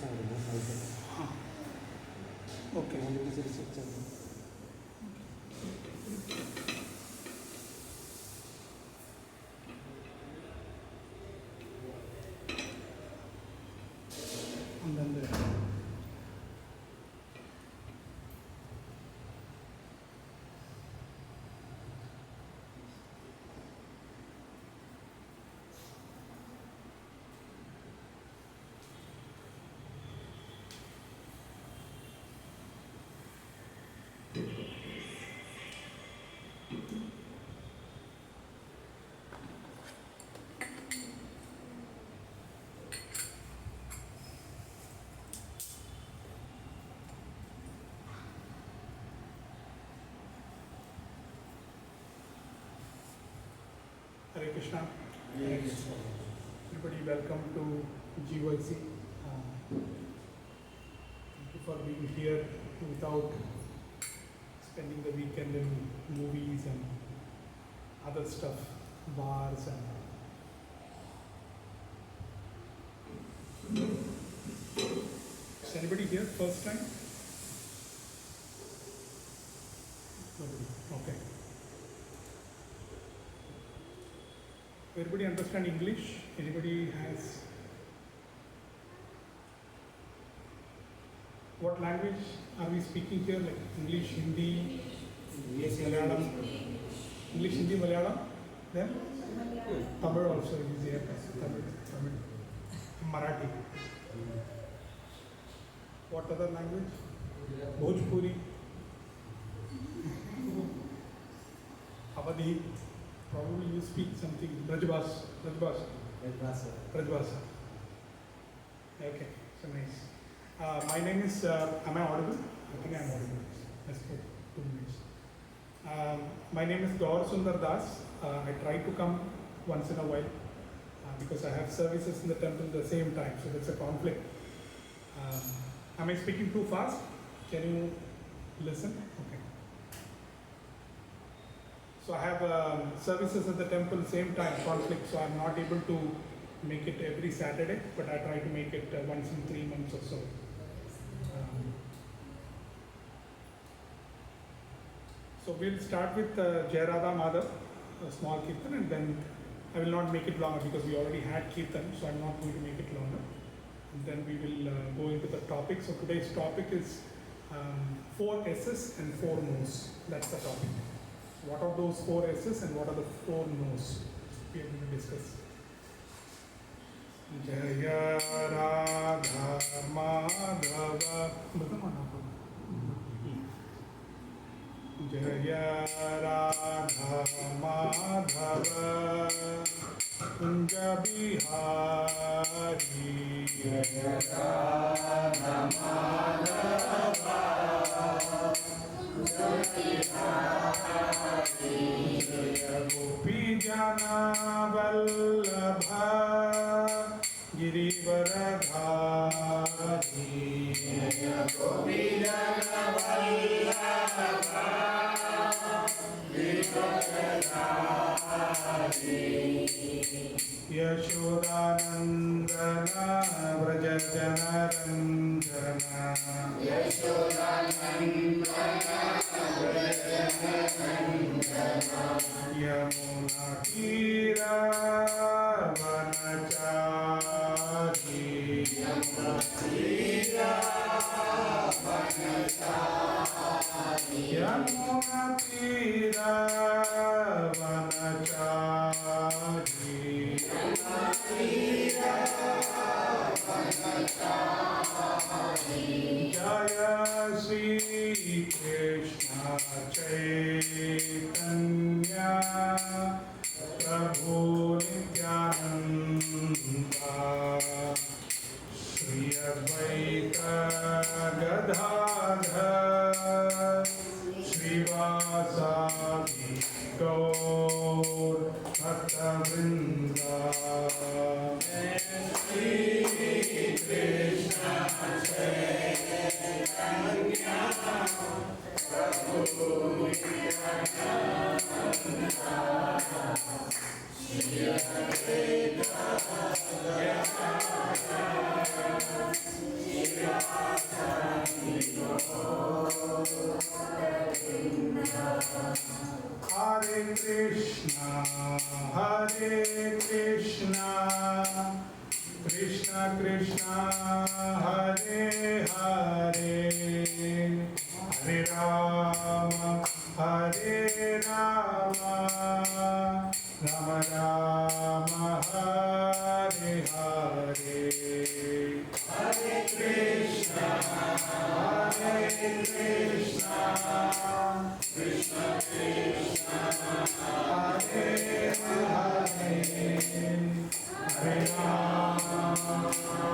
Okay. And then the Hare Krishna. Yes. Everybody, welcome to GYC. Thank you for being here without spending the weekend in movies and other stuff, bars and. Is anybody here first time? Nobody. Okay. Everybody understand English? Anybody has? What language are we speaking here? Like English, Hindi, Malayalam? English, Hindi, Malayalam? Then? Tamil also is here. Tamil. Marathi. What other language? Bhojpuri. Awadhi. Probably you speak something. Brajbhasha. Okay, so nice. My name is, am I audible? I think I am audible. Let's go 2 minutes. My name is Gaura Das. I try to come once in a while because I have services in the temple at the same time, so that's a conflict. Am I speaking too fast? Can you listen? Okay. So I have services at the temple same time, conflict, so I'm not able to make it every Saturday, but I try to make it once in 3 months or so. So we'll start with Jayarada Madhav, a small kirtan, and then I will not make it longer because we already had kirtan, so I'm not going to make it longer. And then we will go into the topic. So today's topic is 4 S's and 4 No's. That's the topic. What are those 4 S's and what are the 4 No's? We are going to discuss. Jaya Radha Madhava Jaya Radha Madhava Kunja Bihari Jaya Radha Madhava Jaya Gopi Jana Vallabha Girivaradhari Jaya Gopi Jana Vallabha Girivaradhari Yashodanandana Vrajajana Ranjana Yashodanandana Vrajajana Ranjana Yamuna Tira Vanachari Yamuna Tira Vanachari Yamuna Tira Vanachari Jaya Sri Krishna Chaitanya Prabhu Nityananda Shri Advaita Gadadhar Srivasadi Gaur Bhaktavrinda Shri Krishna Chaitanya Prabhu Nityananda Shri Advaita Krishna, Krishna Krishna, Hare Hare, Hare Rama, Hare Rama, Rama Rama, Hare Hare, Hare Krishna, Krishna Krishna, Hare Hare, Hare Rama,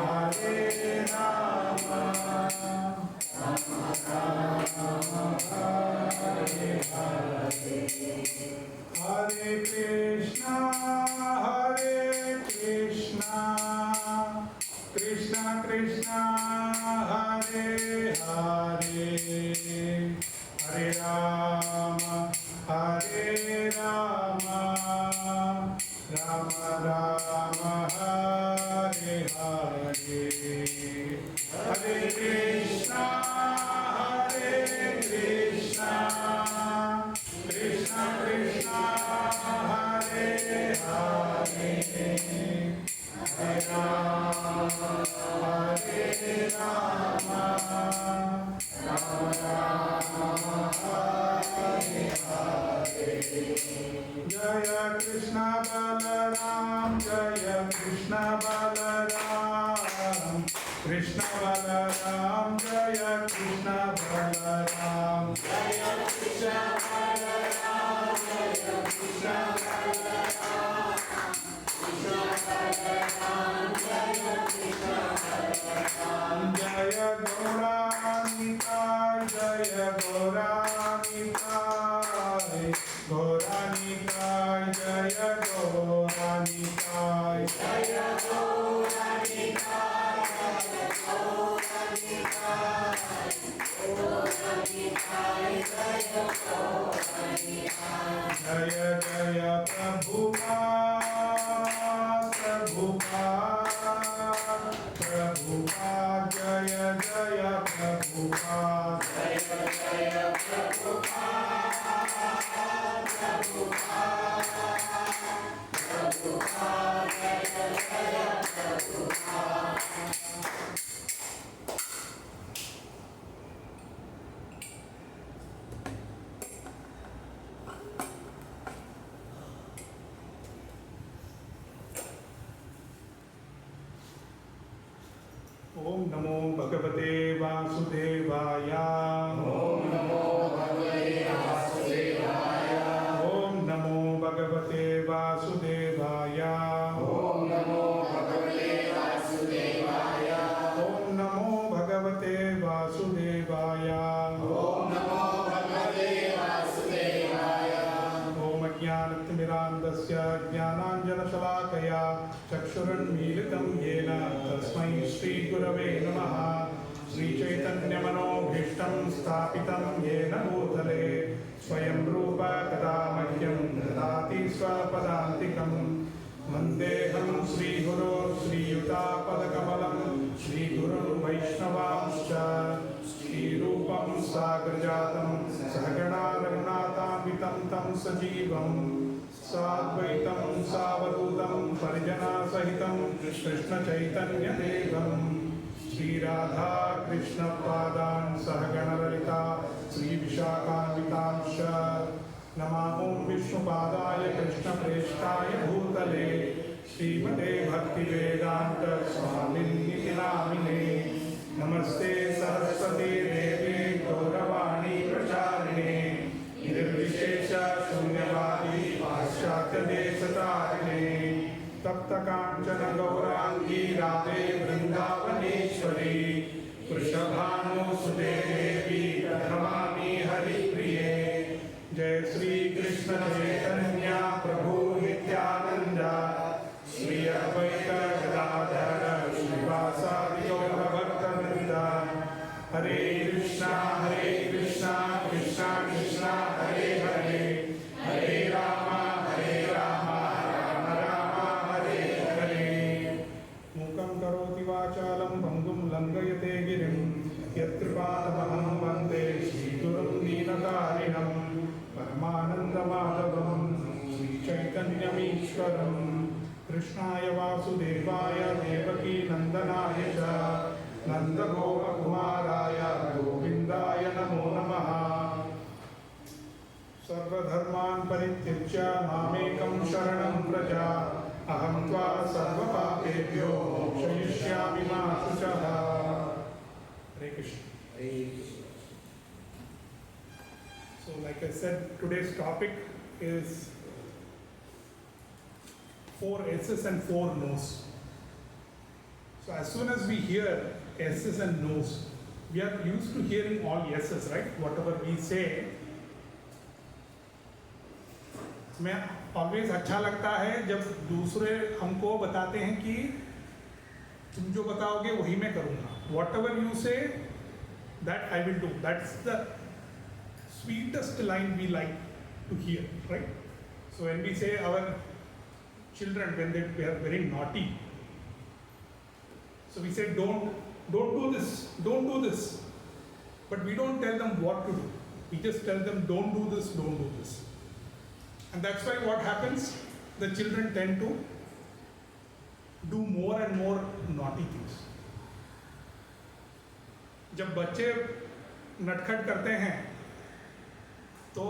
Hare Rama, Rama Rama, Hare Hare, Hare Krishna, Krishna Krishna, Hare Hare, Hare Rama, Hare Rama, Rama Rama, Hare Hare, Hare Krishna, Krishna Krishna, Hare Hare, Hare Rama, Hare Rama, Rama Rama, Hare Hare. Jaya Krishna Balaram, Jaya Krishna Balaram, Krishna Balaram, Jaya Krishna Balaram, Jaya Krishna Balaram, Jaya Krishna Balaram, Krishna Balaram, Jaya Krishna Balaram, Jaya Gaura Nitai, Jaya Gaura Nitai, Gaura Nitai, Jaya Gaura Nitai, Jaya Gaura Nitai, Jaya Gaura Nitai, Gaura Nitai, Jaya Gaura Nitai, Jaya Jaya Prabhupada, Prabhupada, Jaya Jaya Prabhupada, Jaya Jaya Prabhupada, Prabhupada, Jaya Jaya Prabhupada. Om Namo Bhagavate Vasudevaya. Om Namo Bhagavate Vasudevaya. Om Namo Bhagavate Vasudevaya. Om Namo Bhagavate Vasudevaya. Om Namo Bhagavate Vasudevaya. Om Namo Bhagavate Vasudevaya. Om Ajnanatimirandasya Jnananjanashalakaya Chakshurunmilitam Yena Tasmai Shri Gurave Namaha. Shri Chaitanya Manobhishtam Sthapitam Yena Bhutale Swayam Rupa Kada Mahyam Dadati Swapadantikam Vandeham Shri Guru Shri Yuta Padakamalam Shri Guru Vaishnavamscha Shri Rupam Sagrajatam Sahagana Raghunathamitam Tam Sajivam Sadvaitam Savadutam Parijana Sahitam Krishna Chaitanya Devam Shri Radha Krishna Padan Sahagana Lalita Shri Vishakhanvitamsha Namahom Vishnupadaya Krishna Preshtaya Bhutale Srimate Bhakti Vedanta Swamini Namine Namaste Saraswati Devi Gauravani Pracharine Nirvishesha Shunyavadi Paschatya Desatarine Tapta Kanchana Gaurangi Radhe Vrindavaneshwari Vrishabhanu Sute Devi Pranamami Hari Priye Jai Shri Krishna Chaitanya Prabhu Nityananda Shri Advaita Gadadhara Srivasadi Gaura Bhakta Hare Krishna Krishna Krishna Hare Hare Hare Rama Rama Rama Hare Hare Mukam Karoti Vachalam Bangum Langayate Girim Yatripatamaham Vande Sri Gurum Deenakarinam Paramananda Madhavam कृष्णाय वासुदेवाय देवकी नंदनाय च नंदगोपकुमाराय गोविंदाय नमो नमः। सर्वधर्मान् परित्यज्य मामेकं शरणं व्रज अहं त्वा सर्वपापेभ्यो मोक्षयिष्यामि मा शुचः। Hare Krishna. So like I said, today's topic is 4 S's and 4 No's. So as soon as we hear S's and No's, we are used to hearing all yeses, right? Whatever we say. मैं always अच्छा लगता है जब दूसरे हमको बताते हैं कि तुम जो बताओगे वही मैं करूँगा. Whatever you say, that I will do. That's the sweetest line we like to hear, right? So when we say our children, when they are very naughty, so we say don't do this, don't do this. But we don't tell them what to do. We just tell them don't do this, don't do this. And that's why what happens, the children tend to do more and more naughty things. जब बच्चे नटखट करते हैं तो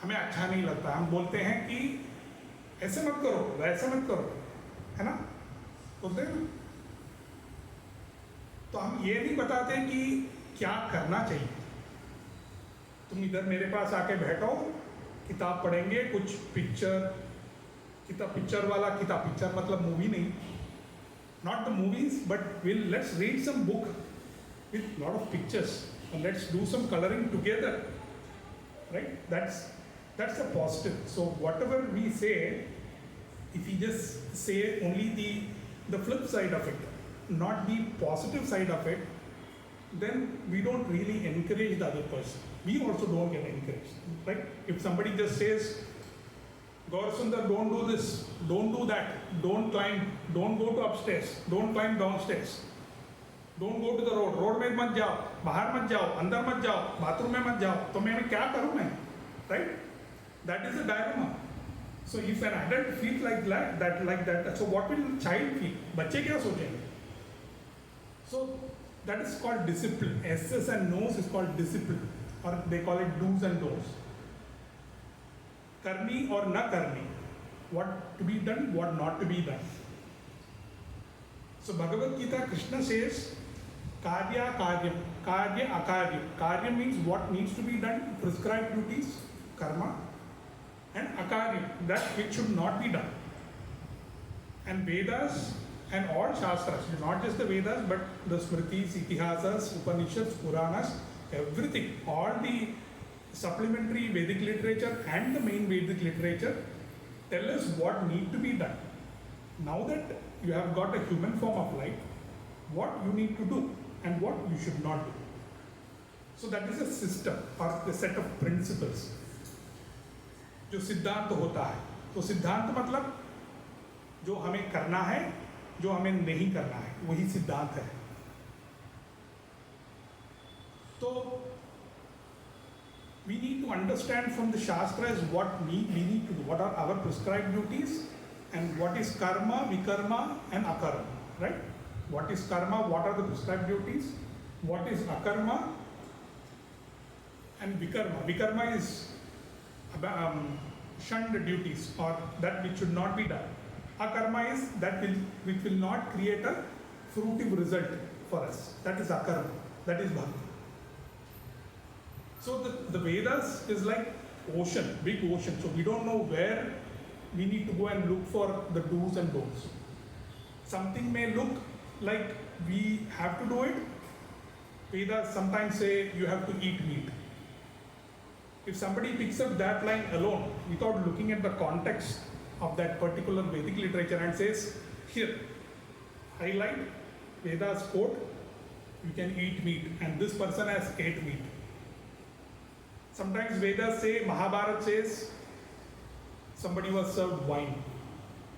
हमें अच्छा नहीं लगता. हम बोलते हैं कि ऐसे मत करो, वैसे मत करो, है ना, बोलते हैं ना. तो हम ये नहीं बताते कि क्या करना चाहिए. तुम इधर मेरे पास आके बैठो, किताब पढ़ेंगे, कुछ पिक्चर वाला किताब, पिक्चर मतलब मूवी नहीं, not the movies, but let's read some book with lot of pictures and let's do some coloring together, right? That's a positive. So whatever we say, if we just say only the flip side of it, not the positive side of it, then we don't really encourage the other person. We also don't get encouraged, right? If somebody just says, Gaura Sundar, don't do this, don't do that, don't climb, don't go to upstairs, don't climb downstairs, don't go to the road में मत जाओ, बाहर मत जाओ, अंदर मत जाओ, bathroom में मत जाओ, तो मैं क्या करूँ मैं, right? That is a dilemma. So if an adult feels like that, so what will child feel? बच्चे क्या सोचेंगे? So that is called discipline. S's and No's is called discipline, or they call it do's and don'ts. Karni or na karni. What to be done, what not to be done. So Bhagavad Gita, Krishna says, Karya Karyam, Karya Akaryam. Karyam means what needs to be done, prescribed duties, karma, and Akaryam, that which should not be done. And Vedas and all Shastras, not just the Vedas, but the Smritis, Itihasas, Upanishads, Puranas, everything, all the supplementary Vedic literature and the main Vedic literature tell us what need to be done. Now that you have got a human form of life, what you need to do and what you should not do. So that is a system or a set of principles. जो सिद्धांत होता है, तो सिद्धांत मतलब जो हमें करना है, जो हमें नहीं करना है, वही सिद्धांत है. तो we need to understand from the Shastras what we need to do, what are our prescribed duties, and what is karma, vikarma, and akarma, right? What is karma, what are the prescribed duties, what is akarma, and vikarma. Vikarma is shunned duties, or that which should not be done. Akarma is that which will not create a fruitive result for us. That is akarma, that is bhakti. So the Vedas is like ocean, big ocean. So we don't know where we need to go and look for the do's and don'ts. Something may look like we have to do it. Vedas sometimes say you have to eat meat. If somebody picks up that line alone without looking at the context of that particular Vedic literature and says, here, highlight Vedas quote, you can eat meat, and this person has ate meat. Sometimes Vedas say, Mahabharata says, somebody was served wine.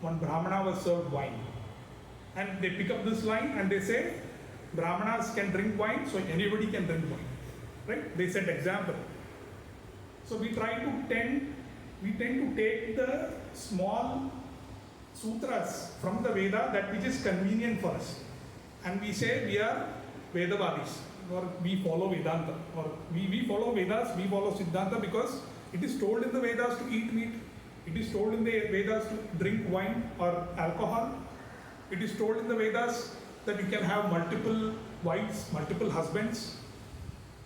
One Brahmana was served wine. And they pick up this line and they say, Brahmanas can drink wine, so anybody can drink wine. Right? They set example. So we tend to take the small sutras from the Veda that which is convenient for us. And we say we are Vedavadis, or we follow Vedanta, or we follow Vedas, we follow Siddhanta because it is told in the Vedas to eat meat, it is told in the Vedas to drink wine or alcohol, it is told in the Vedas that you can have multiple wives, multiple husbands,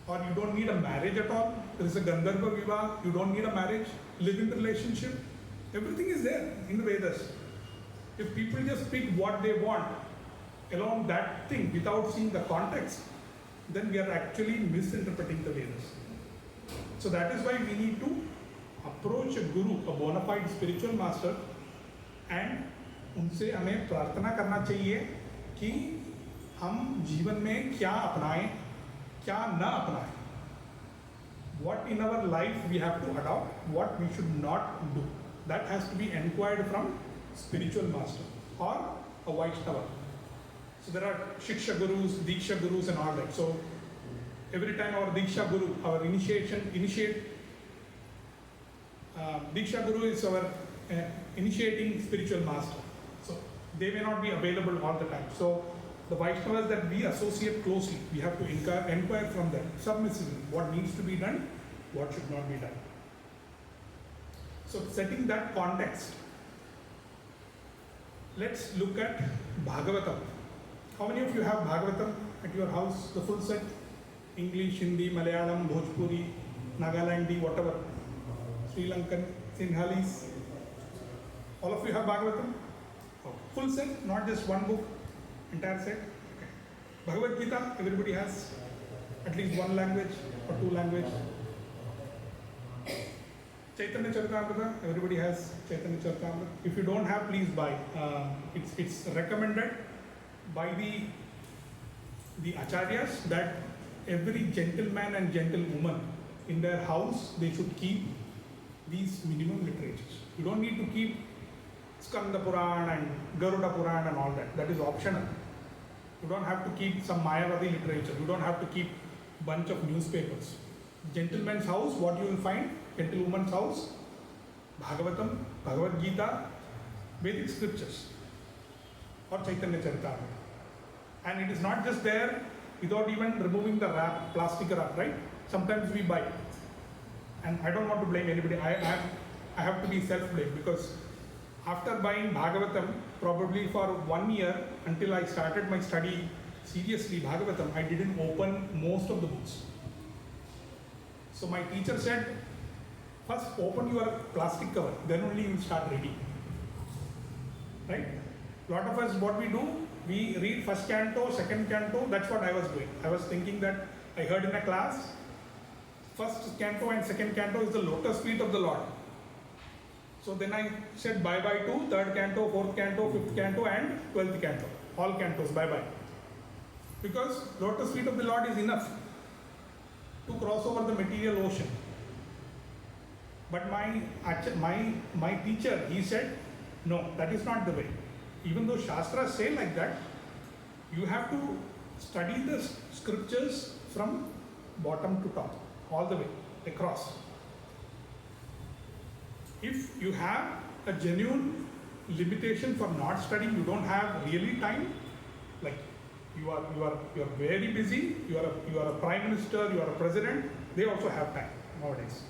or you don't need a marriage at all. There is a Gandharva Vivaha, you don't need a marriage, live in the relationship. Everything is there in the Vedas. If people just pick what they want along that thing without seeing the context, then we are actually misinterpreting the Vedas. So that is why we need to approach a guru, a bona fide spiritual master, and उनसे हमें प्रार्थना करना चाहिए कि हम जीवन में क्या अपनाएं, क्या न अपनाएं. What in our life we have to adopt, what we should not do. That has to be inquired from spiritual master or a Vaishnava. So there are Shiksha Gurus, Diksha Gurus and all that. So every time our Diksha Guru, our Diksha Guru is our initiating spiritual master. So they may not be available all the time. So the Vaishnavas that we associate closely, we have to inquire from them submissively what needs to be done, what should not be done. So setting that context, let's look at Bhagavatam. How many of you have Bhagavatam at your house, the full set? English, Hindi, Malayalam, Bhojpuri, Nagalandi, whatever. Sri Lankan, Sinhalese. All of you have Bhagavatam? Okay. Full set, not just one book, entire set. Okay. Bhagavad Gita, everybody has at least one language or two languages. Chaitanya Charitamrita, everybody has Chaitanya Charitamrita. If you don't have, please buy. It's recommended by the acharyas that every gentleman and gentlewoman in their house, they should keep these minimum literatures. You don't need to keep Skanda Puran and Garuda Puran and all that. That is optional. You don't have to keep some Mayavadi literature. You don't have to keep bunch of newspapers. Gentleman's house, what you will find, gentlewoman's house, Bhagavatam, Bhagavad Gita, Vedic scriptures, or Chaitanya Charitamrita. And it is not just there without even removing the wrap, plastic wrap, right? Sometimes we buy. And I don't want to blame anybody. I have to be self-blamed because after buying Bhagavatam, probably for 1 year until I started my study seriously, Bhagavatam, I didn't open most of the books. So my teacher said, first open your plastic cover, then only you will start reading. Right? A lot of us, what we do, we read first canto, second canto, that's what I was doing. I was thinking that I heard in a class, first canto and second canto is the lotus feet of the Lord. So then I said bye-bye to third canto, fourth canto, fifth canto and 12th canto. All cantos, bye-bye. Because lotus feet of the Lord is enough to cross over the material ocean. But my teacher, he said, no, that is not the way. Even though Shastras say like that, you have to study the scriptures from bottom to top, all the way, across. If you have a genuine limitation for not studying, you don't have really time, like you are very busy, you are a prime minister, you are a president, they also have time nowadays.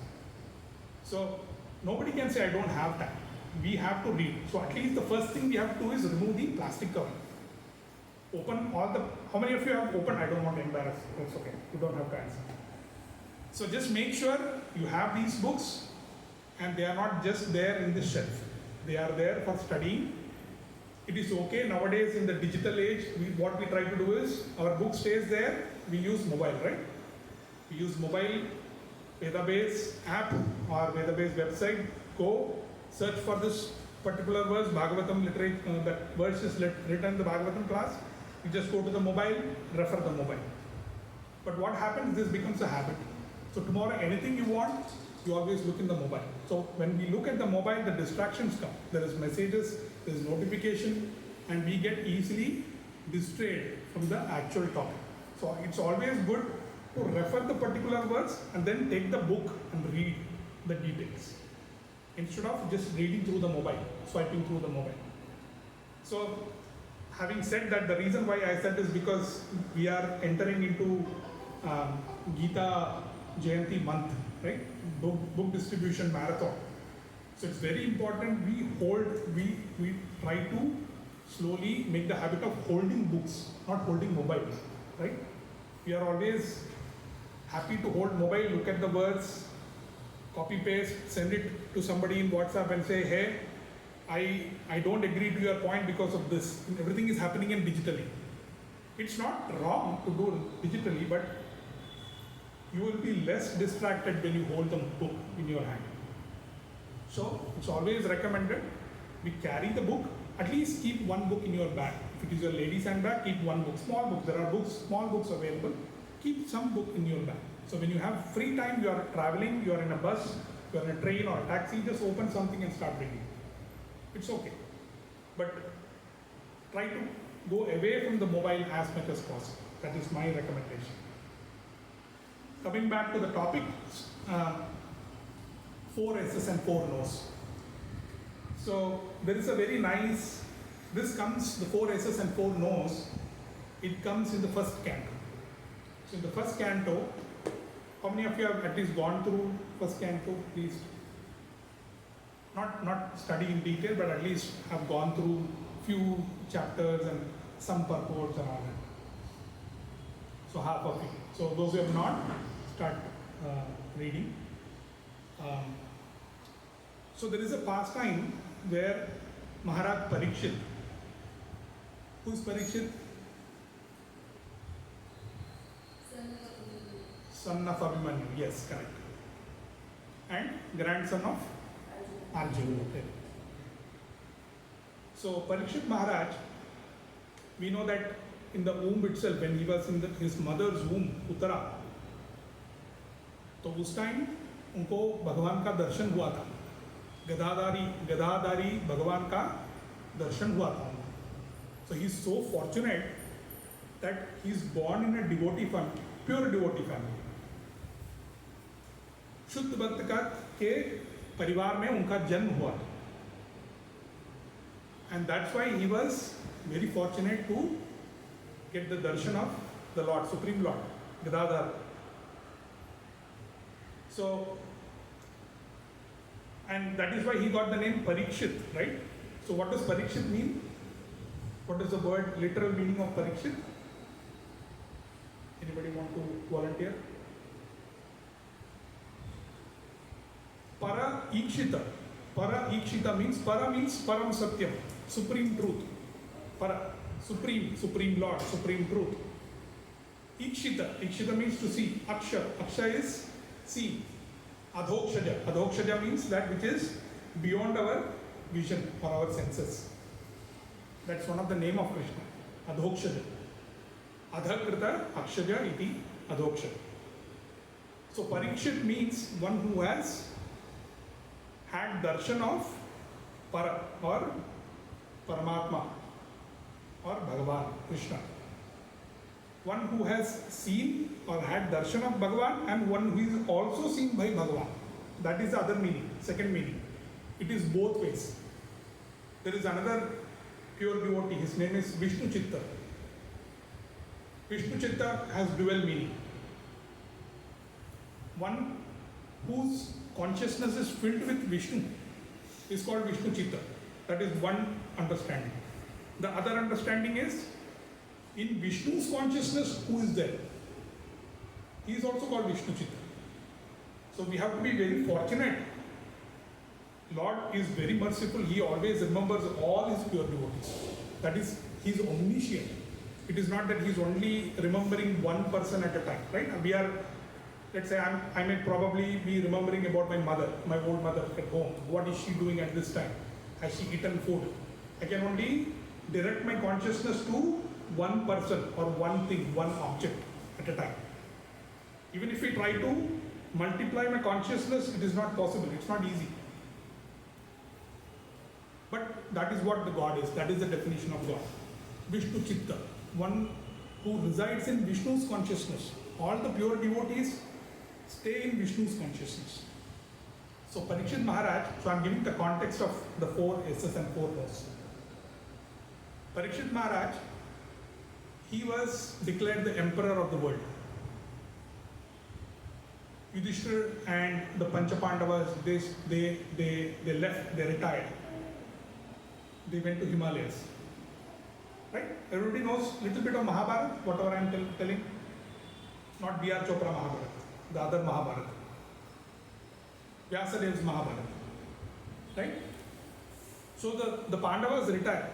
So nobody can say I don't have time. We have to read. So at least the first thing we have to do is remove the plastic cover. Open all the, how many of you have opened? I don't want to embarrass you. It's okay. You don't have to answer. So just make sure you have these books and they are not just there in the shelf. They are there for studying. It is okay nowadays in the digital age, what we try to do is, our book stays there, we use mobile, right? We use mobile, database app or database website, go search for this particular verse, Bhagavatam literature, that verse is written in the Bhagavatam class, you just go to the mobile, refer the mobile. But what happens, this becomes a habit. So tomorrow anything you want, you always look in the mobile. So when we look at the mobile, the distractions come. There is messages, there is notification, and we get easily distrayed from the actual topic. So it's always good to refer the particular words and then take the book and read the details, instead of just reading through the mobile, swiping through the mobile. So, having said that, the reason why I said is because we are entering into Gita Jayanti month, right? Book distribution marathon. So it's very important we try to slowly make the habit of holding books, not holding mobile, right? We are always happy to hold mobile, look at the words, copy paste, send it to somebody in WhatsApp and say, hey, I don't agree to your point because of this. Everything is happening in digitally. It's not wrong to do digitally, but you will be less distracted when you hold the book in your hand. So it's always recommended we carry the book, at least keep one book in your bag. If it is your lady's handbag, keep one book. Small books, there are books, small books available. Keep some book in your bag. So when you have free time, you are traveling, you are in a bus, you are in a train or a taxi, just open something and start reading. It's okay. But try to go away from the mobile as much as possible. That is my recommendation. Coming back to the topic, 4 S's and 4 No's. So there is a very nice, the 4 S's and 4 No's, it comes in the first canto. So in the first canto, how many of you have at least gone through first canto, please? Not study in detail, but at least have gone through few chapters and some purports and all that. So half of you. So those who have not, start reading. So there is a pastime where Maharaj Parikshit, who is Parikshit? Son of Abhimanyu, yes, correct. And grandson of Arjuna. Okay. So Parikshit Maharaj, we know that in the womb itself, when he was in his mother's womb, Uttara, तो उस time उनको भगवान का दर्शन हुआ था, गदाधारी भगवान का दर्शन हुआ था. So he is so fortunate that he is born in a devotee family, pure devotee family. शुद्ध भक्त के परिवार में उनका जन्म हुआ. And that's why he was very fortunate to get the darshan of the Lord, Supreme Lord, Gadadhar. So, and that is why he got the name Parikshit, right? So what does Parikshit mean? What is the word, literal meaning of Parikshit? Anybody want to volunteer? Para Ikshita. Para Ikshita means Param Satyam, supreme truth. Para, supreme Lord, supreme truth. Ikshita means to see. Aksha is see. Adhokshaja means that which is beyond our vision or our senses. That's one of the name of Krishna. Adhokshaja. Adhakrita Akshaja iti Adhokshaja. So Parikshit means one who has had darshan of Para or Paramatma or Bhagavan, Krishna. One who has seen or had darshan of Bhagavan and one who is also seen by Bhagavan. That is the other meaning, second meaning. It is both ways. There is another pure devotee, his name is Vishnu Chitta. Vishnu Chitta has dual meaning. One whose consciousness is filled with Vishnu is called Vishnu Chitta. That is one understanding. The other understanding is, in Vishnu's consciousness, who is there? He is also called Vishnu Chitta. So we have to be very fortunate. Lord is very merciful. He always remembers all his pure devotees. That is, he is omniscient. It is not that he is only remembering one person at a time, right? We are, let's say I may probably be remembering about my mother, my old mother at home. What is she doing at this time? Has she eaten food? I can only direct my consciousness to one person or one thing, one object at a time. Even if we try to multiply my consciousness, it is not possible, it's not easy. But that is what the God is, that is the definition of God. Vishnu Chitta, one who resides in Vishnu's consciousness. All the pure devotees stay in Vishnu's consciousness. So Parikshit Maharaj, so I am giving the context of the 4 S's and 4 No's. Parikshit Maharaj, he was declared the emperor of the world. Yudhishthira and the Panchapandavas, they left, they retired. They went to Himalayas. Right? Everybody knows a little bit of Mahabharata, whatever I am telling. Not B.R. Chopra Mahabharata, the other Mahabharata. Vyasadev's Mahabharata. Right? So the Pandavas retired.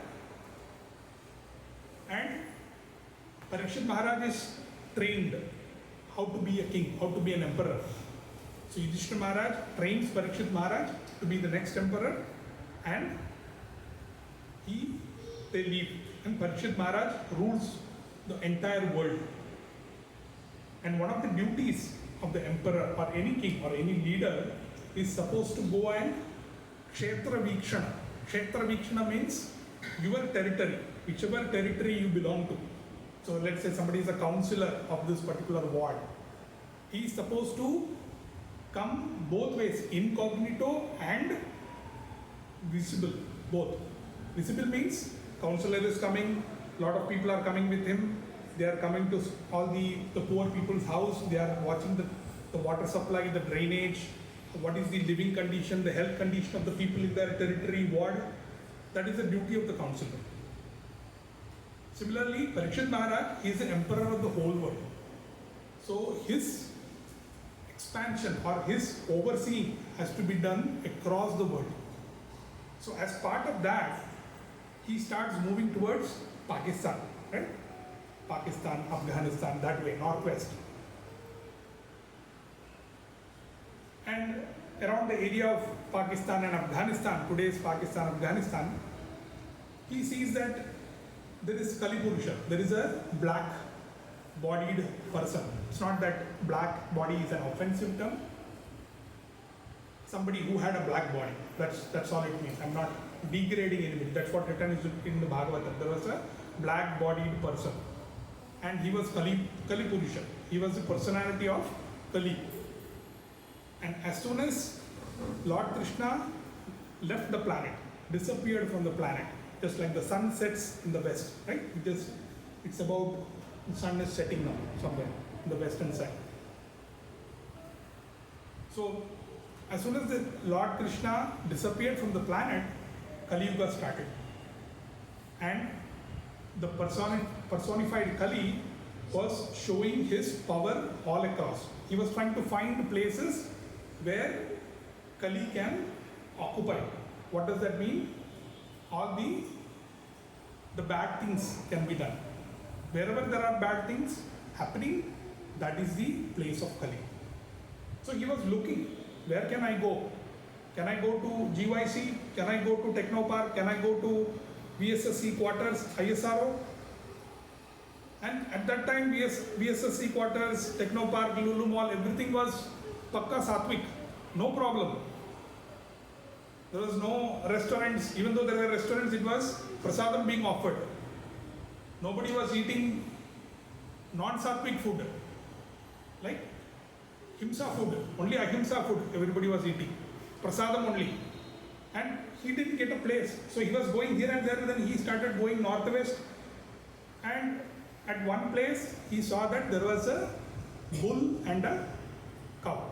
And Parikshit Maharaj is trained how to be a king, how to be an emperor. So Yudhishthira Maharaj trains Parikshit Maharaj to be the next emperor, and they leave. And Parikshit Maharaj rules the entire world. And one of the duties of the emperor or any king or any leader is supposed to go and Kshetra Vikshana. Kshetra Vikshana means your territory, whichever territory you belong to. So let's say somebody is a councillor of this particular ward. He is supposed to come both ways, incognito and visible, both. Visible means councillor is coming, lot of people are coming with him. They are coming to all the poor people's house. They are watching the water supply, the drainage, what is the living condition, the health condition of the people in their territory, ward. That is the duty of the councillor. Similarly, Parikshit Maharaj is the emperor of the whole world. So his expansion or his overseeing has to be done across the world. So as part of that, he starts moving towards Pakistan, right? Pakistan, Afghanistan, that way, northwest. And around the area of Pakistan and Afghanistan, today's Pakistan, Afghanistan, he sees that there is Kali Purusha, there is a black-bodied person. It's not that black body is an offensive term. Somebody who had a black body, that's all it means. I'm not degrading anybody. That's what written is in the Bhagavatam. There was a black-bodied person. And he was Kali Purusha. He was the personality of Kali. And as soon as Lord Krishna left the planet, disappeared from the planet, just like the sun sets in the west, right? It's about, the sun is setting now somewhere in the western side. So as soon as the Lord Krishna disappeared from the planet, Kali Yuga started. And the personified Kali was showing his power all across. He was trying to find places where Kali can occupy. What does that mean? All the bad things can be done. Wherever there are bad things happening, that is the place of Kali. So he was looking, where can I go? Can I go to GYC? Can I go to Technopark? Can I go to VSSC quarters, ISRO? And at that time, VSSC quarters, Technopark, Lulu Mall, everything was Pakka Satvik, no problem. There was no restaurants, even though there were restaurants, it was prasadam being offered. Nobody was eating non-sattvic food, like himsa food, only ahimsa food everybody was eating, prasadam only. And he didn't get a place, so he was going here and there, then he started going northwest, and at one place he saw that there was a bull and a cow.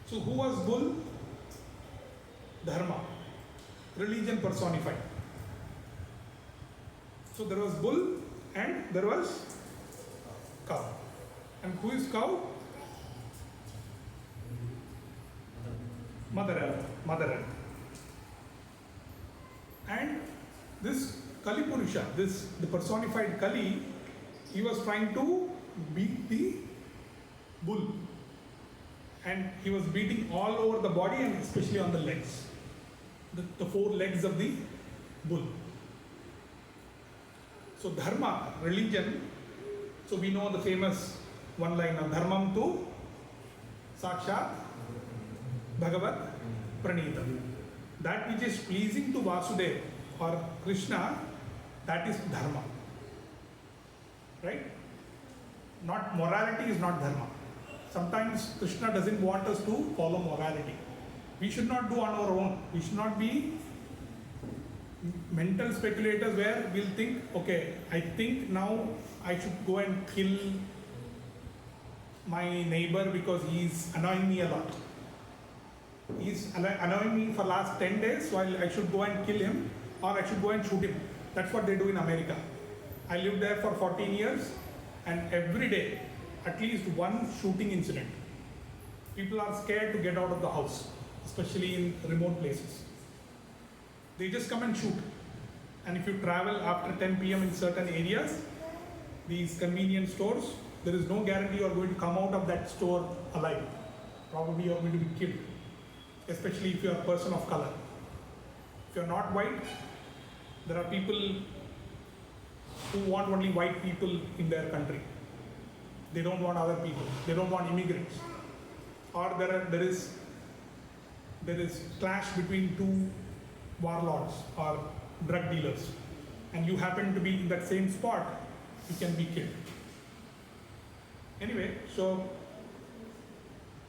So who was bull? Dharma, religion personified. So there was bull and there was cow. And who is cow? Mother Earth. And this Kali Purusha, the personified Kali, he was trying to beat the bull. And he was beating all over the body and especially on the legs. The four legs of the bull. So dharma, religion, so we know the famous one line of dharmam tu sakshat bhagavat pranitam. That which is pleasing to Vasudeva or Krishna, that is dharma. Right? Not morality is not dharma. Sometimes Krishna doesn't want us to follow morality. We should not do on our own. We should not be mental speculators where we'll think, okay, I think now I should go and kill my neighbor because he's annoying me a lot. He's annoying me for last 10 days, so I should go and kill him, or I should go and shoot him. That's what they do in America. I lived there for 14 years, and every day, at least one shooting incident. People are scared to get out of the house, especially in remote places. They just come and shoot. And if you travel after 10 p.m. in certain areas, these convenience stores, there is no guarantee you are going to come out of that store alive. Probably you are going to be killed, especially if you are a person of color. If you are not white, there are people who want only white people in their country. They don't want other people. They don't want immigrants. Or there is clash between two warlords or drug dealers, and you happen to be in that same spot, you can be killed. Anyway, so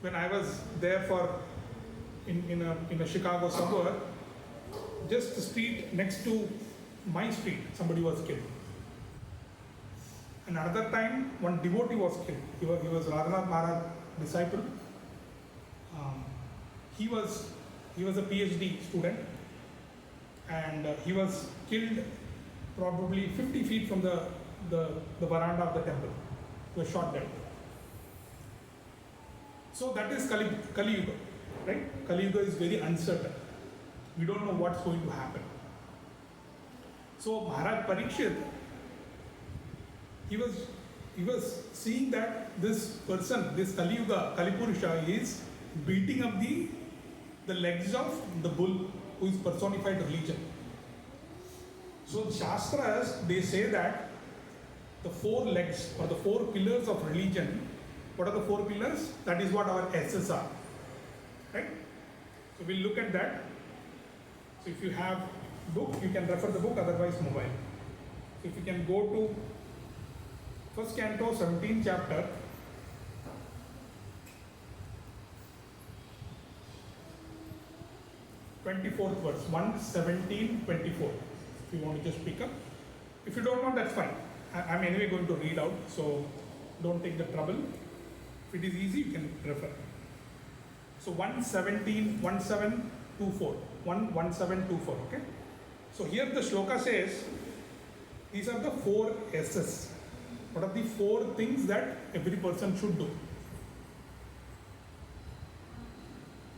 when I was there in a Chicago suburb, just the street next to my street, somebody was killed. And another time, one devotee was killed. He was Radhanath Maharaj disciple. He was a PhD student, and he was killed probably 50 feet from the veranda of the temple. He was shot dead. So that is Kali Yuga, right? Kali Yuga is very uncertain. We don't know what's going to happen. So Maharaj Parikshit, he was seeing that this person, this Kali Yuga, Kali Purusha, is beating up the legs of the bull who is personified religion. So the Shastras, they say that the four legs or the four pillars of religion, what are the four pillars? That is what our S's are, right? So we'll look at that. So if you have book, you can refer the book, otherwise mobile. So if you can go to First Canto, 17th chapter, 24th verse, 1:17-24. If you want to just pick up. If you don't know, that's fine. I'm anyway going to read out, so don't take the trouble. If it is easy, you can refer. So 1:17-24. 1:17-24, okay? So here the shloka says, these are the four S's. What are the four things that every person should do?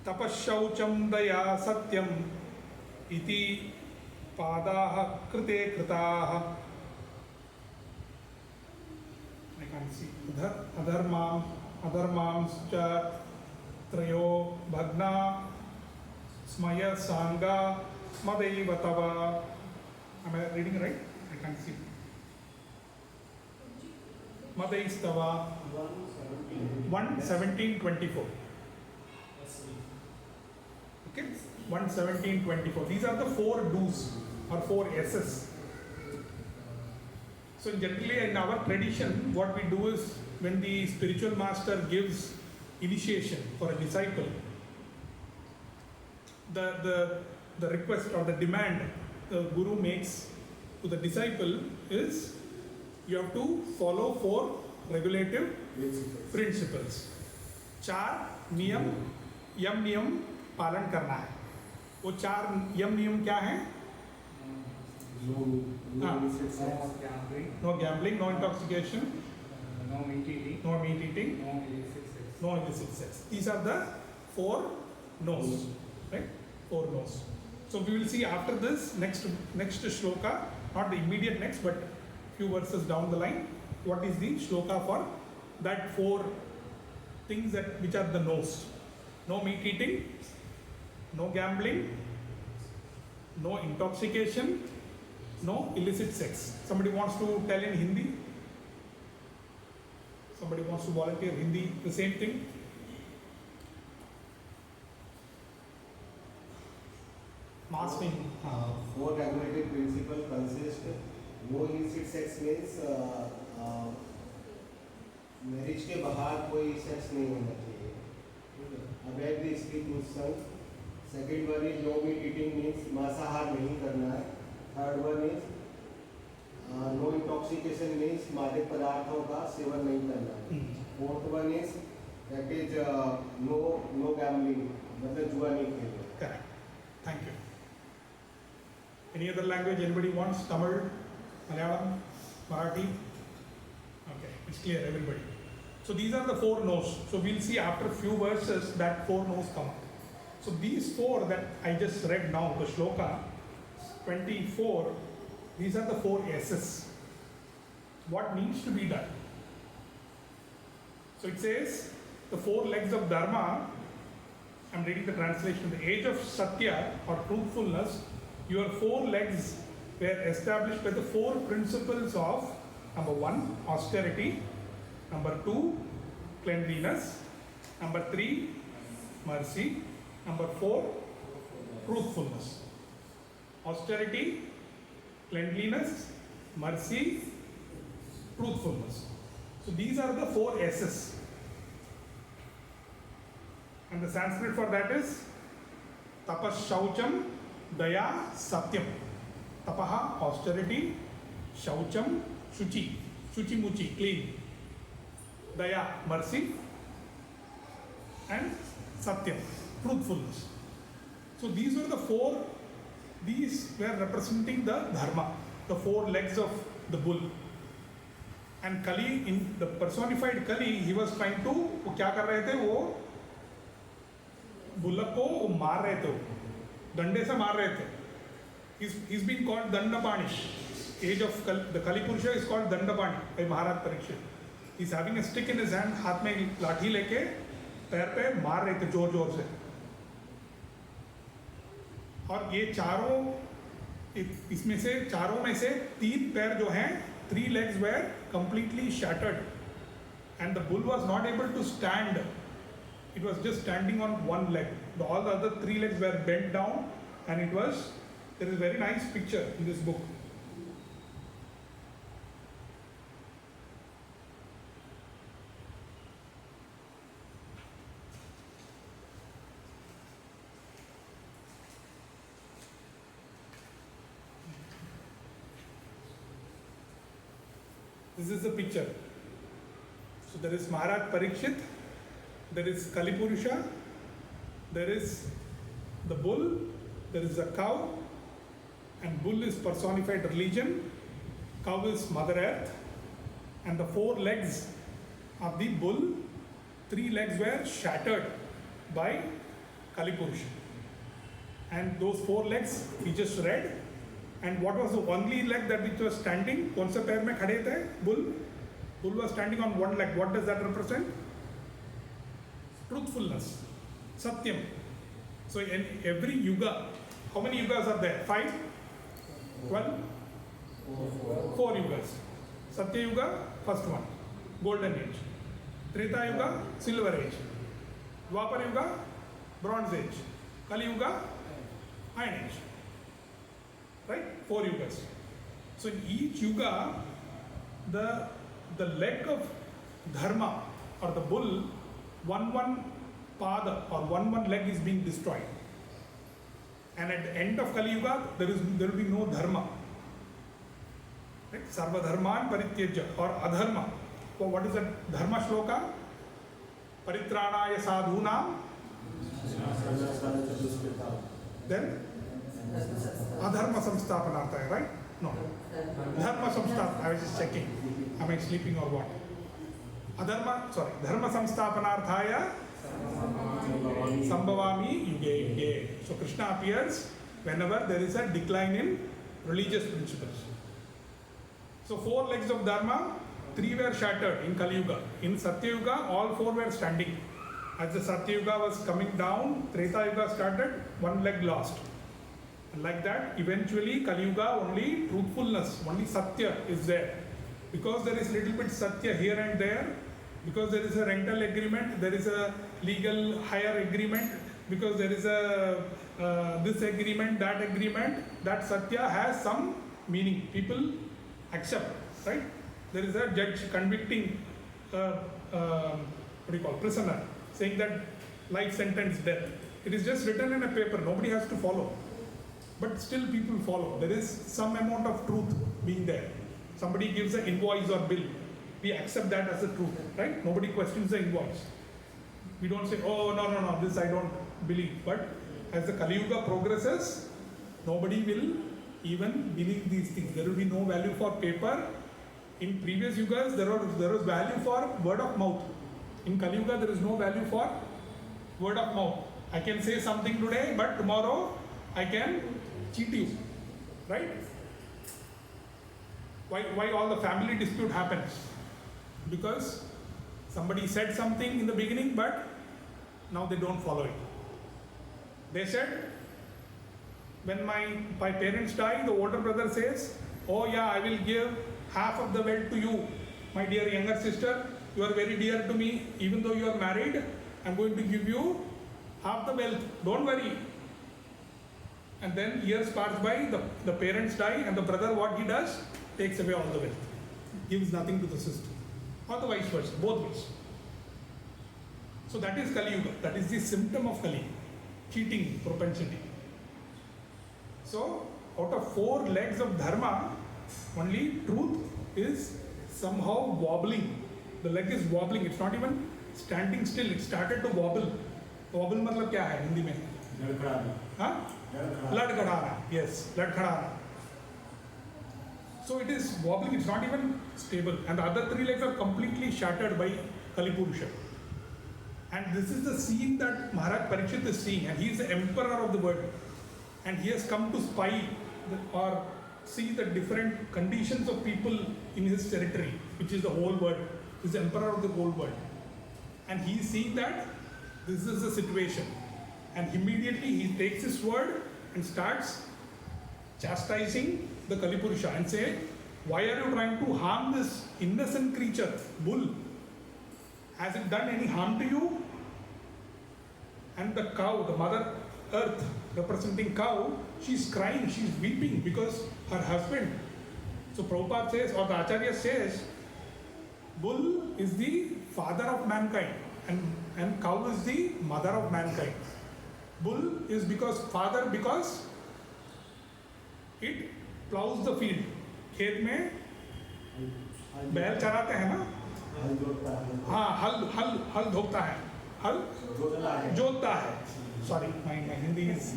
Tapashaucham daya satyam iti padaha krite kritaha. I can't see. Adharmamscha trayo bhagna smaya sanga madaivatava. Am I reading right? I can't see. Madaistava. 1:17-24. Okay, 1:17-24. These are the four do's or four S's. So generally in our tradition, what we do is when the spiritual master gives initiation for a disciple, the request or the demand the guru makes to the disciple is you have to follow four regulative principles. चार नियम यम नियम पालन करना है. वो चार यम नियम क्या हैं? No gambling, no intoxication, no meat eating, no illicit sex. These are the four no's, right? Four no's. So we will see after this next shloka, not the immediate next, but few verses down the line, what is the shloka for that four things that which are the no's. No meat eating, no gambling, no intoxication, no illicit sex. Somebody wants to tell in Hindi? Somebody wants to volunteer Hindi, the same thing? Masking. Four regulative principles consist. No illicit sex means marriage के बाहर कोई sex नहीं होना चाहिए. अवैध स्त्री पुरुष संग. Second one is no meat eating means मांसाहार नहीं करना है. Third one is no intoxication means मादक पदार्थों का सेवन नहीं करना. Fourth one is that is no gambling, मतलब जुआ नहीं खेलना. Correct. Thank you. Any other language anybody wants? Tamil, Malayalam, Marathi? Okay, it's clear, everybody. So these are the four no's. So we'll see after few verses that four no's come up. So these four that I just read now, the shloka 24, these are the four S's. What needs to be done? So it says the four legs of Dharma. I'm reading the translation. The age of Satya or truthfulness, your four legs were established by the four principles of number 1, austerity, number 2, cleanliness, number 3, mercy, number 4, truthfulness. Austerity, cleanliness, mercy, truthfulness. So these are the four S's. And the Sanskrit for that is tapas shaucham, daya satyam. Tapaha, austerity, shaucham, shuchi, shuchi muchi, clean. Daya, mercy, and satyam, truthfulness. So these were the four, these were representing the dharma, the four legs of the bull. And Kali, in the personified Kali, he was trying to, वो क्या कर रहे थे, वो bullock को मार रहे थे, डंडे से मार रहे थे. He's been called Dandapanish. Age of the Kali Purusha is called Dandapani by Maharaj Parikshit. He's having a stick in his hand, हाथ में लाठी लेके पैर पे मार रहे थे जोर जोर से. और ये चारों, इसमें से चारों में से 3 पैर जो हैं, 3 legs were completely shattered, and the bull was not able to stand. It was just standing on 1 leg. All the other 3 legs were bent down, and it was, there is a very nice picture in this book. This is the picture. So there is Maharaj Parikshit, there is Kali Purusha, there is the bull, there is a cow, and bull is personified religion, cow is Mother Earth, and the 4 legs of the bull, 3 legs were shattered by Kali Purusha. And those 4 legs we just read. And what was the only leg that which was standing? कौन से पैर में खड़े थे? Bull. Bull was standing on 1 leg. What does that represent? Truthfulness, Satyam. So in every yuga, how many yugas are there? 5, 12, 4 yugas. Satya Yuga, first one, golden age. Treta Yuga, silver age. Dwapar Yuga, bronze age. Kali Yuga, iron age. Right? 4 yugas. So in each yuga, the leg of dharma or the bull, one pada or one leg is being destroyed. And at the end of Kali Yuga, there will be no dharma. Right? Sarva dharman parityajya or adharma. So what is that dharma shloka? Paritranaya sadhunam. Then adharma samsthapanarthaya, right? No. Dharma samsthapanarthaya. I was just checking. Am I sleeping or what? Dharma samsthapanarthaya sambhavami yuge yuge. So Krishna appears whenever there is a decline in religious principles. So 4 legs of dharma, 3 were shattered in Kali Yuga. In Satya Yuga, all 4 were standing. As the Satya Yuga was coming down, Treta Yuga started, 1 leg lost. And like that, eventually Kali Yuga, only truthfulness, only Satya is there. Because there is little bit Satya here and there, because there is a rental agreement, there is a legal hire agreement, because there is a this agreement, that Satya has some meaning. People accept, right? There is a judge convicting prisoner, saying that life sentence, death. It is just written in a paper, nobody has to follow. but still people follow. There is some amount of truth being there. Somebody gives an invoice or bill, we accept that as a truth, right? Nobody questions the invoice. We don't say, oh, no, this I don't believe. But as the Kali Yuga progresses, nobody will even believe these things. There will be no value for paper. In previous yugas, there was value for word of mouth. In Kali Yuga, there is no value for word of mouth. I can say something today, but tomorrow I can cheat you, right? Why all the family dispute happens? Because somebody said something in the beginning, but now they don't follow it. They said, when my parents die, the older brother says, oh yeah, I will give half of the wealth to you, my dear younger sister. You are very dear to me. Even though you are married, I'm going to give you half the wealth. Don't worry. And then years pass by, the parents die, and the brother, what he does, takes away all the wealth. Gives nothing to the sister. Or the vice versa, both ways. So that is Kali Yuga. That is the symptom of Kali. Cheating propensity. So, out of 4 legs of dharma, only truth is somehow wobbling. The leg is wobbling. It's not even standing still. It started to wobble. Wobble मतलब क्या है हिंदी में? हाँ? लड़खड़ाना. Yes, लड़खड़ाना. So it is wobbling. It's not even stable. And the other 3 legs are completely shattered by Kali Purusha. And this is the scene that Maharaj Parikshit is seeing. And he is the emperor of the world. And he has come to spy or see the different conditions of people in his territory, which is the whole world. He is the emperor of the whole world. And he is seeing that this is the situation. And immediately he takes his sword and starts chastising the Kali Purusha and say, why are you trying to harm this innocent creature, bull? Has it done any harm to you? And the cow, the mother earth representing cow, she's crying, she's weeping because her husband. So Prabhupada says, or the Acharya says, bull is the father of mankind and cow is the mother of mankind. Bull is father because it plows the field. खेत में बैल चराते हैं ना? हाँ, हल धोता है. हल जोतता है. Sorry, my Hindi is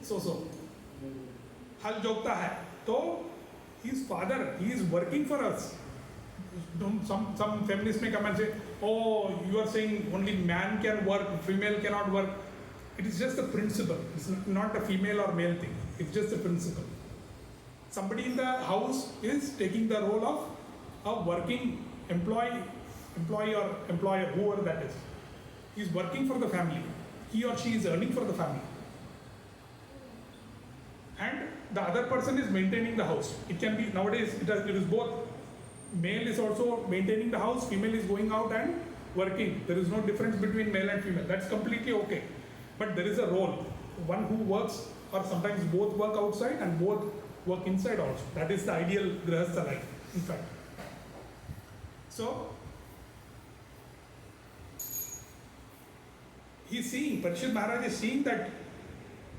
so. हल जोतता है. तो his father, he is working for us. Some feminists may come and say, oh, you are saying only man can work, female cannot work. It is just a principle. It's not a female or male thing. It's just a principle. Somebody in the house is taking the role of a working employee or employer, whoever that is. He is working for the family. He or she is earning for the family. And the other person is maintaining the house. It can be, nowadays, it is both. Male is also maintaining the house, female is going out and working. There is no difference between male and female. That's completely okay. But there is a role. One who works, or sometimes both work outside and both work inside also. That is the ideal grihastha life, in fact. So, he's seeing, Parikshit Maharaj is seeing that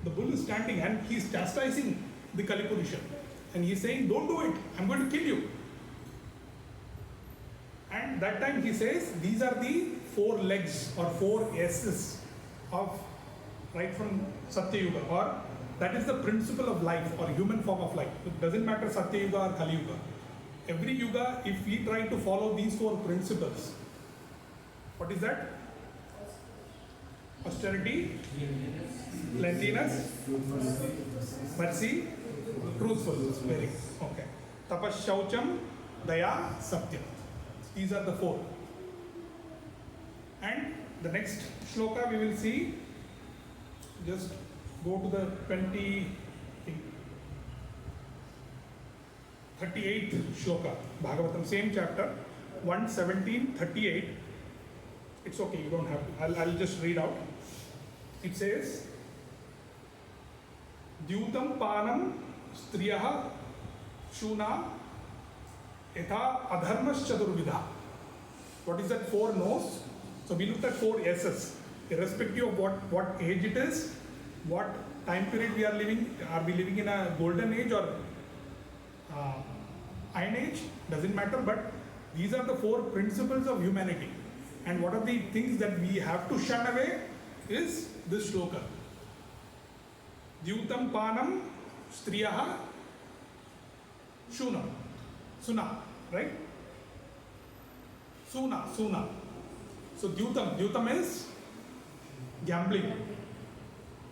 the bull is standing and he's chastising the Kali Purusha. And he's saying, don't do it, I'm going to kill you. And that time he says, these are the 4 legs or 4 S's of right from Satya Yuga, or that is the principle of life or human form of life. It doesn't matter Satya Yuga or Kali Yuga. Every Yuga, if we try to follow these 4 principles, what is that? Austerity, cleanliness, mercy, truthfulness. Very okay. Tapas, Shaucham, Daya, Satya. These are the 4. And the next shloka we will see, just go to the 38th shloka, Bhagavatam, same chapter, 1:17:38. It's okay, you don't have to. I'll just read out. It says, Dyutam panam striyah shuna Yatha adharmas chadurvidha. What is that 4 no's? So we looked at 4 S's, irrespective of what age it is, what time period we are living? Are we living in a golden age or iron age? Doesn't matter, but these are the 4 principles of humanity. And what are the things that we have to shun away is this shloka. Dyutam panam striyaha shunam. Suna, right? Suna. So Dyutam is gambling.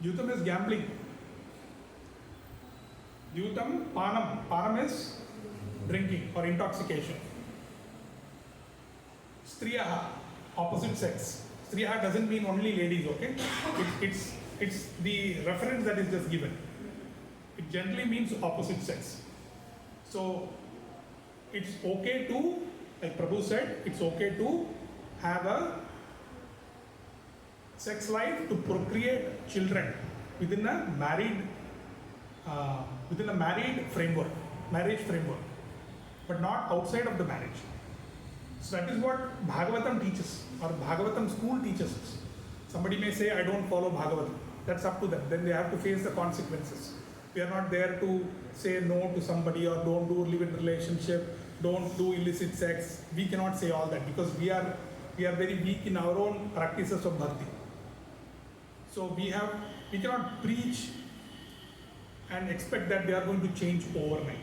Dyutam is gambling. Dyutam panam is drinking or intoxication. Striyaha, opposite sex. Striyaha doesn't mean only ladies, okay? It's the reference that is just given. It generally means opposite sex. So it's okay to, like Prabhu said, it's okay to have a sex life to procreate children within a married framework, marriage framework, but not outside of the marriage. So that is what Bhagavatam teaches, or Bhagavatam school teaches us. Somebody may say, I don't follow Bhagavatam. That's up to them. Then they have to face the consequences. We are not there to say no to somebody or don't do live-in relationship, don't do illicit sex. We cannot say all that because we are very weak in our own practices of bhakti. So we cannot preach and expect that they are going to change overnight.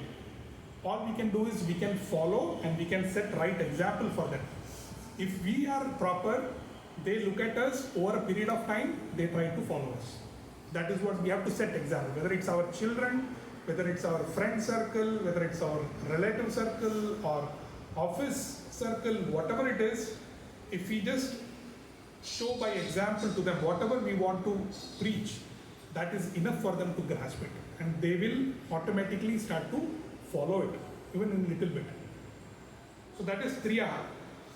All we can do is we can follow and we can set right example for them. If we are proper, they look at us over a period of time, they try to follow us. That is what we have to set example, whether it's our children, whether it's our friend circle, whether it's our relative circle or office circle, whatever it is, if we just show by example to them whatever we want to preach, that is enough for them to grasp it. And they will automatically start to follow it, even in little bit. So that is Triya.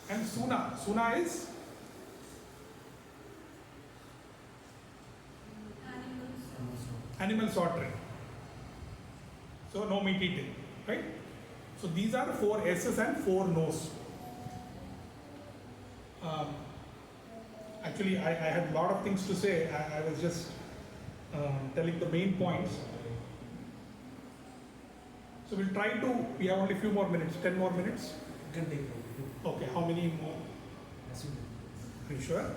And Suna. Suna is? Animal slaughtering. So no meat eating, right? So these are 4 S's and 4 No's. Actually, I had a lot of things to say. I was just telling the main points. So we'll try to, we have only a few more minutes, 10 more minutes. You can take. Okay, how many more? Are you sure?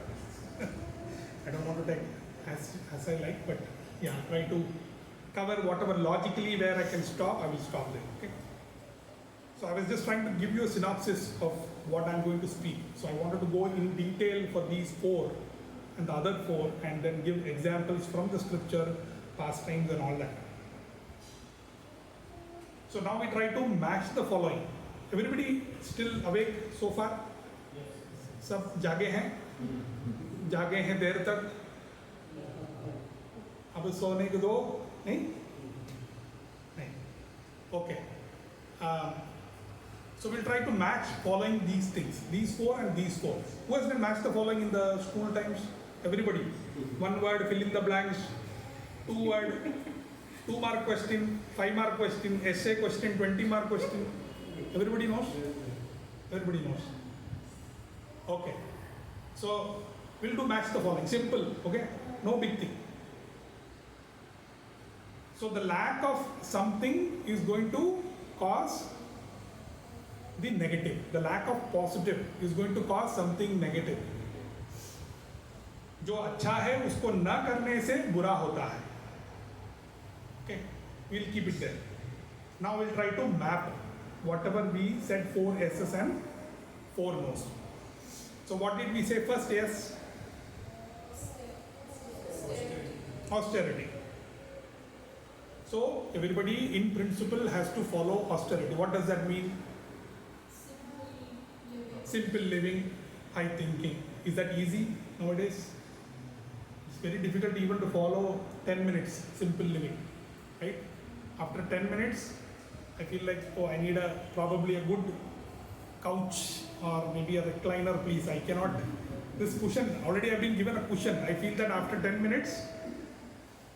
I don't want to take as I like, but yeah, I'll try to cover whatever logically where I can stop, I will stop there, okay? So I was just trying to give you a synopsis of what I'm going to speak. So I wanted to go in detail for these 4 and the other 4 and then give examples from the scripture, pastimes and all that. So now we try to match the following. Everybody still awake so far? Yes. सब जागे हैं? जागे हैं देर तक? अब सोने को दो? नहीं? नहीं. Okay. So we'll try to match following these things. These 4 and these 4. Who has been matched the following in the school times? Everybody. 1 word, fill in the blanks. 2 word. 2 mark question, 5 mark question, essay question, 20 mark question. Everybody knows? Everybody knows. Okay. So we'll do match the following. Simple, okay? No big thing. So the lack of something is going to cause the negative. The lack of positive is going to cause something negative. जो अच्छा है उसको न करने से बुरा होता है. Okay, we'll keep it there. Now we'll try to map whatever we said 4 S's and 4 No's. So what did we say first? Yes? Austerity. So everybody in principle has to follow austerity. What does that mean? Simple living, high thinking. Is that easy nowadays? It's very difficult even to follow 10 minutes simple living. Right? After 10 minutes, I feel like, oh, I need probably a good couch or maybe a recliner, please. I cannot, this cushion, already I've been given a cushion. I feel that after 10 minutes,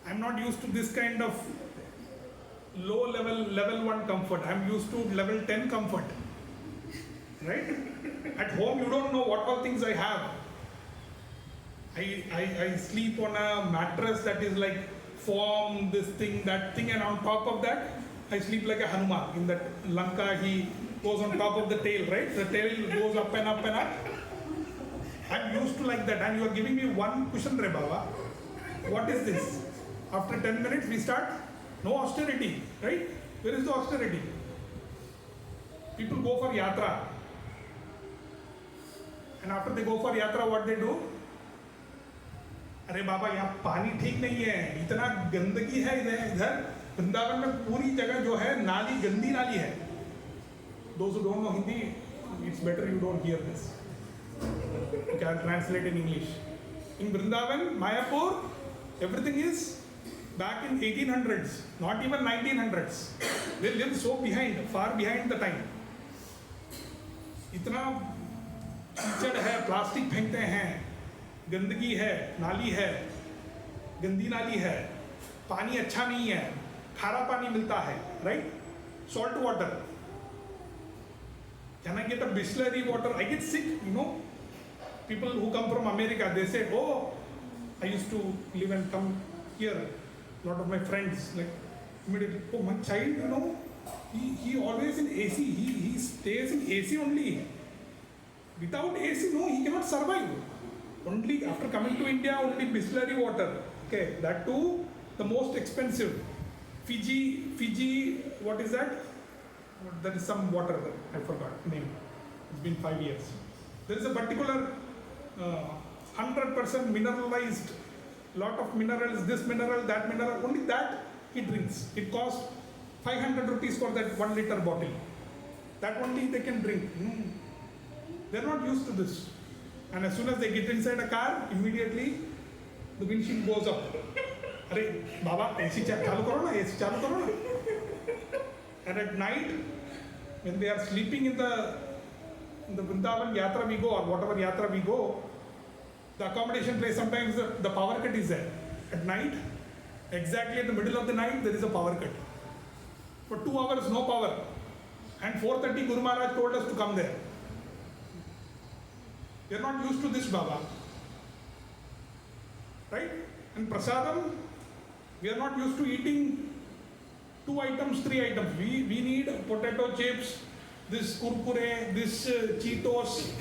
I'm not used to this kind of low level 1 comfort. I'm used to level 10 comfort. Right? At home, you don't know what all things I have. I sleep on a mattress that is like form, this thing, that thing, and on top of that, I sleep like a Hanuman. In that Lanka, he goes on top of the tail, right? The tail goes up and up and up. I'm used to like that, and you are giving me one cushion, Re Baba. What is this? After 10 minutes, we start, no austerity, right? Where is the austerity? People go for yatra. And after they go for yatra, what they do? अरे बाबा यहाँ पानी ठीक नहीं है, इतना गंदगी है इधर वृंदावन में पूरी जगह जो है नाली, गंदी नाली है. Those who don't know Hindi, it's better you don't hear this. Okay, I'll translate in English. In Vrindavan, Mayapur, everything is back in 1800s, not even 1900s. They live so behind, far behind the time. इतना कीचड़ है, plastic फेंकते हैं, गंदगी है, नाली है, गंदी नाली है, पानी अच्छा नहीं है, खारा पानी मिलता है, right? Salt water. Can I get a Bisleri water? I get sick, you know. People who come from America, they say, oh, I used to live and come here. A lot of my friends, like, immediately, oh, my child, you know, he always in AC. He stays in AC only. Without AC, no, he cannot survive. Only after coming to India, only Bisleri water. Okay, that too, the most expensive. Fiji, what is that? There is some water that I forgot name. It's been 5 years. There is a particular 100% mineralized, lot of minerals, this mineral, that mineral, only that he drinks. It costs 500 rupees for that 1 liter bottle. That only they can drink. They're not used to this. And as soon as they get inside a car, immediately the windshield goes up. Arey, Baba, AC chalu karo na, AC chalu karo na. And at night, when they are sleeping in the Vrindavan Yatra we go, or whatever Yatra we go, the accommodation place, sometimes the power cut is there. At night, exactly at the middle of the night, there is a power cut. For 2 hours, no power. And 4:30, Guru Maharaj told us to come there. We are not used to this, Baba. Right? And prasadam, we are not used to eating 2 items, 3 items. We need potato chips, this kurkure, this Cheetos,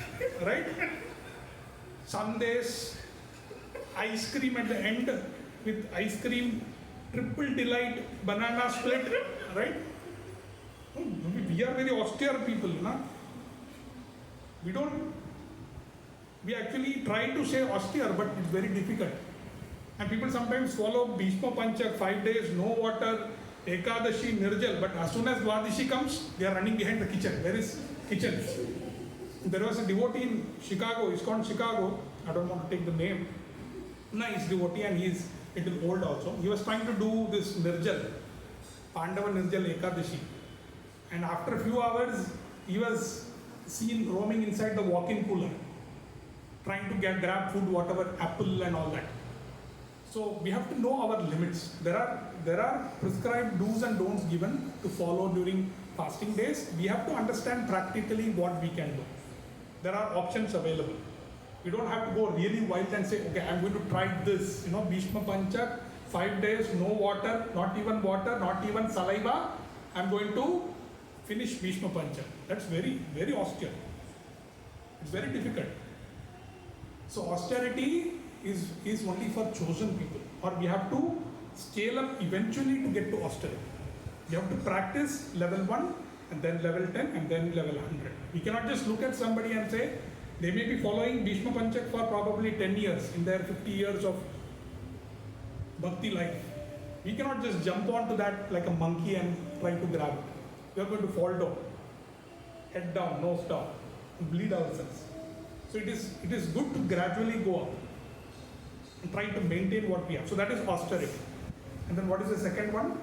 right? Sandesh, ice cream at the end with ice cream, triple delight, banana split, right? We are very austere people, na? We actually try to say austere, but it's very difficult. And people sometimes follow Bhishma Panchak, 5 days, no water, Ekadashi, Nirjal, but as soon as Dwadashi comes, they are running behind the kitchen. Where is kitchen? There was a devotee in Chicago, it's called Chicago, I don't want to take the name. Nice devotee, and he is a little old also. He was trying to do this Nirjal, Pandava Nirjal Ekadashi. And after a few hours, he was seen roaming inside the walk-in cooler, trying to grab food, whatever, apple and all that. So we have to know our limits. There are prescribed do's and don'ts given to follow during fasting days. We have to understand practically what we can do. There are options available. We don't have to go really wild and say, okay, I'm going to try this. You know, Bhishma Panchak, 5 days, no water, not even saliva. I'm going to finish Bhishma Panchak. That's very, very austere. It's very difficult. So austerity is only for chosen people, or we have to scale up eventually to get to austerity. We have to practice level 1 and then level 10 and then level 100. We cannot just look at somebody and say they may be following Bhishma Panchak for probably 10 years in their 50 years of bhakti life. We cannot just jump onto that like a monkey and try to grab it. We are going to fall down, head down, nose down, and bleed ourselves. So it is good to gradually go up and try to maintain what we have. So that is austerity. And then what is the second one?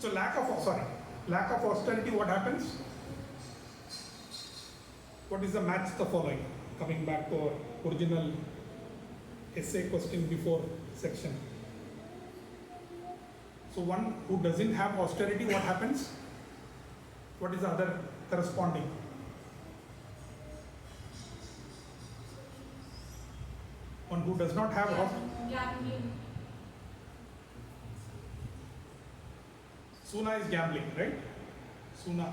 So lack of austerity, what happens? What is the match the following? Coming back to our original essay question before section. So one who doesn't have austerity, what happens? What is the other corresponding? One who does not have Gambling. Suna is gambling, right? Suna.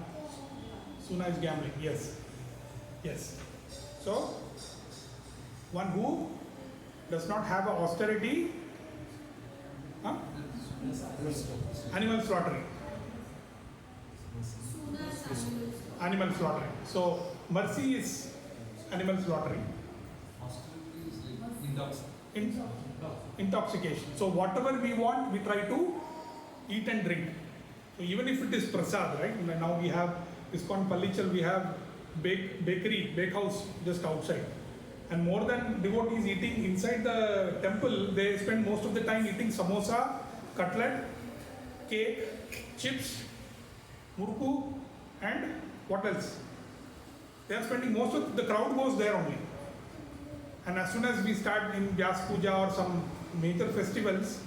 Suna is gambling, yes. Yes. So, one who does not have a austerity, huh? Animal slaughtering. Animal slaughtering. So, mercy is animal slaughtering. Intoxication. So, whatever we want, we try to eat and drink. So, even if it is prasad, right? Now we have ISKCON Pallichal, we have bakehouse just outside. And more than devotees eating inside the temple, they spend most of the time eating samosa, cutlet, cake, chips, murku, and what else? They are spending most of the crowd goes there only. And as soon as we start in Vyas Puja or some major festivals,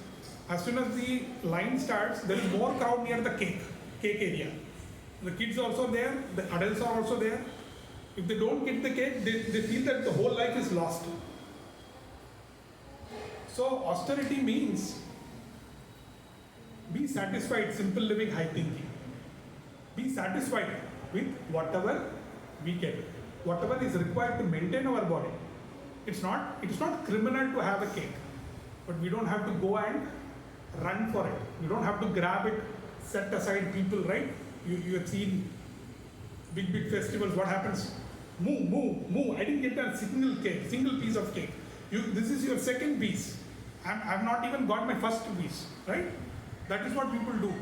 as soon as the line starts, there is more crowd near the cake area. The kids are also there, the adults are also there. If they don't get the cake, they feel that the whole life is lost. So austerity means be satisfied, simple living, high thinking. Be satisfied with whatever we get, whatever is required to maintain our body. It is not criminal to have a cake, but we don't have to go and run for it. You don't have to grab it, set aside people, right? You have seen big festivals, what happens? Move. I didn't get a single piece of cake. This is your second piece. I've not even got my first piece, right? That is what people do.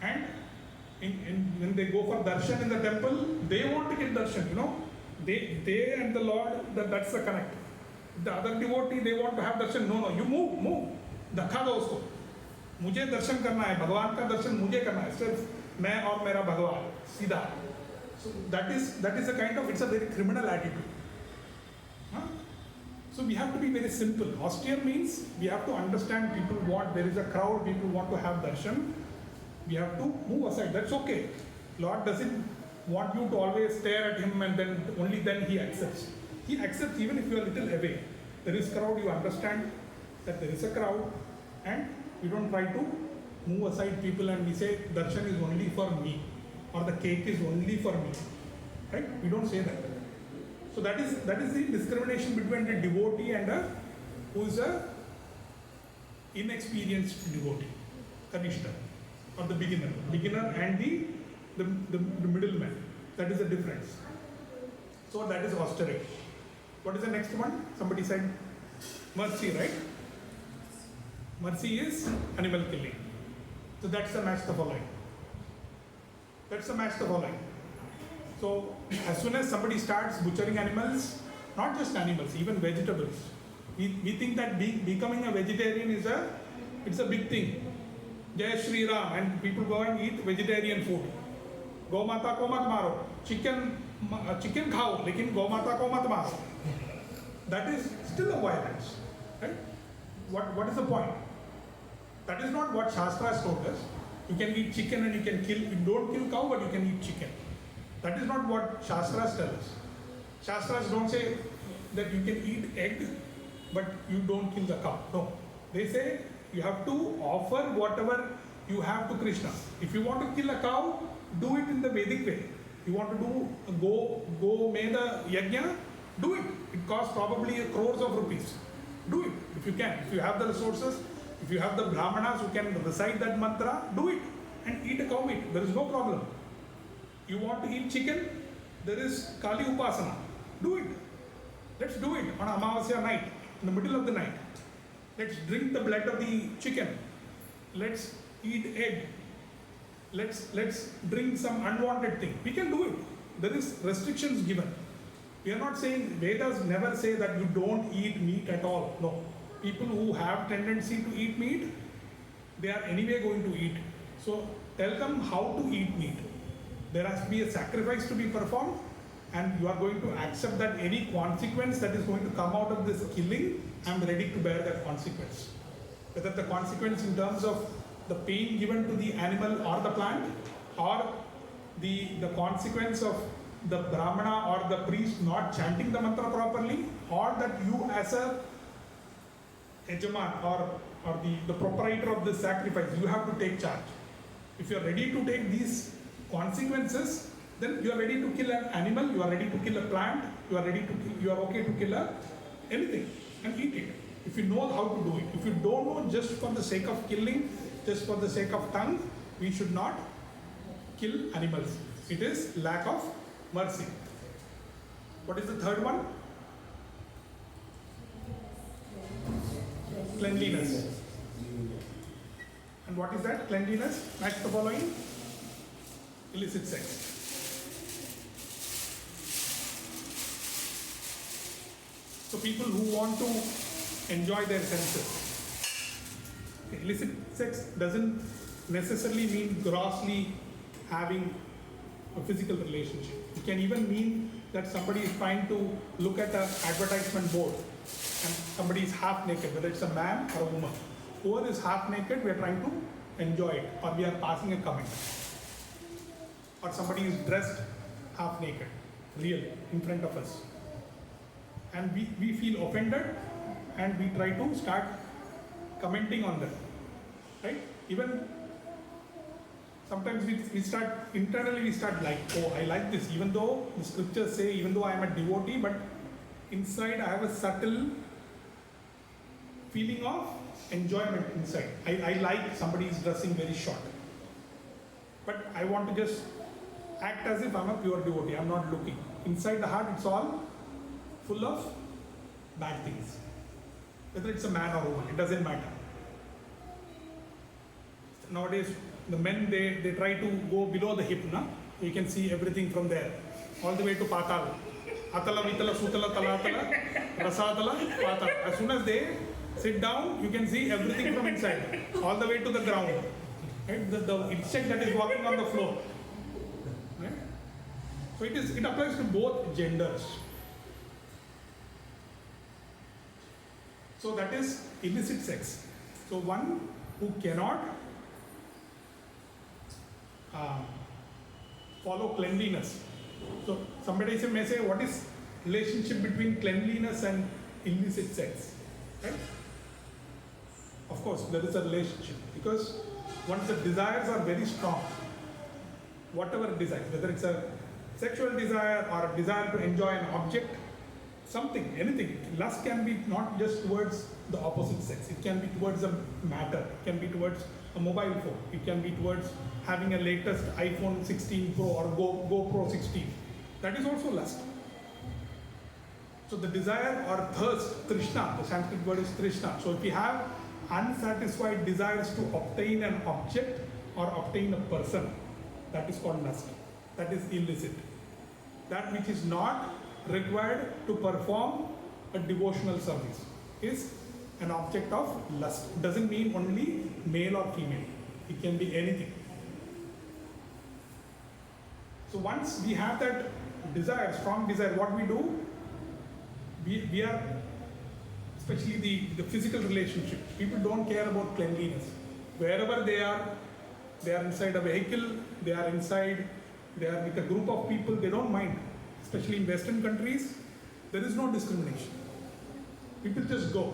And when they go for darshan in the temple, they want to get darshan, you know. They and the Lord, that's the connect. The other devotee, they want to have darshan. No, you move. Dakha do usko. मुझे दर्शन करना है, भगवान का दर्शन मुझे करना है, सिर्फ मैं और मेरा भगवान, सीधा. So that is a kind of, it's a very criminal attitude. Huh? So we have to be very simple. Austere means we have to understand people want, there is a crowd, people want to have darshan. We have to move aside. That's okay. Lord doesn't want you to always stare at him and then only then he accepts. He accepts even if you are a little away. There is crowd, you understand that there is a crowd, and we don't try to move aside people and we say darshan is only for me or the cake is only for me. Right? We don't say that. So that is the discrimination between the devotee and who is a inexperienced devotee, Kanishta, or the beginner and the middleman. That is the difference. So that is austerity. What is the next one? Somebody said mercy, right? Mercy is animal killing. So that's the match the following. So as soon as somebody starts butchering animals, not just animals, even vegetables, we think that becoming a vegetarian it's a big thing. Jai Shri Ram, and people go and eat vegetarian food. Go mata ko mat maro. Chicken khao, lekin go mata ko mat maro. That is still a violence, right? What is the point? That is not what Shastras told us. You can eat chicken and you can kill. You don't kill cow, but you can eat chicken. That is not what Shastras tell us. Shastras don't say that you can eat egg, but you don't kill the cow. No. They say you have to offer whatever you have to Krishna. If you want to kill a cow, do it in the Vedic way. You want to go make the yajna, do it. It costs probably crores of rupees. Do it if you can. If you have the resources, if you have the brahmanas who can recite that mantra, do it and eat a cow meat. There is no problem. You want to eat chicken, there is Kali Upasana. Do it. Let's do it on Amavasya night, in the middle of the night. Let's drink the blood of the chicken. Let's eat egg. Let's drink some unwanted thing. We can do it. There is restrictions given. We are not saying, Vedas never say that you don't eat meat at all. No. People who have tendency to eat meat, they are anyway going to eat. So tell them how to eat meat. There has to be a sacrifice to be performed, and you are going to accept that any consequence that is going to come out of this killing, I am ready to bear that consequence. Whether the consequence in terms of the pain given to the animal or the plant, or the consequence of the brahmana or the priest not chanting the mantra properly, or that you as a Yajaman or the proprietor of this sacrifice, you have to take charge. If you are ready to take these consequences, then you are ready to kill an animal, you are ready to kill a plant, you are okay to kill anything and eat it. If you know how to do it. If you don't know, just for the sake of killing, just for the sake of tongue, we should not kill animals. It is lack of mercy. What is the third one? Cleanliness. And what is that? Cleanliness. Match the following. Illicit sex. So people who want to enjoy their senses. Illicit sex doesn't necessarily mean grossly having a physical relationship. It can even mean that somebody is trying to look at an advertisement board and somebody is half naked, whether it's a man or a woman. Whoever is half naked, we are trying to enjoy it, or we are passing a comment. Or somebody is dressed half naked, real, in front of us. And we feel offended and we try to start commenting on that. Right? Even sometimes we start, internally we start like, oh, I like this, even though the scriptures say, even though I am a devotee, but inside I have a subtle feeling of enjoyment inside. I like somebody is dressing very short. But I want to just act as if I'm a pure devotee, I'm not looking. Inside the heart, it's all full of bad things. Whether it's a man or a woman, it doesn't matter. Nowadays, the men, they try to go below the hip, na? You can see everything from there, all the way to Patal. Atala, Vitala, Sutala, Talatala, Rasatala, Patal. As soon as they sit down, you can see everything from inside, all the way to the ground. Right? The insect that is walking on the floor. Right? So it applies to both genders. So that is illicit sex. So one who cannot follow cleanliness. So somebody may say, what is relationship between cleanliness and illicit sex? Right? Of course, there is a relationship, because once the desires are very strong, whatever desire, whether it's a sexual desire or a desire to enjoy an object, something, anything. Lust can be not just towards the opposite sex. It can be towards a matter. It can be towards a mobile phone. It can be towards having a latest iPhone 16 Pro or GoPro 16. That is also lust. So the desire or thirst, Trishna, the Sanskrit word is Trishna. So if you have unsatisfied desires to obtain an object or obtain a person, that is called lust. That is illicit. That which is not required to perform a devotional service is an object of lust. It doesn't mean only male or female. It can be anything. So once we have that desire, strong desire, what we do, we are, especially the physical relationship, people don't care about cleanliness. Wherever they are inside a vehicle, they are with a group of people, they don't mind. Especially in Western countries, there is no discrimination. People just go.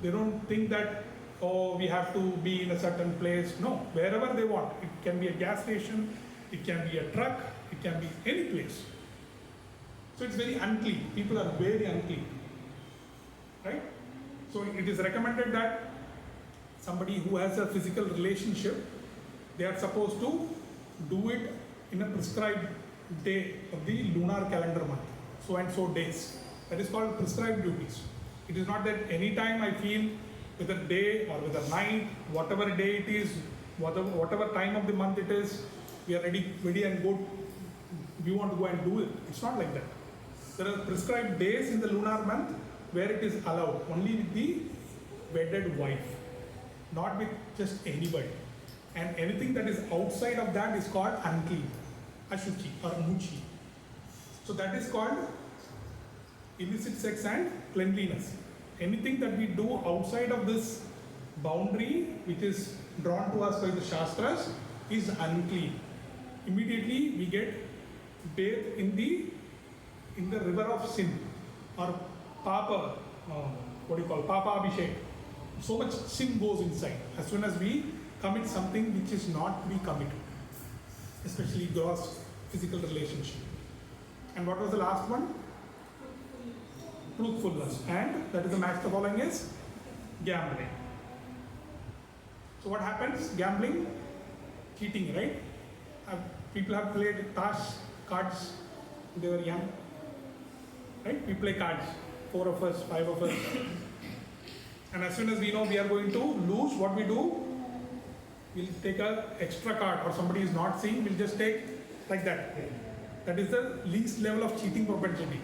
They don't think that, oh, we have to be in a certain place. No, wherever they want. It can be a gas station, it can be a truck, it can be any place. So it's very unclean. People are very unclean. Right? So it is recommended that somebody who has a physical relationship, they are supposed to do it in a prescribed day of the lunar calendar month, so and so days. That is called prescribed duties. It is not that any time I feel, whether day or whether night, whatever day it is, whatever time of the month it is, we are ready and go. We want to go and do it. It's not like that. There are prescribed days in the lunar month where it is allowed only with the wedded wife, not with just anybody. And anything that is outside of that is called unclean, ashuchi or muchi. So that is called illicit sex and cleanliness. Anything that we do outside of this boundary, which is drawn to us by the Shastras, is unclean. Immediately we get bathed in the river of sin, or Papa, Papa Abhishek. So much sin goes inside as soon as we commit something which is not to be committed. especially gross physical relationship. And what was the last one? Truthfulness. And that is the match the following is gambling. So what happens? Gambling, cheating, right? People have played cards when they were young, right? We play cards, 4 of us, 5 of us. And as soon as we know we are going to lose, what we do? We'll take an extra card, or somebody is not seeing, we'll just take like that. That is the least level of cheating propensity.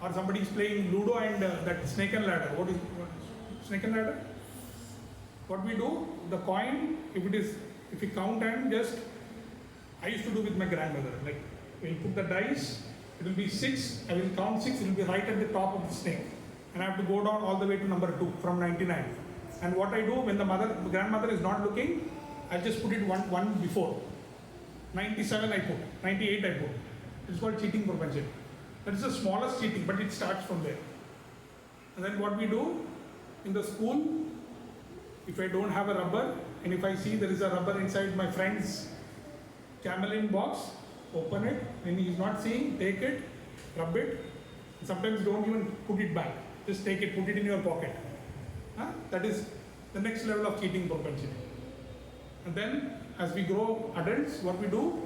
Or somebody is playing Ludo and that snake and ladder. What is snake and ladder? What we do, the coin, if we count and just, I used to do with my grandmother, like we'll put the dice, it will be 6, I will count 6, it will be right at the top of the snake. And I have to go down all the way to number 2 from 99. And what I do when the grandmother is not looking, I just put it one before. 97 I put, 98 I put. It's called cheating propensity. That is the smallest cheating, but it starts from there. And then what we do in the school, if I don't have a rubber, and if I see there is a rubber inside my friend's camelin box, open it, and he is not seeing, take it, rub it. Sometimes don't even put it back. Just take it, put it in your pocket. That is the next level of cheating propensity. And then as we grow adults, what we do?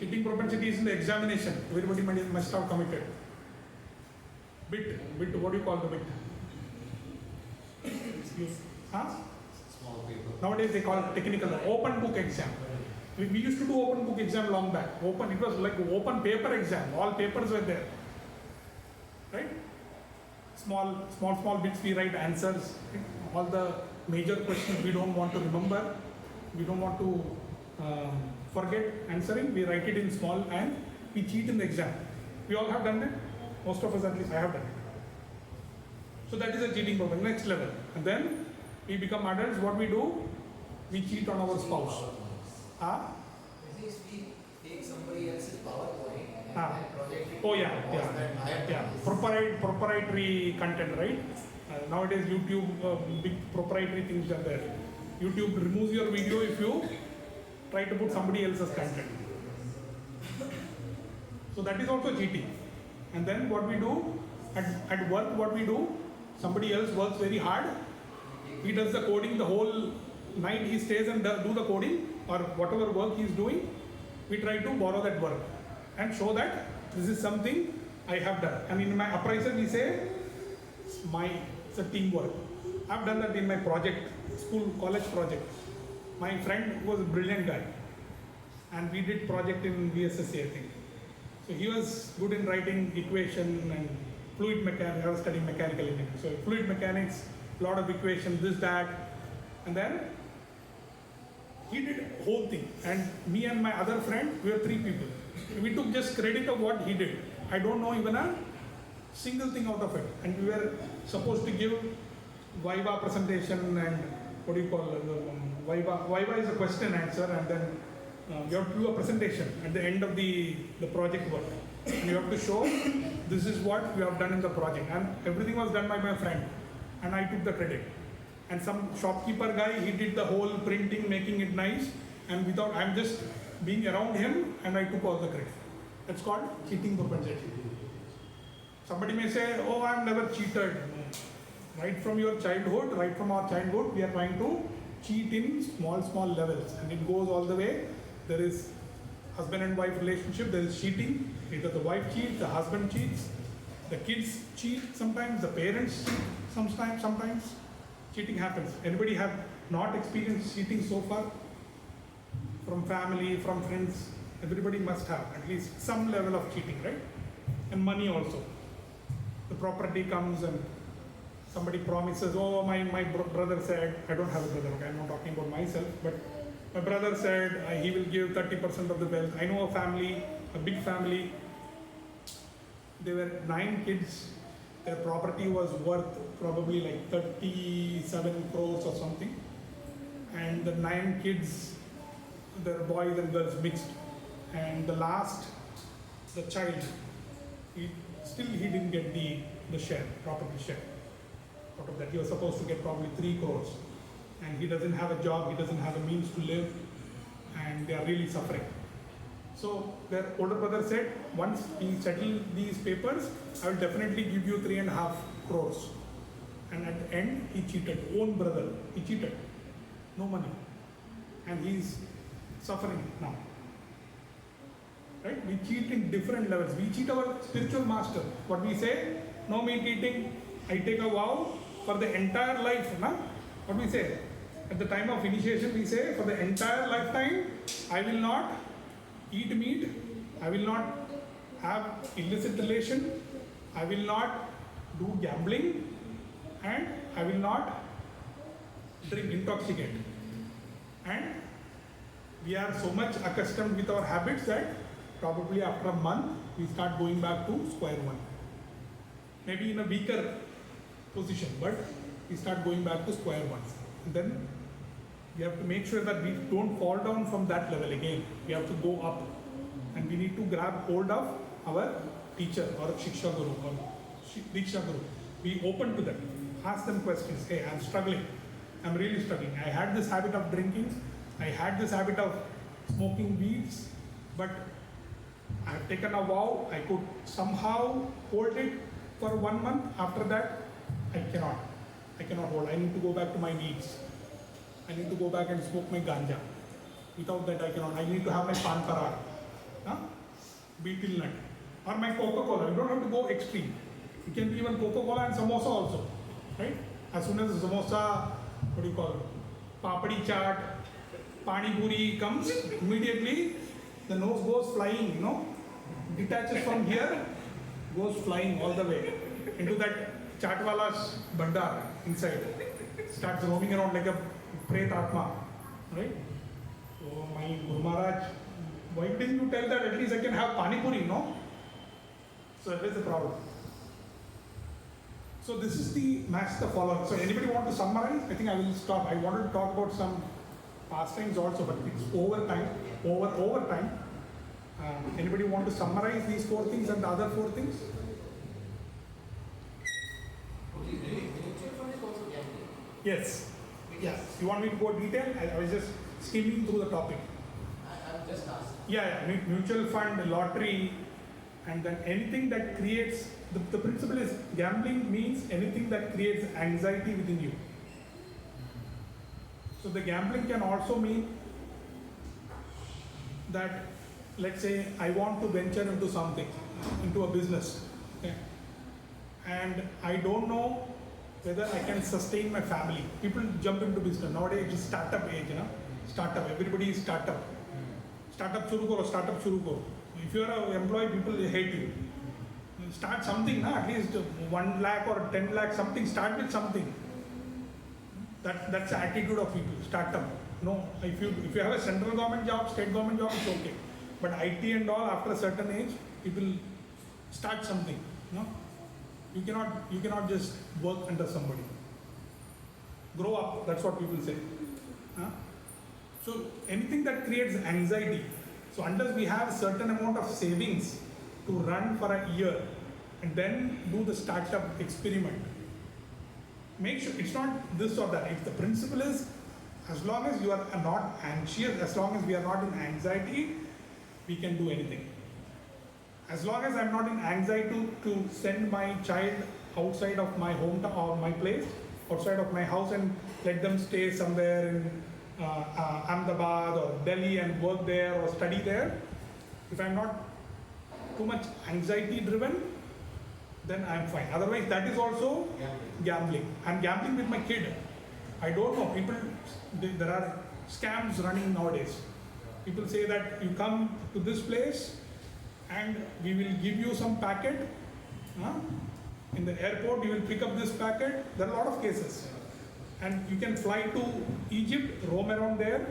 Cheating propensity is in the examination. Everybody must have committed. Bit, what do you call the bit? Small paper. Nowadays they call it technical open book exam. We used to do open book exam long back. It was like open paper exam. All papers were there. Right? Small bits we write answers. All the major questions we don't want to remember. We don't want to forget answering. We write it in small and we cheat in the exam. We all have done it. Most of us, at least I have done it. So that is a cheating problem, next level. And then we become adults, what we do? We cheat on our spouse. At least we take somebody else's PowerPoint and project it. Oh yeah. Proprietary content, right? Nowadays YouTube, big proprietary things are there. YouTube removes your video if you try to put somebody else's content. So that is also cheating. And then what we do, at work what we do, somebody else works very hard, he does the coding the whole night, he stays and do the coding or whatever work he is doing, we try to borrow that work and show that this is something I have done. And in my appraisal we say, it's a teamwork. I've done that in my project, college project. My friend was a brilliant guy and we did project in VSSC I think. So he was good in writing equation and fluid mechanics. I was studying mechanical engineering. So fluid mechanics, a lot of equations, this, that. And then he did whole thing. And me and my other friend, we were 3 people. We took just credit of what he did. I don't know even a single thing out of it. And we were supposed to give Viva presentation and what do you call it? Viva is a question answer and then you have to do a presentation at the end of the project work. And you have to show this is what we have done in the project. And everything was done by my friend. And I took the credit. And some shopkeeper guy, he did the whole printing, making it nice. And I'm just being around him and I took all the credit. That's called cheating propensity. Somebody may say, oh, I've never cheated. Right from our childhood, we are trying to cheat in small levels. And it goes all the way. There is husband and wife relationship, there is cheating. Either the wife cheats, the husband cheats, the kids cheat sometimes, the parents cheat sometimes. Cheating happens. Anybody have not experienced cheating so far? From family, from friends, everybody must have at least some level of cheating, right? And money also. The property comes and somebody promises, oh, my brother said, I don't have a brother, okay, I'm not talking about myself, but my brother said he will give 30% of the wealth. I know a family, a big family, there were 9 kids, their property was worth probably like 37 crores or something. And the 9 kids, their boys and girls mixed. And the last, the child, he didn't get the share, property share. Out of that, he was supposed to get probably 3 crores. And he doesn't have a job, he doesn't have a means to live. And and they are really suffering. So their older brother said, once we settle these papers, I will definitely give you 3.5 crores. And at the end, he cheated. Own brother, he cheated. No money. And he is suffering now. Right? We cheat in different levels. We cheat our spiritual master. What we say, no meat eating, I take a vow for the entire life. Na? What we say? At the time of initiation, we say, for the entire lifetime, I will not eat meat, I will not have illicit relation, I will not do gambling, and I will not drink intoxicant. And we are so much accustomed with our habits that probably after a month, we start going back to square one. Maybe in a weaker position, but we start going back to square one. And then we have to make sure that we don't fall down from that level again. We have to go up. And we need to grab hold of our teacher or Shiksha Guru or Diksha Guru. Be open to them. Ask them questions. Hey, I'm struggling. I'm really struggling. I had this habit of drinking. I had this habit of smoking weeds. But I've taken a vow. I could somehow hold it for 1 month. After that, I cannot. I cannot hold. I need to go back to my weeds. I need to go back and smoke my ganja. Without that, I cannot. I need to have my pan parar, betel nut, or my Coca-Cola. You don't have to go extreme. You can be even Coca-Cola and samosa also, right? As soon as the samosa, what do you call it, papadi chaat, pani puri comes, immediately the nose goes flying, detaches from here, goes flying all the way into that chaatwala's bandar inside. Starts roaming around like a Pret Atma, right? So my Guru Maharaj, why didn't you tell that at least I can have Pani Puri, no? So that is the problem. So this is the master follower. So anybody want to summarize? I think I will stop. I wanted to talk about some pastimes also, but it's over time. Anybody want to summarize these 4 things and the other 4 things? Yes. Yes. You want me to go detail? I was just skimming through the topic. I'm just asking. Yeah, mutual fund, lottery, and then anything that creates, the principle is gambling means anything that creates anxiety within you. So the gambling can also mean that, let's say, I want to venture into something, into a business. Okay? And I don't know whether I can sustain my family. People jump into business. Nowadays it's startup age, startup, everybody is startup. Startup shuru karo. If you are an employee, people hate you. Start something, at least 1 lakh or 10 lakh, something, start with something. That's the attitude of people, startup. No, if you have a central government job, state government job, it's okay. But IT and all, after a certain age, people start something. No? You cannot just work under somebody. Grow up, that's what people say. So anything that creates anxiety. So unless we have a certain amount of savings to run for a year and then do the startup experiment, make sure it's not this or that. If the principle is, as long as you are not anxious, as long as we are not in anxiety, we can do anything. As long as I'm not in anxiety to send my child outside of my hometown or my place, outside of my house, and let them stay somewhere in Ahmedabad or Delhi and work there or study there, if I'm not too much anxiety driven, then I'm fine. Otherwise, that is also gambling. I'm gambling with my kid. I don't know. People, there are scams running nowadays. People say that you come to this place and we will give you some packet. In the airport, you will pick up this packet. There are a lot of cases. And you can fly to Egypt, roam around there,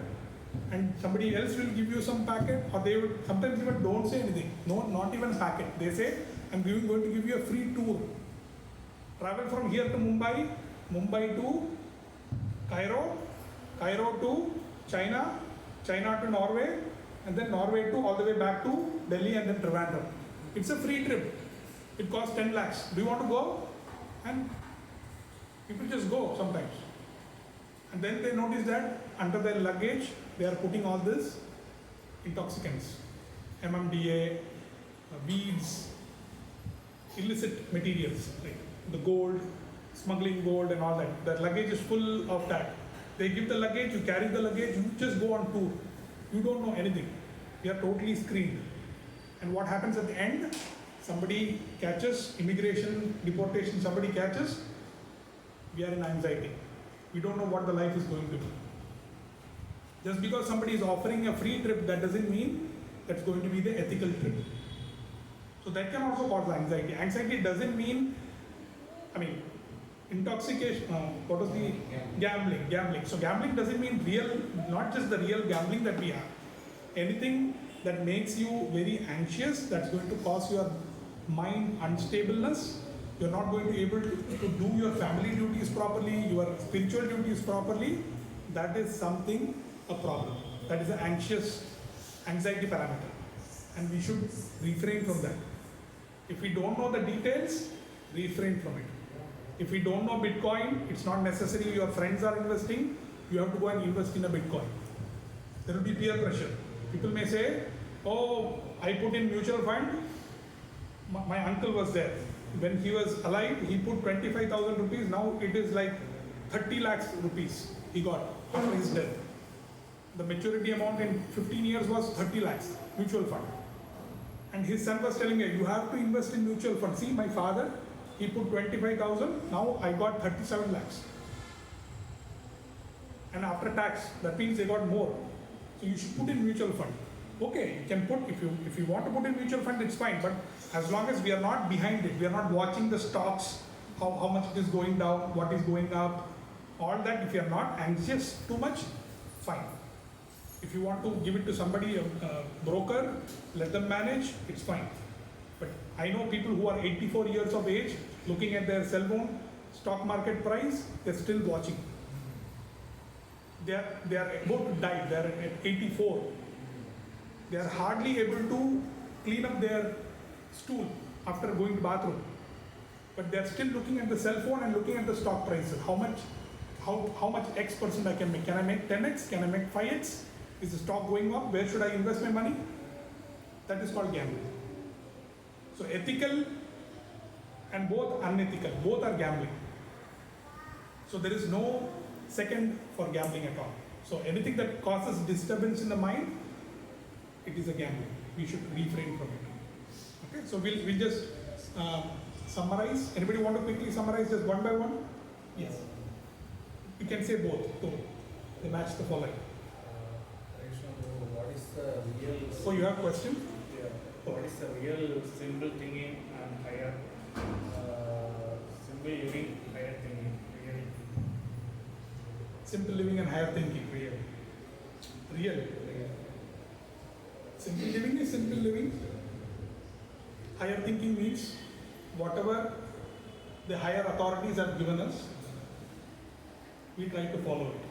and somebody else will give you some packet, or they will sometimes even don't say anything. No, not even packet. They say, I'm going to give you a free tour. Travel from here to Mumbai, Mumbai to Cairo, Cairo to China, China to Norway, and then Norway to all the way back to Delhi and then Trivandrum. It's a free trip. It costs 10 lakhs. Do you want to go? And people just go sometimes. And then they notice that under their luggage, they are putting all this intoxicants, MMDA, weeds, illicit materials like the gold, smuggling gold and all that. The luggage is full of that. They give the luggage, you carry the luggage, you just go on tour. You don't know anything. You are totally screened. And what happens at the end? Somebody catches, immigration, deportation, somebody catches, we are in anxiety. We don't know what the life is going to be. Just because somebody is offering a free trip, that doesn't mean that's going to be the ethical trip. So that can also cause anxiety. Anxiety doesn't mean, intoxication, what was the gambling. So gambling doesn't mean real, not just the real gambling that we have. Anything that makes you very anxious, that's going to cause your mind unstableness. You're not going to be able to do your family duties properly, your spiritual duties properly. That is something, a problem. That is an anxiety parameter. And we should refrain from that. If we don't know the details, refrain from it. If we don't know Bitcoin, it's not necessary your friends are investing, you have to go and invest in a Bitcoin. There will be peer pressure. People may say, oh, I put in mutual fund, my uncle was there. When he was alive, he put 25,000 rupees, now it is like 30 lakhs rupees he got after his death. The maturity amount in 15 years was 30 lakhs, mutual fund. And his son was telling me, you have to invest in mutual fund. See, my father, he put 25,000, now I got 37 lakhs. And after tax, that means they got more. So you should put in mutual fund. Okay, you can put, if you want to put in mutual fund, it's fine. But as long as we are not behind it, we are not watching the stocks, how much it is going down, what is going up, all that, if you are not anxious too much, fine. If you want to give it to somebody, a broker, let them manage, it's fine. But I know people who are 84 years of age, looking at their cell phone, stock market price, they're still watching. They are about to die, they are at 84. They are hardly able to clean up their stool after going to bathroom. But they are still looking at the cell phone and looking at the stock prices. How much X percent I can make? Can I make 10X? Can I make 5X? Is the stock going up? Where should I invest my money? That is called gambling. So ethical and both unethical, both are gambling. So there is no second for gambling at all. So anything that causes disturbance in the mind, it is a gambling. We should refrain from it. Okay, so we'll just summarize. Anybody want to quickly summarize just one by one? Yes. You can say both, so they match the following. What is the real? So you have a question? Yeah. What is the real simple thinking and higher simple living, higher thinking? Real. Simple living and higher thinking. Real. Simple living is simple living. Higher thinking means whatever the higher authorities have given us, we try to follow it.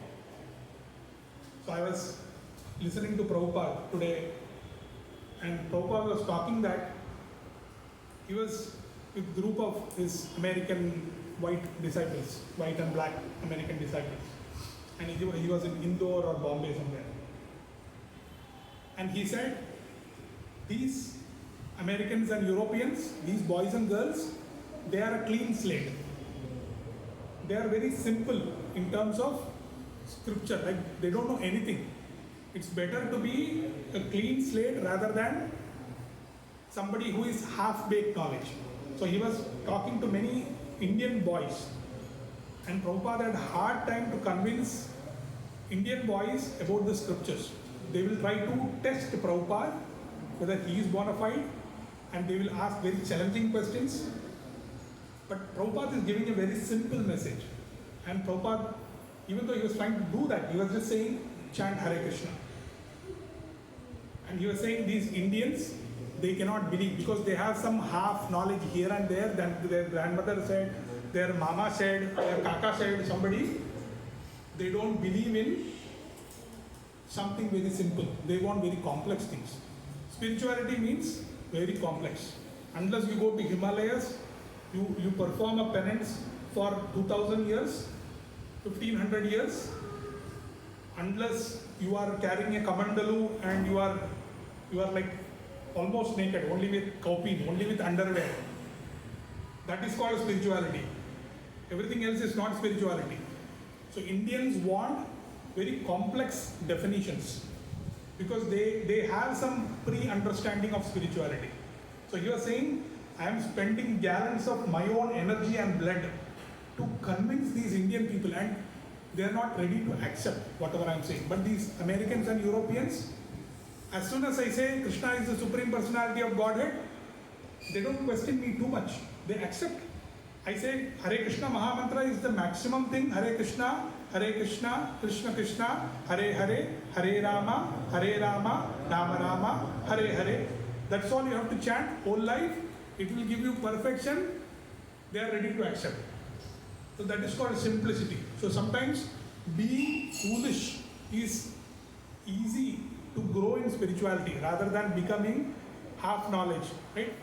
So I was listening to Prabhupada today, and Prabhupada was talking that he was with a group of his American white disciples, white and black American disciples. And he was in Indore or Bombay somewhere. And he said, these Americans and Europeans, these boys and girls, they are a clean slate. They are very simple in terms of scripture, like they don't know anything. It's better to be a clean slate rather than somebody who is half-baked knowledge. So he was talking to many Indian boys, and Prabhupada had a hard time to convince Indian boys about the scriptures. They will try to test Prabhupada whether he is bona fide, and they will ask very challenging questions. But Prabhupada is giving a very simple message. And Prabhupada, even though he was trying to do that, he was just saying, chant Hare Krishna. And he was saying these Indians, they cannot believe because they have some half knowledge here and there. Then their grandmother said, their mama said, their kaka said, somebody. They don't believe in something very simple. They want very complex things. Spirituality means very complex. Unless you go to Himalayas, you perform a penance for 2000 years, 1500 years, unless you are carrying a kamandalu and you are like almost naked, only with kaupin, only with underwear. That is called spirituality. Everything else is not spirituality. So Indians want very complex definitions because they have some pre-understanding of spirituality. So you are saying, I am spending gallons of my own energy and blood to convince these Indian people, and they are not ready to accept whatever I am saying. But these Americans and Europeans, as soon as I say Krishna is the Supreme Personality of Godhead, they don't question me too much. They accept. I say Hare Krishna Mahamantra is the maximum thing. Hare Krishna, Krishna Krishna, Hare Hare, Hare Rama, Rama Rama, Hare Hare. That's all you have to chant whole life. It will give you perfection. They are ready to accept. So that is called simplicity. So sometimes being foolish is easy to grow in spirituality rather than becoming half knowledge, right?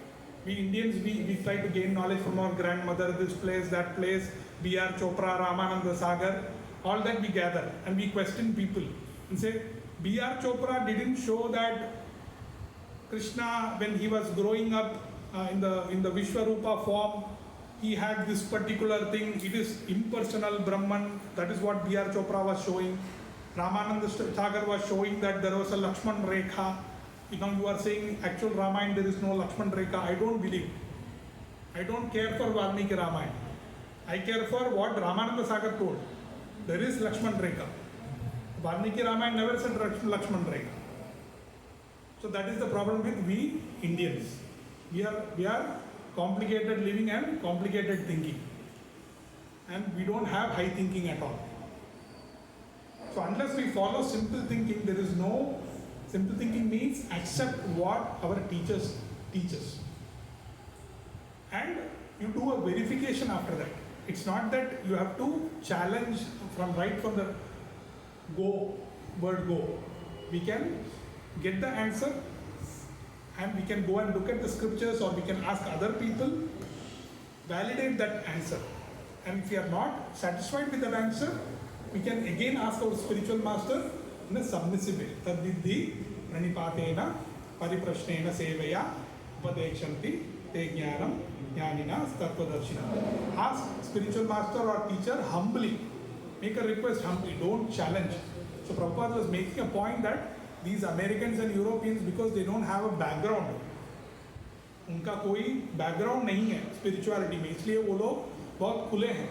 We Indians, we try to gain knowledge from our grandmother, this place, that place, B.R. Chopra, Ramananda Sagar, all that we gather and we question people and say, B.R. Chopra didn't show that Krishna, when he was growing up in the Vishwarupa form, he had this particular thing. It is impersonal Brahman. That is what B.R. Chopra was showing. Ramananda Sagar was showing that there was a Lakshman Rekha. Now you are saying actual Ramayana there is no Lakshman Rekha. I don't believe. I don't care for Valmiki Ramayana. I care for what Ramananda Sagar told. There is Lakshman Rekha. Valmiki Ramayana never said Lakshman Rekha. So that is the problem with we Indians. We are complicated living and complicated thinking. And we don't have high thinking at all. So unless we follow simple thinking, there is no simple thinking means accept what our teachers teach us. And you do a verification after that. It's not that you have to challenge from the word go. We can get the answer and we can go and look at the scriptures, or we can ask other people, validate that answer. And if we are not satisfied with that answer, we can again ask our spiritual master in a submissive way. Tadvidhi pranipatena pariprashnena sevaya upadekshanti te jnanam jnanina tattvadarshina. Ask spiritual master or teacher humbly. Make a request humbly. Don't challenge. So Prabhupada was making a point that these Americans and Europeans, because they don't have a background, उनका कोई background नहीं है spirituality में, इसलिए वो लोग बहुत खुले हैं.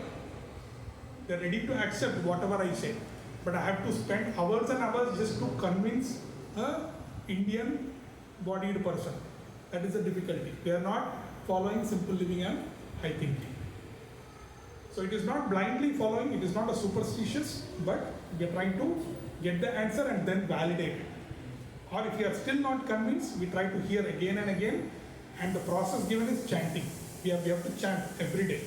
They're ready to accept whatever I say, but I have to spend hours and hours just to convince a Indian bodied person. That is the difficulty. They are not following simple living and high thinking. So it is not blindly following, it is not a superstitious, but we are trying to get the answer and then validate it. Or if you are still not convinced, we try to hear again and again, and the process given is chanting. We have to chant every day.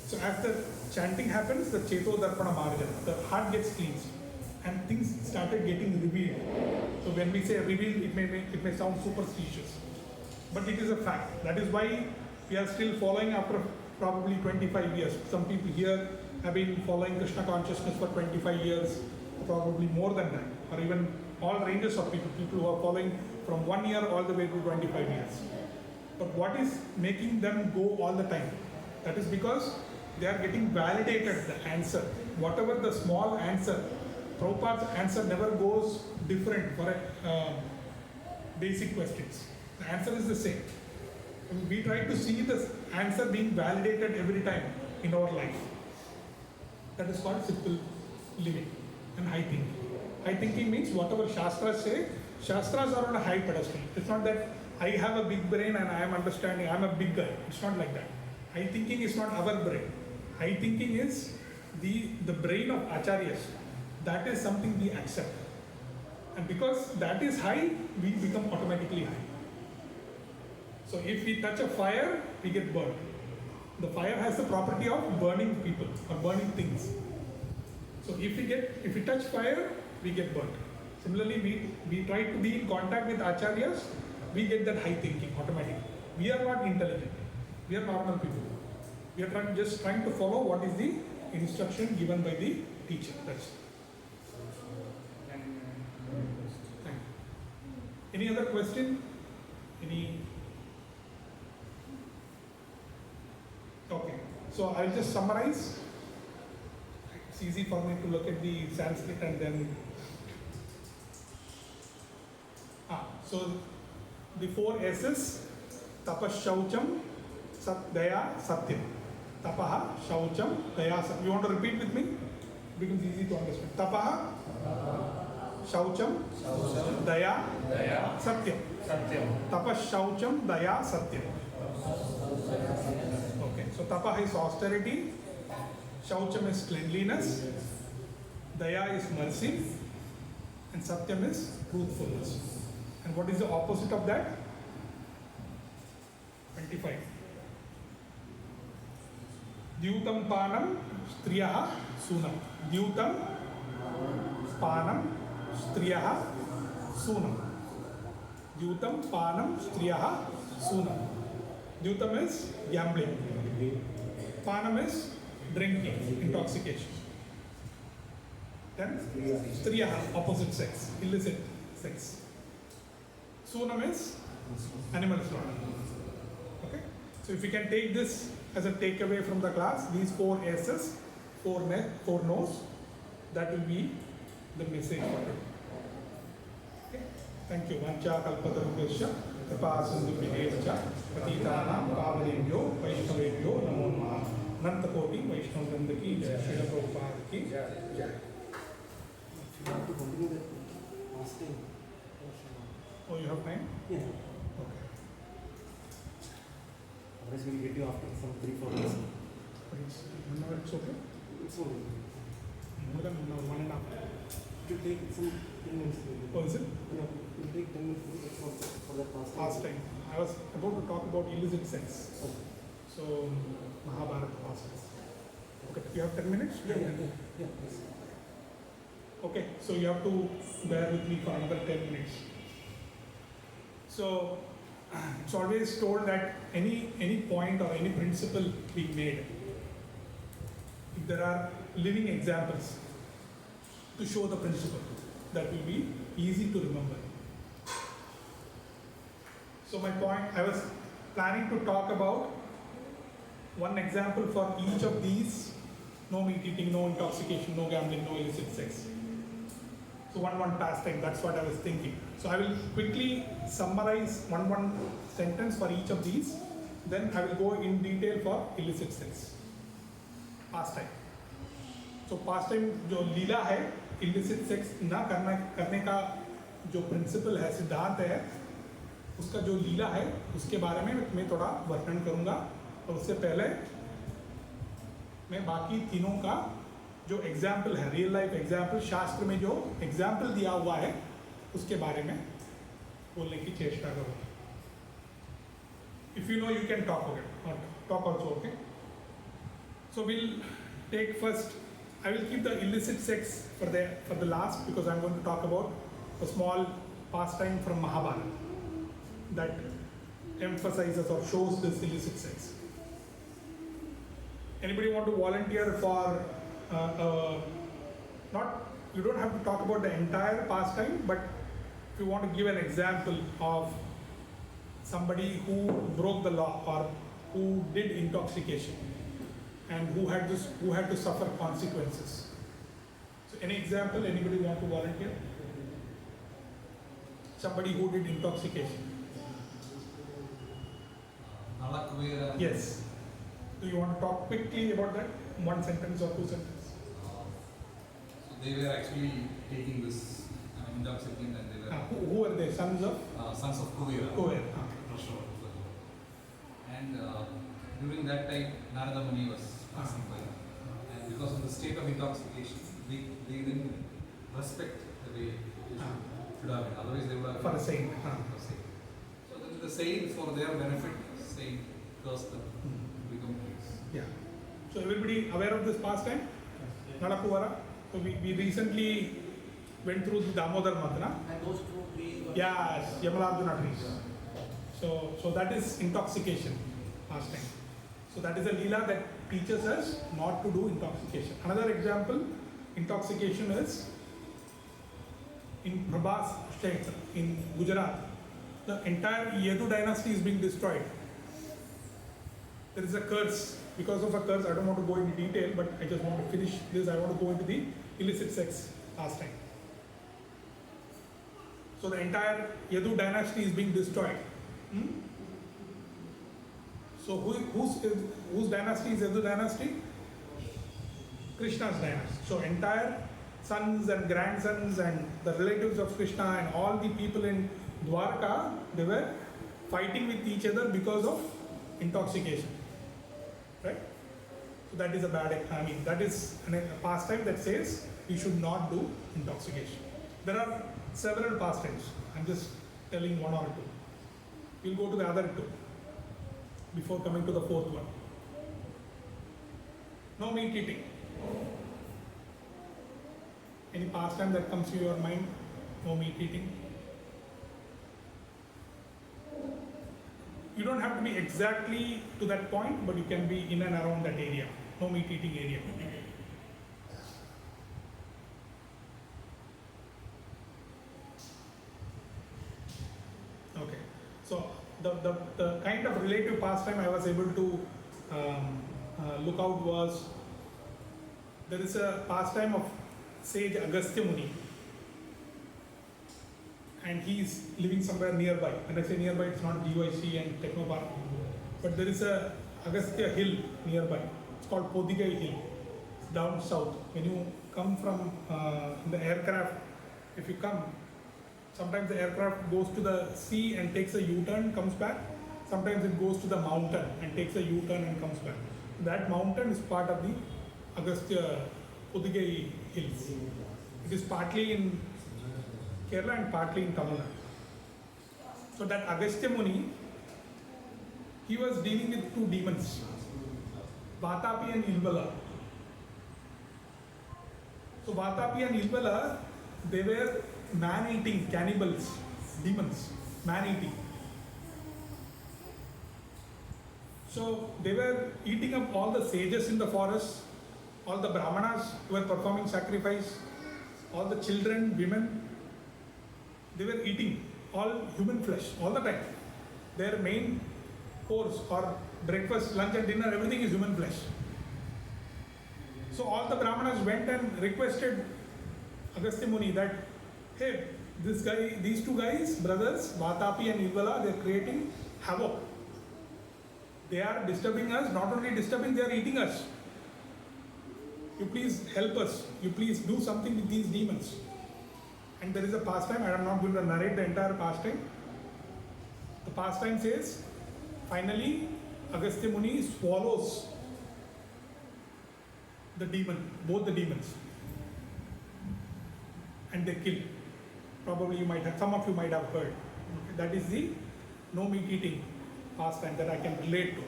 So as the chanting happens, the Cheto Darpana Marjana, the heart gets cleansed and things started getting revealed. So when we say revealed, it may sound superstitious, but it is a fact. That is why we are still following after probably 25 years. Some people here have been following Krishna consciousness for 25 years, probably more than that, or even all ranges of people who are following from 1 year all the way to 25 years. But what is making them go all the time? That is because they are getting validated the answer. Whatever the small answer, Prabhupada's answer never goes different for basic questions. The answer is the same. And we try to see the answer being validated every time in our life. That is called simple living and high thinking. High thinking means whatever Shastras say, Shastras are on a high pedestal. It's not that I have a big brain and I am understanding, I am a big guy. It's not like that. High thinking is not our brain. High thinking is the brain of Acharyas. That is something we accept. And because that is high, we become automatically high. So if we touch a fire, we get burned. The fire has the property of burning people or burning things. So if we touch fire, we get burnt. Similarly, we try to be in contact with Acharyas, we get that high thinking automatically. We are not intelligent. We are normal people. We are just trying to follow what is the instruction given by the teacher. That's it. Any other question? Any? Okay, so I'll just summarize. It's easy for me to look at the Sanskrit and then. So the four S's: tapas, shaucham, daya, satyam. Tapaha, shaucham, daya, satyam. You want to repeat with me? It becomes easy to understand. Tapaha, shaucham, daya, satyam. Tapas, shaucham, daya, satyam. Okay, so tapaha is austerity, shaucham is cleanliness, daya is mercy, and satyam is truthfulness. And what is the opposite of that? 25. Dyutam panam striyaha sunam. Dyutam panam striyaha sunam. Dyutam panam striyaha sunam. Dyutam is gambling. Panam is drinking, intoxication. Then striyaha, opposite sex, illicit sex. Sunam is animal slaughter. Okay? So if you can take this as a takeaway from the class, these four S's, four no's, that will be the message for you. Okay? Thank you. Vancha kalpatarubhyasya kripa sindhubhyeva patitanam pavanebhyo vaishnavebhyo namo namaha. Anantakoti Vaishnav Vrinda ki jai. Srila Prabhupada ki jai. If you want to continue that fasting. Oh, you have time? Yeah. Okay. Otherwise we'll get you after some 3-4 days. But it's okay? It's only. More than 1.5 hours. It will take some 10 minutes. Oh, is it? Yeah, it will take 10 minutes for that fasting. Last time. I was about to talk about illicit sex. Okay. So, Mahabharata process. Okay, you have 10 minutes? Yeah, yes. Okay, so you have to bear with me for another 10 minutes. So, it's always told that any point or any principle being made, if there are living examples to show the principle, that will be easy to remember. So my point, I was planning to talk about one example for each of these: no meat eating, no intoxication, no gambling, no illicit sex. So one pastime, that's what I was thinking. So I will quickly summarize one sentence for each of these, then I will go in detail for illicit sex. Pastime. So pastime जो लीला है, illicit sex ना करने का जो principle है, सिद्धांत है, उसका जो लीला है, उसके बारे में मैं थोड़ा वर्णन करूँगा, और उससे पहले मैं बाकी तीनों का जो एग्जाम्पल है, रियल लाइफ एग्जाम्पल, शास्त्र में जो एग्जाम्पल दिया हुआ है, उसके बारे में बोलने की चेष्टा करूँगा. If you know, you can talk, okay, or talk also, okay. So we'll take first. I will keep the illicit sex for the last, because I'm going to talk about a small pastime from Mahabharata that emphasizes or shows this illicit sex. Anybody want to volunteer for? You don't have to talk about the entire pastime, but if you want to give an example of somebody who broke the law or who did intoxication and who had to suffer consequences. So any example, anybody want to volunteer? Somebody who did intoxication. Yes. Do you want to talk quickly about that? One sentence or two sentences? So they were actually taking this intoxicant, and they were who are they? Sons of? Sons of Kuvera. And during that time, Narada Muni was passing by, and because of the state of intoxication, they didn't respect the way they should have been. Otherwise, they would have For a saint. For a saint. So that is the saint, for their benefit, saint cursed them to become priests. Yeah. So everybody aware of this pastime? Nalakuvara. So we recently went through the Damodar Mantra. And those two trees were... Yes, Yamalarjuna trees. So that is intoxication pastime. So that is a leela that teaches us not to do intoxication. Another example, intoxication is in Prabhas Kshetra in Gujarat. the entire Yadu dynasty is being destroyed. There is a curse. Because of a curse, I don't want to go into detail, but I just want to finish this. I want to go into the illicit sex pastime. So the entire Yadu dynasty is being destroyed. So whose dynasty is Yadu dynasty? Krishna's dynasty. So entire sons and grandsons and the relatives of Krishna and all the people in Dwarka, they were fighting with each other because of intoxication. Right? So that is a bad, that is a pastime that says you should not do intoxication. There are several pastimes. I'm just telling one or two. We'll go to the other two before coming to the fourth one. No meat eating. Any pastime that comes to your mind? No meat eating. You don't have to be exactly to that point, but you can be in and around that area. No meat eating area. Okay. So the kind of relative pastime I was able to look out was, there is a pastime of sage Agastya Muni, and he is living somewhere nearby. When I say nearby, it's not GYC and Technopark, but there is a Agastya hill nearby. It's called Podigai Hill. It's down south. When you come from the aircraft, if you come, sometimes the aircraft goes to the sea and takes a U-turn, comes back. Sometimes it goes to the mountain and takes a U-turn and comes back. That mountain is part of the Agastya Podigai Hills. It is partly in Kerala and partly in Tamil Nadu. So that Agastya Muni, he was dealing with two demons, Vatapi and Ilvala. So Vatapi and Ilvala, they were man-eating cannibals, demons, man-eating. So they were eating up all the sages in the forest, all the brahmanas who were performing sacrifice, all the children, women. They were eating all human flesh all the time. Their main course or breakfast, lunch and dinner, everything is human flesh. So all the brahmanas went and requested Agastya Muni that, hey, these two guys, brothers, Vatapi and Ilvala, they're creating havoc. They are disturbing us, not only disturbing, they are eating us. You please help us. You please do something with these demons. And there is a pastime, I am not going to narrate the entire pastime. The pastime says, finally, Agastya Muni swallows the demon, both the demons. And they kill. Probably you might have, some of you might have heard. That is the no meat eating pastime that I can relate to.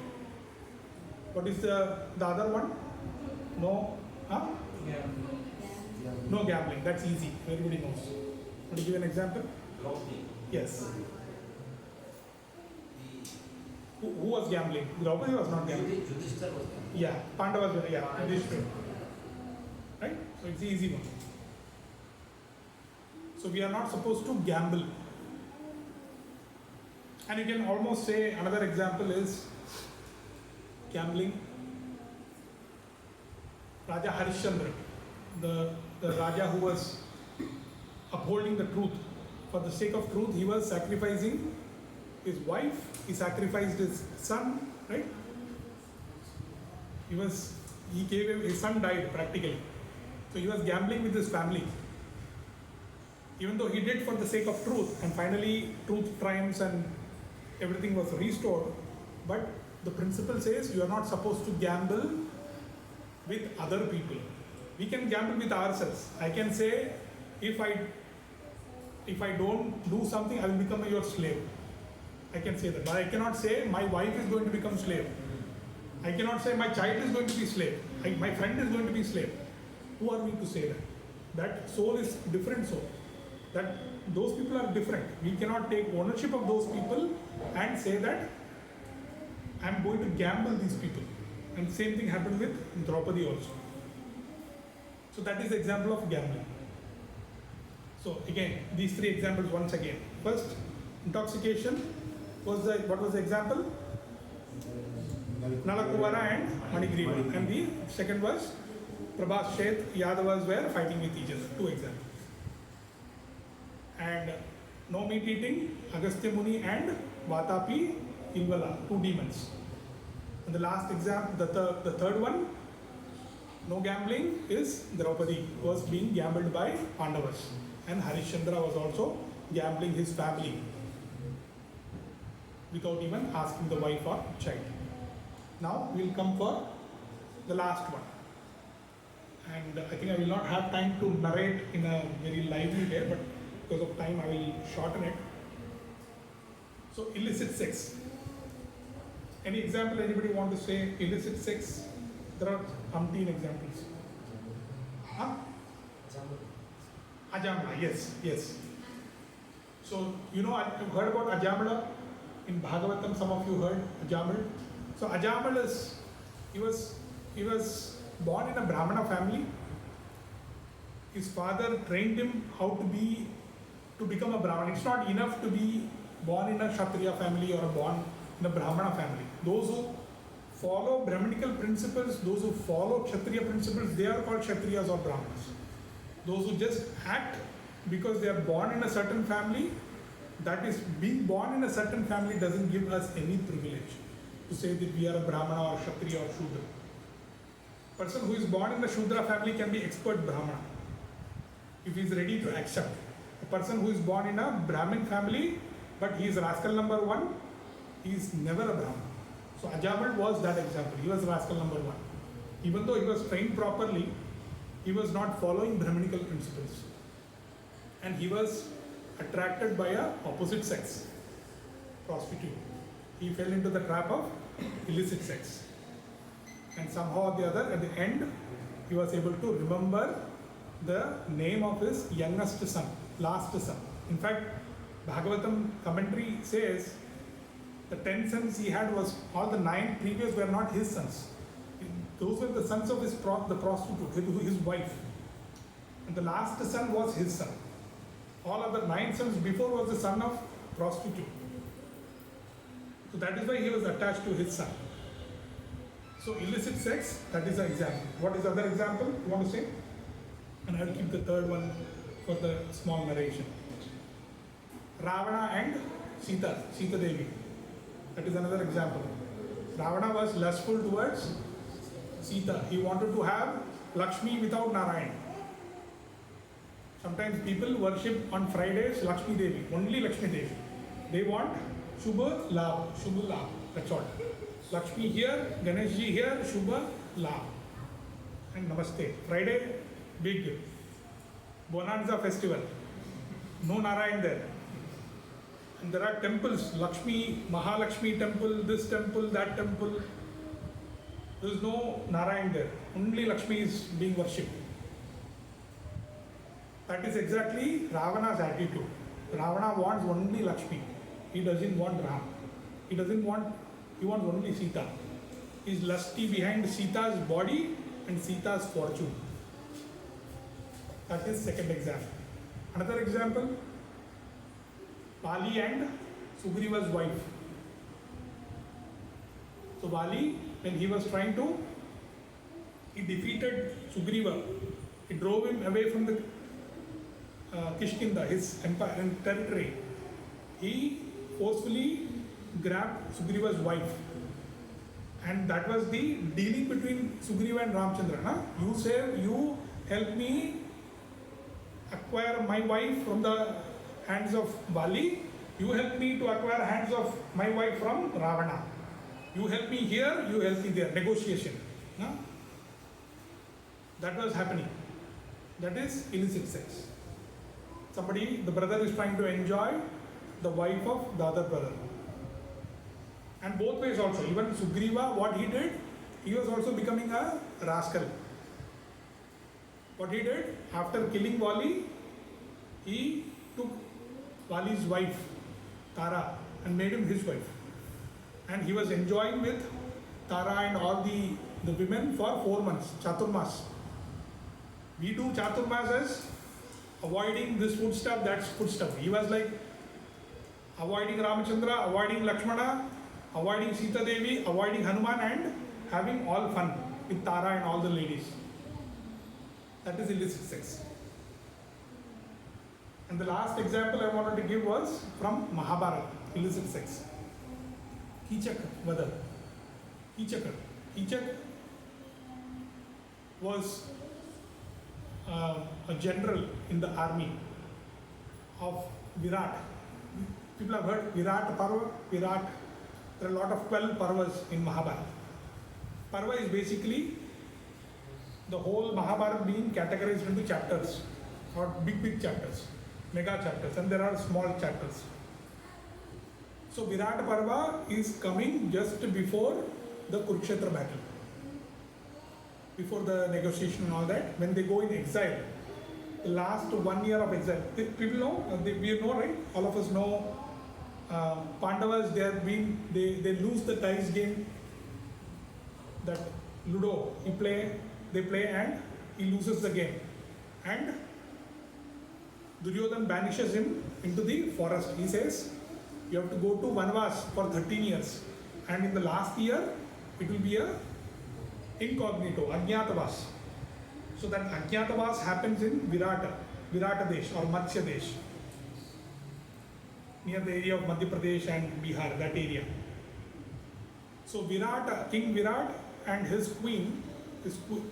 What is the other one? No, no gambling. That's easy. Everybody knows. Want to give an example? Yes. Who was gambling? Draupadi was not gambling. Yudhishthira was gambling. Yeah, Pandavas were, yeah, Yudhishthira. Right? So it's the easy one. So we are not supposed to gamble. And you can almost say another example is gambling. Raja Harishchandra, the Raja who was upholding the truth. For the sake of truth, he was sacrificing his wife, he sacrificed his son, right? He gave him, his son died practically. So he was gambling with his family. Even though he did for the sake of truth, and finally truth triumphs and everything was restored, but the principle says you are not supposed to gamble with other people. We can gamble with ourselves. I can say, if I don't do something, I will become your slave. I can say that, but I cannot say my wife is going to become slave. I cannot say my child is going to be slave. My friend is going to be slave. Who are we to say that? That soul is different soul. That those people are different. We cannot take ownership of those people and say that I am going to gamble these people. And the same thing happened with Draupadi also. So that is the example of gambling. So again, these three examples once again. First, intoxication was what was the example? Nalakuvara and Manigriva. And the second was Prabhas Sheth, Yadavas were fighting with each other. 2 examples. And no meat eating, Agastya Muni and Vatapi Ilvala, 2 demons. And the last example, the third one, no gambling, is Draupadi was being gambled by Pandavas. And Harishchandra was also gambling his family without even asking the wife or child. Now we will come for the last one. And I think I will not have time to narrate in a very lively way, but because of time I will shorten it. So illicit sex. Any example anybody want to say illicit sex? There are umpteen examples. Huh? Ajamla, yes. So you know, I've heard about Ajamla in Bhagavatam. Some of you heard Ajamal. So Ajamal he was born in a Brahmana family. His father trained him how to become a Brahman. It's not enough to be born in a Kshatriya family or born in a Brahmana family. Those who follow Brahmanical principles, those who follow Kshatriya principles, they are called Kshatriyas or Brahmanas. Those who just act because they are born in a certain family, that is, being born in a certain family doesn't give us any privilege to say that we are a Brahmana or Kshatriya or Shudra. Person who is born in the Shudra family can be expert Brahmana if he is ready to accept. A person who is born in a Brahmin family but he is rascal number 1, he is never a Brahman. So Ajamal was that example. He was rascal number 1. Even though he was trained properly, he was not following Brahminical principles. And he was attracted by a opposite sex, prostitute. He fell into the trap of illicit sex. And somehow or the other, at the end, he was able to remember the name of his youngest son, last son. In fact, Bhagavatam commentary says the 10 sons he had was, all the 9 previous were not his sons. Those were the sons of the prostitute, his wife. And the last son was his son. All other 9 sons before was the son of prostitute. So that is why he was attached to his son. So illicit sex, that is an example. What is the other example you want to say? And I will keep the third one for the small narration. Ravana and Sita Devi. That is another example. Ravana was lustful towards Sita. He wanted to have Lakshmi without Narayan. Sometimes people worship on Fridays Lakshmi Devi, only Lakshmi Devi. They want Shubha Labh, that's all. Lakshmi here, Ganeshji here, Shubha Labh. And Namaste. Friday, big Bonanza festival. No Narayan there. And there are temples, Lakshmi, Mahalakshmi temple, this temple, that temple. There is no Narayan there. Only Lakshmi is being worshipped. That is exactly Ravana's attitude. Ravana wants only Lakshmi. He doesn't want Ram. He wants only Sita. He is lusty behind Sita's body and Sita's fortune. That is second example. Another example, Bali and Sugriva's wife. So Bali, when he was he defeated Sugriva. He drove him away from the Kishkinda, his empire and territory. He forcefully grabbed Sugriva's wife. And that was the dealing between Sugriva and Ramchandra. Huh? You say, you help me acquire my wife from the hands of Bali. You help me to acquire hands of my wife from Ravana. You help me here, you help me there. Negotiation. Huh? That was happening. That is illicit sex. The brother is trying to enjoy the wife of the other brother. And both ways also. Even Sugriva, what he did, he was also becoming a rascal. What he did, after killing Vali, he took Vali's wife, Tara, and made him his wife. And he was enjoying with Tara and all the women for 4 months, Chaturmas. We do Chaturmas as avoiding this food stuff, that food stuff. He was like avoiding Ramachandra, avoiding Lakshmana, avoiding Sita Devi, avoiding Hanuman, and having all fun with Tara and all the ladies. That is illicit sex. And the last example I wanted to give was from Mahabharata, illicit sex. Kichak Vada. Kichak was a general in the army of Virat. People have heard Virat Parva. Virat. There are a lot of 12 Parvas in Mahabharata. Parva is basically the whole Mahabharata being categorized into chapters, or big chapters, mega chapters, and there are small chapters. So Virat Parva is coming just before the Kurukshetra battle, before the negotiation and all that, when they go in exile. The last 1 year of exile. People know, we know, right? All of us know. Pandavas, they lose the dice game, that Ludo. They play and he loses the game. And Duryodhan banishes him into the forest. He says, you have to go to Vanvas for 13 years. And in the last year, it will be a incognito, Ajnatavas. So that Ajnatavas happens in Virata Desh or Matsya Desh, near the area of Madhya Pradesh and Bihar, that area. So King Virat and his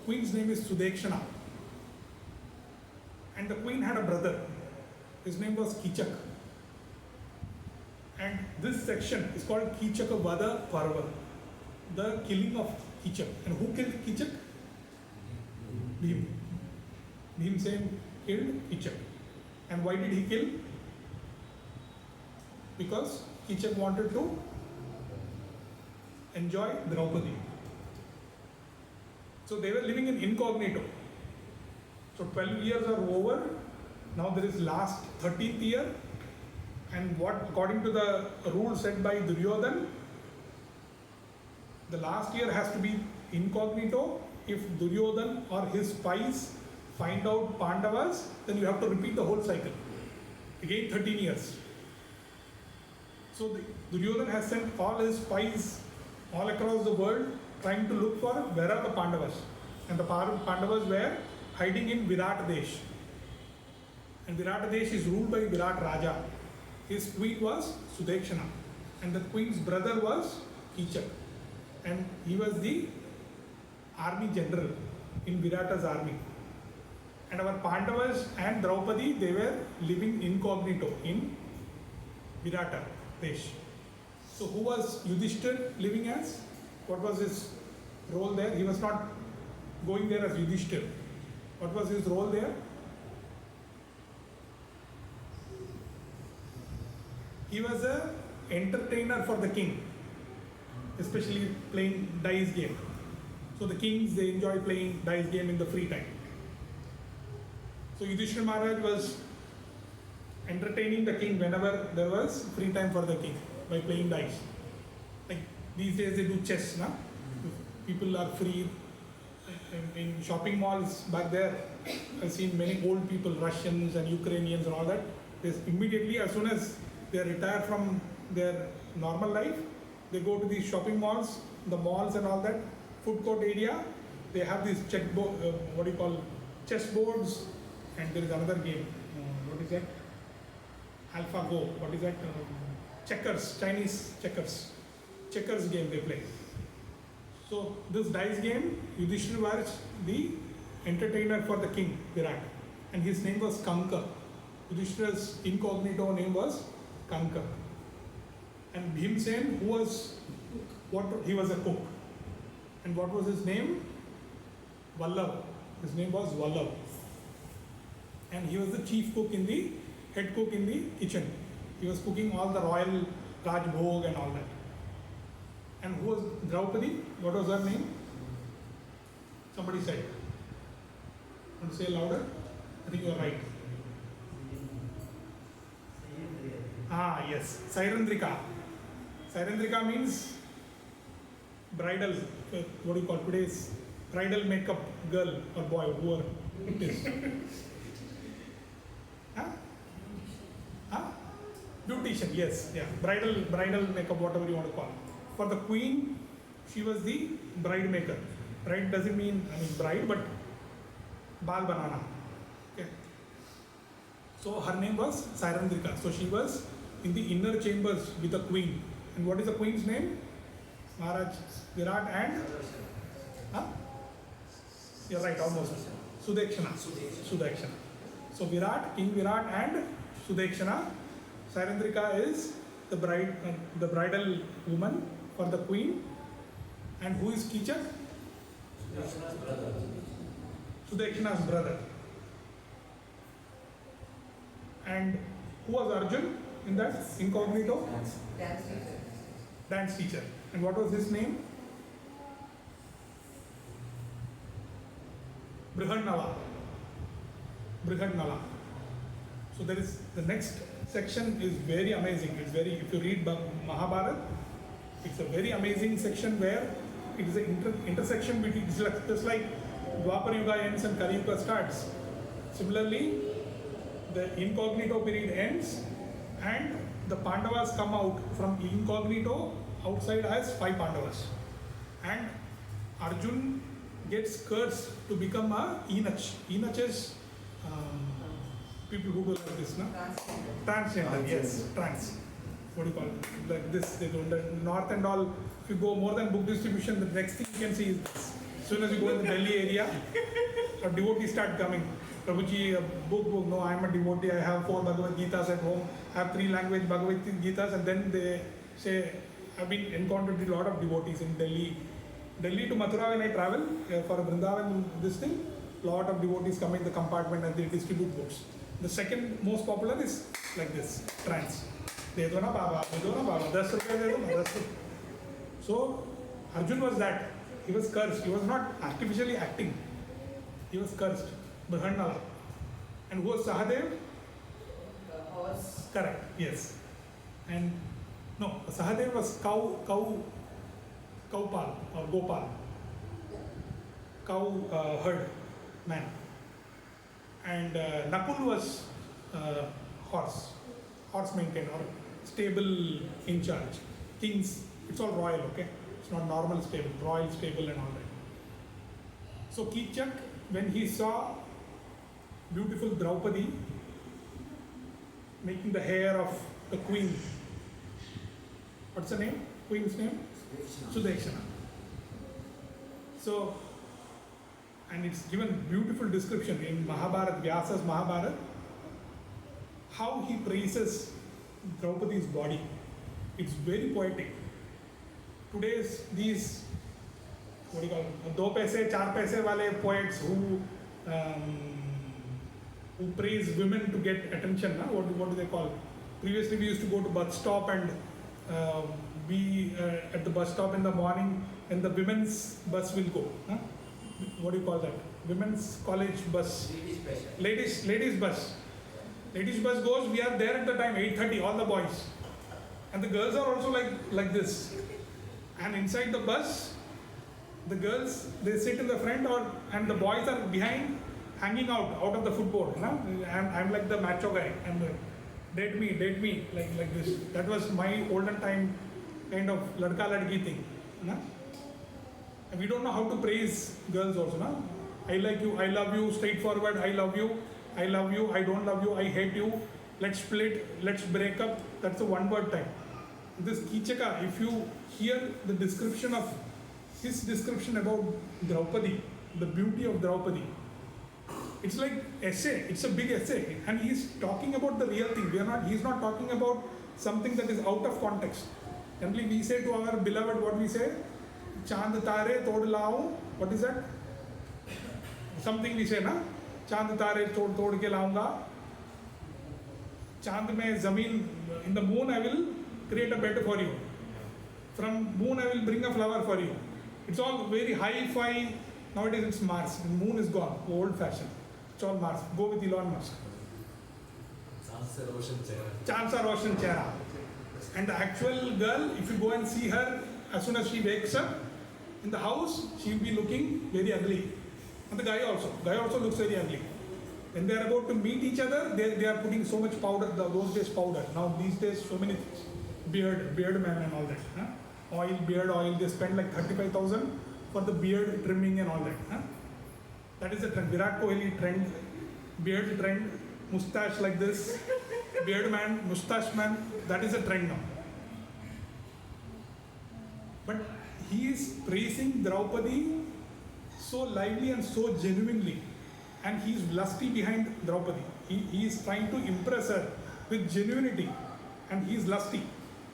queen's name is Sudekshana. And the queen had a brother. His name was Kichak. And this section is called Kichaka Vada Parva, the killing of Kichak. And who killed Kichak? Bhim. Bhimsen killed Kichak. And why did he kill? Because Kichak wanted to enjoy Draupadi. So they were living in incognito. So 12 years are over. Now there is last 13th year. And what, according to the rule set by Duryodhan, the last year has to be incognito. If Duryodhan or his spies find out Pandavas, then you have to repeat the whole cycle. Again 13 years. So Duryodhan has sent all his spies all across the world trying to look for where are the Pandavas. And the Pandavas were hiding in Virat Desh. And Virat Desh is ruled by Virat Raja. His queen was Sudekshana. And the queen's brother was Kichak. And he was the army general in Virata's army. And our Pandavas and Draupadi, they were living incognito in Virata Desh. So who was Yudhishthir living as? What was his role there? He was not going there as Yudhishthir. What was his role there? He was an entertainer for the king, especially playing dice game. So the kings, they enjoy playing dice game in the free time. So Yudhishthira Maharaj was entertaining the king whenever there was free time for the king by playing dice. Like these days they do chess, na? People are free. In shopping malls back there, I've seen many old people, Russians and Ukrainians and all that. They immediately, as soon as they retire from their normal life, they go to these shopping malls, the malls and all that, food court area. They have these chess boards, and there is another game. What is that? AlphaGo. What is that? Checkers, Chinese checkers. Checkers game they play. So this dice game, Yudhishthira was the entertainer for the king, Virat. And his name was Kanka. Yudhishthira's incognito name was Kanka. And Bhimsen, he was a cook. And what was his name? Vallav. His name was Vallav. And he was the chief cook head cook in the kitchen. He was cooking all the royal Rajbhog and all that. And who was Draupadi? What was her name? Somebody said. Want to say louder? I think you are right. Yes. Sairandrika. Sairandrika means bridal, what do you call today's bridal makeup girl or boy, whoever it is. Beautician. beautician, yes, yeah, bridal makeup, whatever you want to call it. For the queen, she was the bride maker. Bride doesn't mean, bride, but bal banana. Okay. So her name was Sairandrika. So she was in the inner chambers with the queen. And what is the queen's name? Maharaj Virat and? Huh? You're right, almost. Sudekshana. Sudekshana. So Virat, King Virat and Sudekshana. Sairandrika is the bride, the bridal woman for the queen. And who is Kichak? Sudekshana's brother. And who was Arjun in that incognito? Dance teacher. And what was his name? Brihannala. Brihannala. So there is the next section is very amazing. It's very, if you read Mahabharata, it's a very amazing section where it is an intersection between, it's like, just like Dwapar Yuga ends and Kali Yuga starts. Similarly, the incognito period ends and the Pandavas come out from incognito outside as 5 Pandavas. And Arjun gets cursed to become a Enach. Enach is people who go like this, no? Transgender, yes, trans. What do you call it? Like this, they don't. North and all, if you go more than book distribution, the next thing you can see is this. As soon as you go in the Delhi area, a devotee start coming. Prabhuji, book, no, I'm a devotee, I have 4 Bhagavad Gitas at home, I have 3 language Bhagavad Gitas, and then they say, I've been encountered with a lot of devotees in Delhi. Delhi to Mathura when I travel, for Vrindavan, this thing, lot of devotees come in the compartment and they distribute books. The second most popular is like this, trans. De do na baba, 10 rupees de do na, 10 rupees. So, Arjun was that. He was cursed. He was not artificially acting. He was cursed. Brihannala. And who was Sahadev? Horse. Correct, yes. And no, Sahadev was cow pal or gopal. Cow herd man. And Nakul was horse maintained or stable in charge. Kings, it's all royal, okay? It's not normal stable, royal stable and all that. So Kichak, when he saw beautiful Draupadi making the hair of the queen, what's the name? Queen's name? Sudekshana. So, and it's given beautiful description in Mahabharata, Vyasa's Mahabharata, how he praises Draupadi's body. It's very poetic. Today's these, what do you call it, 2 paise, 4 paise wale poets who praise women to get attention, na? What do they call it? Previously we used to go to bus stop and be at the bus stop in the morning and the women's bus will go. Huh? What do you call that? Women's college bus. Ladies bus. Ladies bus goes, we are there at the time, 8:30, all the boys. And the girls are also like this. And inside the bus, the girls, they sit in the front and the boys are behind, hanging out of the footboard. I'm like the macho guy. And date me, like this. That was my olden time kind of ladka ladki thing. And we don't know how to praise girls also. Na? I like you, I love you, straightforward, I love you, I don't love you, I hate you, let's split, let's break up. That's a one-word type. This Kichaka, if you hear the description of his description about Draupadi, the beauty of Draupadi, it's like essay, it's a big essay. And he's talking about the real thing. He's not talking about something that is out of context. Generally we say to our beloved, what we say? Chand tare tod lao. What is that? Something we say, na? Chand tare tod ke launga. Chand mein zameen, in the moon I will create a bed for you. From moon I will bring a flower for you. It's all very hi-fi. Nowadays it's Mars. The moon is gone, old fashioned. It's all Mars. Go with Elon Musk. Chand sa roshan chehra. And the actual girl, if you go and see her, as soon as she wakes up in the house, she will be looking very ugly. And the guy also looks very ugly. When they are about to meet each other, they are putting so much powder, those days powder. Now these days so many things. Beard man and all that. Huh? Beard oil, they spend like 35,000 for the beard trimming and all that. Huh? That is the trend. Virat Kohli trend, beard trend, mustache like this, beard man, mustache man, that is a trend now. But he is praising Draupadi so lively and so genuinely, and he is lusty behind Draupadi. He is trying to impress her with genuinity, and he is lusty.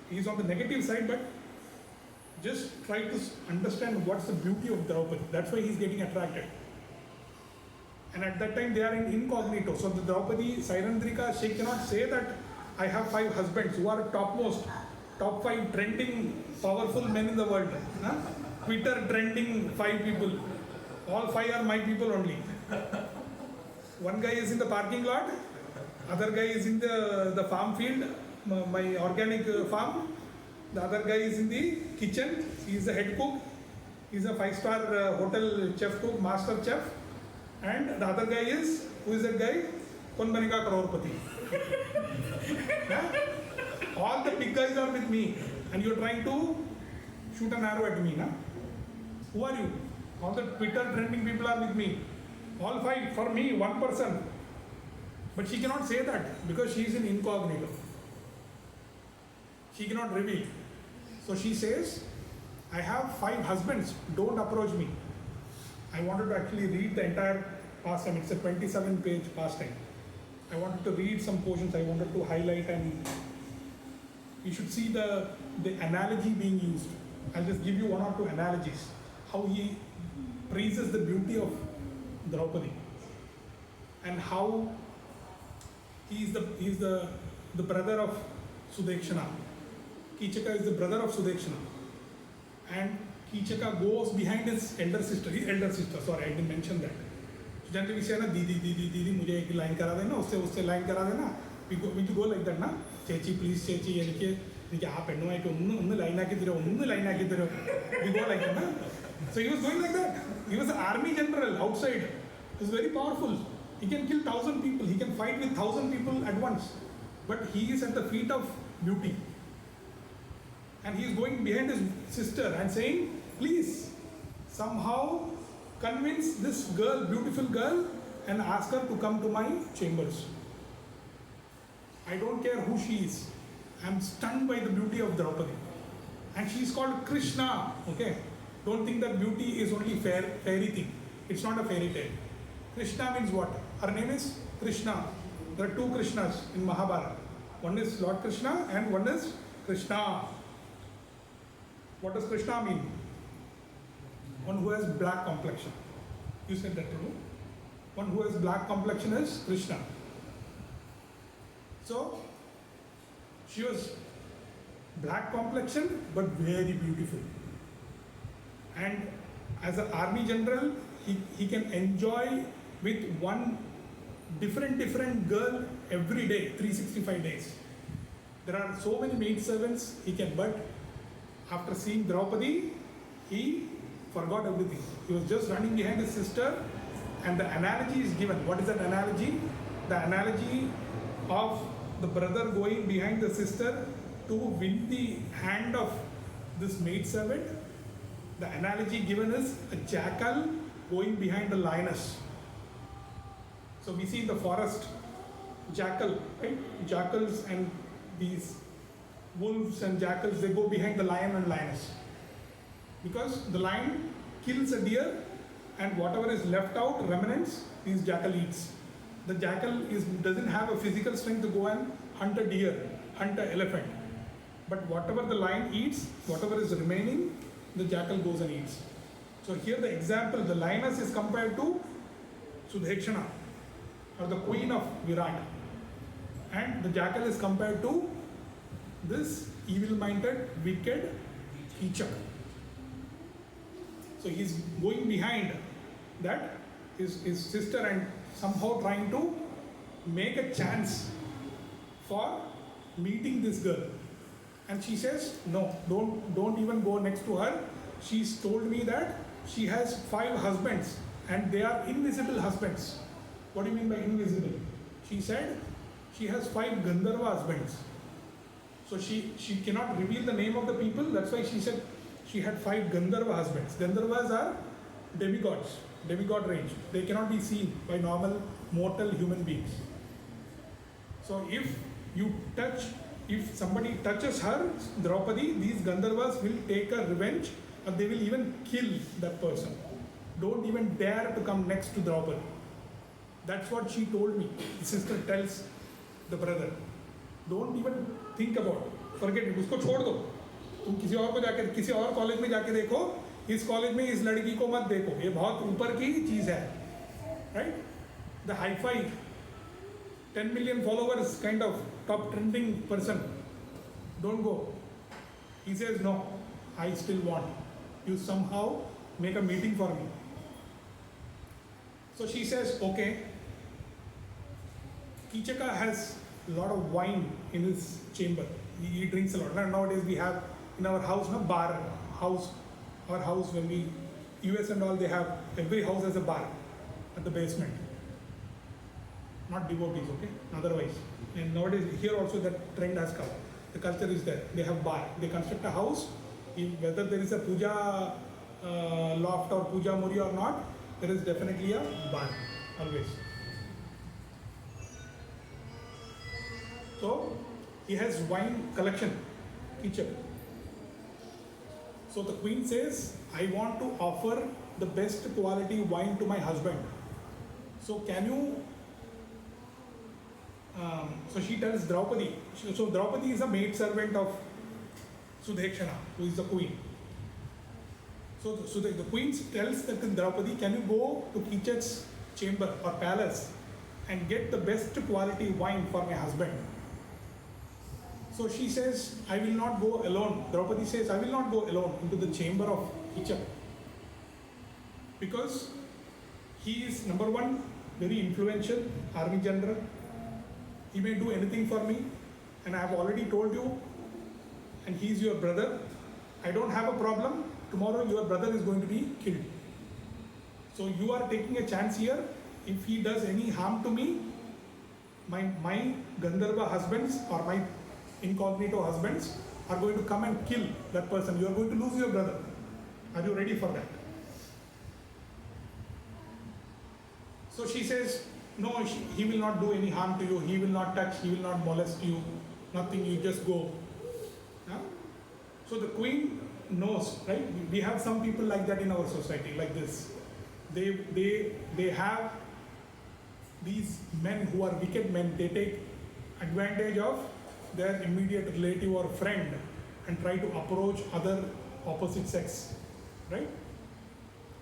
He is on the negative side, but just try to understand what's the beauty of Draupadi. That's why he is getting attracted. And at that time they are in incognito. So the Draupadi, Sairandrika, she cannot say that I have 5 husbands who are top 5 trending powerful men in the world. Huh? Twitter trending 5 people. All 5 are my people only. One guy is in the parking lot, other guy is in the farm field, my organic farm. The other guy is in the kitchen, he is the head cook, he is a 5-star hotel chef cook, master chef. And the other guy is, who is that guy? Kaun banega crorepati. All the big guys are with me, and you are trying to shoot an arrow at me. Na? Who are you? All the Twitter trending people are with me. All 5 for me, one person. But she cannot say that because she is in incognito. She cannot reveal. So she says, I have 5 husbands, don't approach me. I wanted to actually read the entire pastime. It's a 27-page pastime. I wanted to read some portions, I wanted to highlight, and you should see the analogy being used. I'll just give you 1 or 2 analogies. How he praises the beauty of Draupadi and how he is the brother of Sudekshana. Kichaka is the brother of Sudekshana. And Kichaka goes behind his elder sister, sorry, I didn't mention that. So generally we say, na, Didi, mujhe ek line kara dena, usse line kara dena. We go like that, na? Chechi, please, Chechi, we go like that, na? So he was going like that. He was an army general outside. He was very powerful. He can kill 1,000 people. He can fight with 1,000 people at once. But he is at the feet of beauty. And he is going behind his sister and saying, please, somehow convince this girl, beautiful girl, and ask her to come to my chambers. I don't care who she is. I'm stunned by the beauty of Draupadi. And she is called Krishna. Okay? Don't think that beauty is only fairy thing. It's not a fairy tale. Krishna means what? Her name is Krishna. There are 2 Krishnas in Mahabharata. One is Lord Krishna and one is Krishna. What does Krishna mean? One who has black complexion. You said that, Prabhu. One who has black complexion is Krishna. So, she was black complexion but very beautiful. And as an army general, he can enjoy with one different girl every day, 365 days. There are so many maidservants he can, but after seeing Draupadi, he forgot everything. He was just running behind his sister, and the analogy is given. What is that analogy? The analogy of the brother going behind the sister to win the hand of this maidservant. The analogy given is a jackal going behind a lioness. So we see in the forest, jackal, right? Jackals and these wolves and jackals, they go behind the lion and lioness. Because the lion kills a deer and whatever is left out, remnants, these jackal eats. The jackal doesn't have a physical strength to go and hunt a deer, hunt an elephant. But whatever the lion eats, whatever is remaining, the jackal goes and eats. So here the example, the lioness is compared to Sudekshana, or the queen of Virat. And the jackal is compared to this evil-minded, wicked Kichak. So he's going behind that, his sister, and somehow trying to make a chance for meeting this girl. And she says, no, don't even go next to her. She's told me that she has 5 husbands and they are invisible husbands. What do you mean by invisible? She said she has 5 Gandharva husbands. So she cannot reveal the name of the people. That's why she said she had 5 Gandharva husbands. Gandharvas are demigods, demigod range. They cannot be seen by normal mortal human beings. So if somebody touches her, Draupadi, these Gandharvas will take a revenge and they will even kill that person. Don't even dare to come next to Draupadi. That's what she told me. The sister tells the brother. Don't even think about it. Forget it. उसको छोड़ दो. तुम किसी और को जाके किसी और कॉलेज में जाके देखो. इस कॉलेज में इस लड़की को मत देखो. ये बहुत ऊपर की चीज है. Right? The hi-fi 10 million followers kind of top trending person. Don't go. He says no. I still want. You somehow make a meeting for me. So she says okay. Kichaka has a lot of wine in his chamber. He drinks a lot. Nowadays we have in our house, bar house. Our house, when we US and all, they have every house has a bar at the basement. Not devotees, okay? Otherwise, and nowadays here also that trend has come. The culture is there. They have bar. They construct a house. Whether there is a puja loft or puja muri or not, there is definitely a bar always. So he has wine collection, kitchen. So the queen says, I want to offer the best quality wine to my husband. So can you, so she tells Draupadi, so Draupadi is a maid servant of Sudhekshana, who is the queen. So the queen tells that Draupadi, can you go to Kichak's chamber or palace and get the best quality wine for my husband? So she says, I will not go alone. Draupadi says, I will not go alone into the chamber of Kichak. Because he is, number one, very influential, army general. He may do anything for me. And I have already told you, and he is your brother. I don't have a problem. Tomorrow your brother is going to be killed. So you are taking a chance here. If he does any harm to me, my Gandharva husbands or my incognito husbands are going to come and kill that person. You are going to lose your brother. Are you ready for that? So she says, no, he will not do any harm to you. He will not touch, he will not molest you. Nothing, you just go. Yeah? So the queen knows, right? We have some people like that in our society, like this. They have these men who are wicked men. They take advantage of their immediate relative or friend and try to approach other opposite sex, right?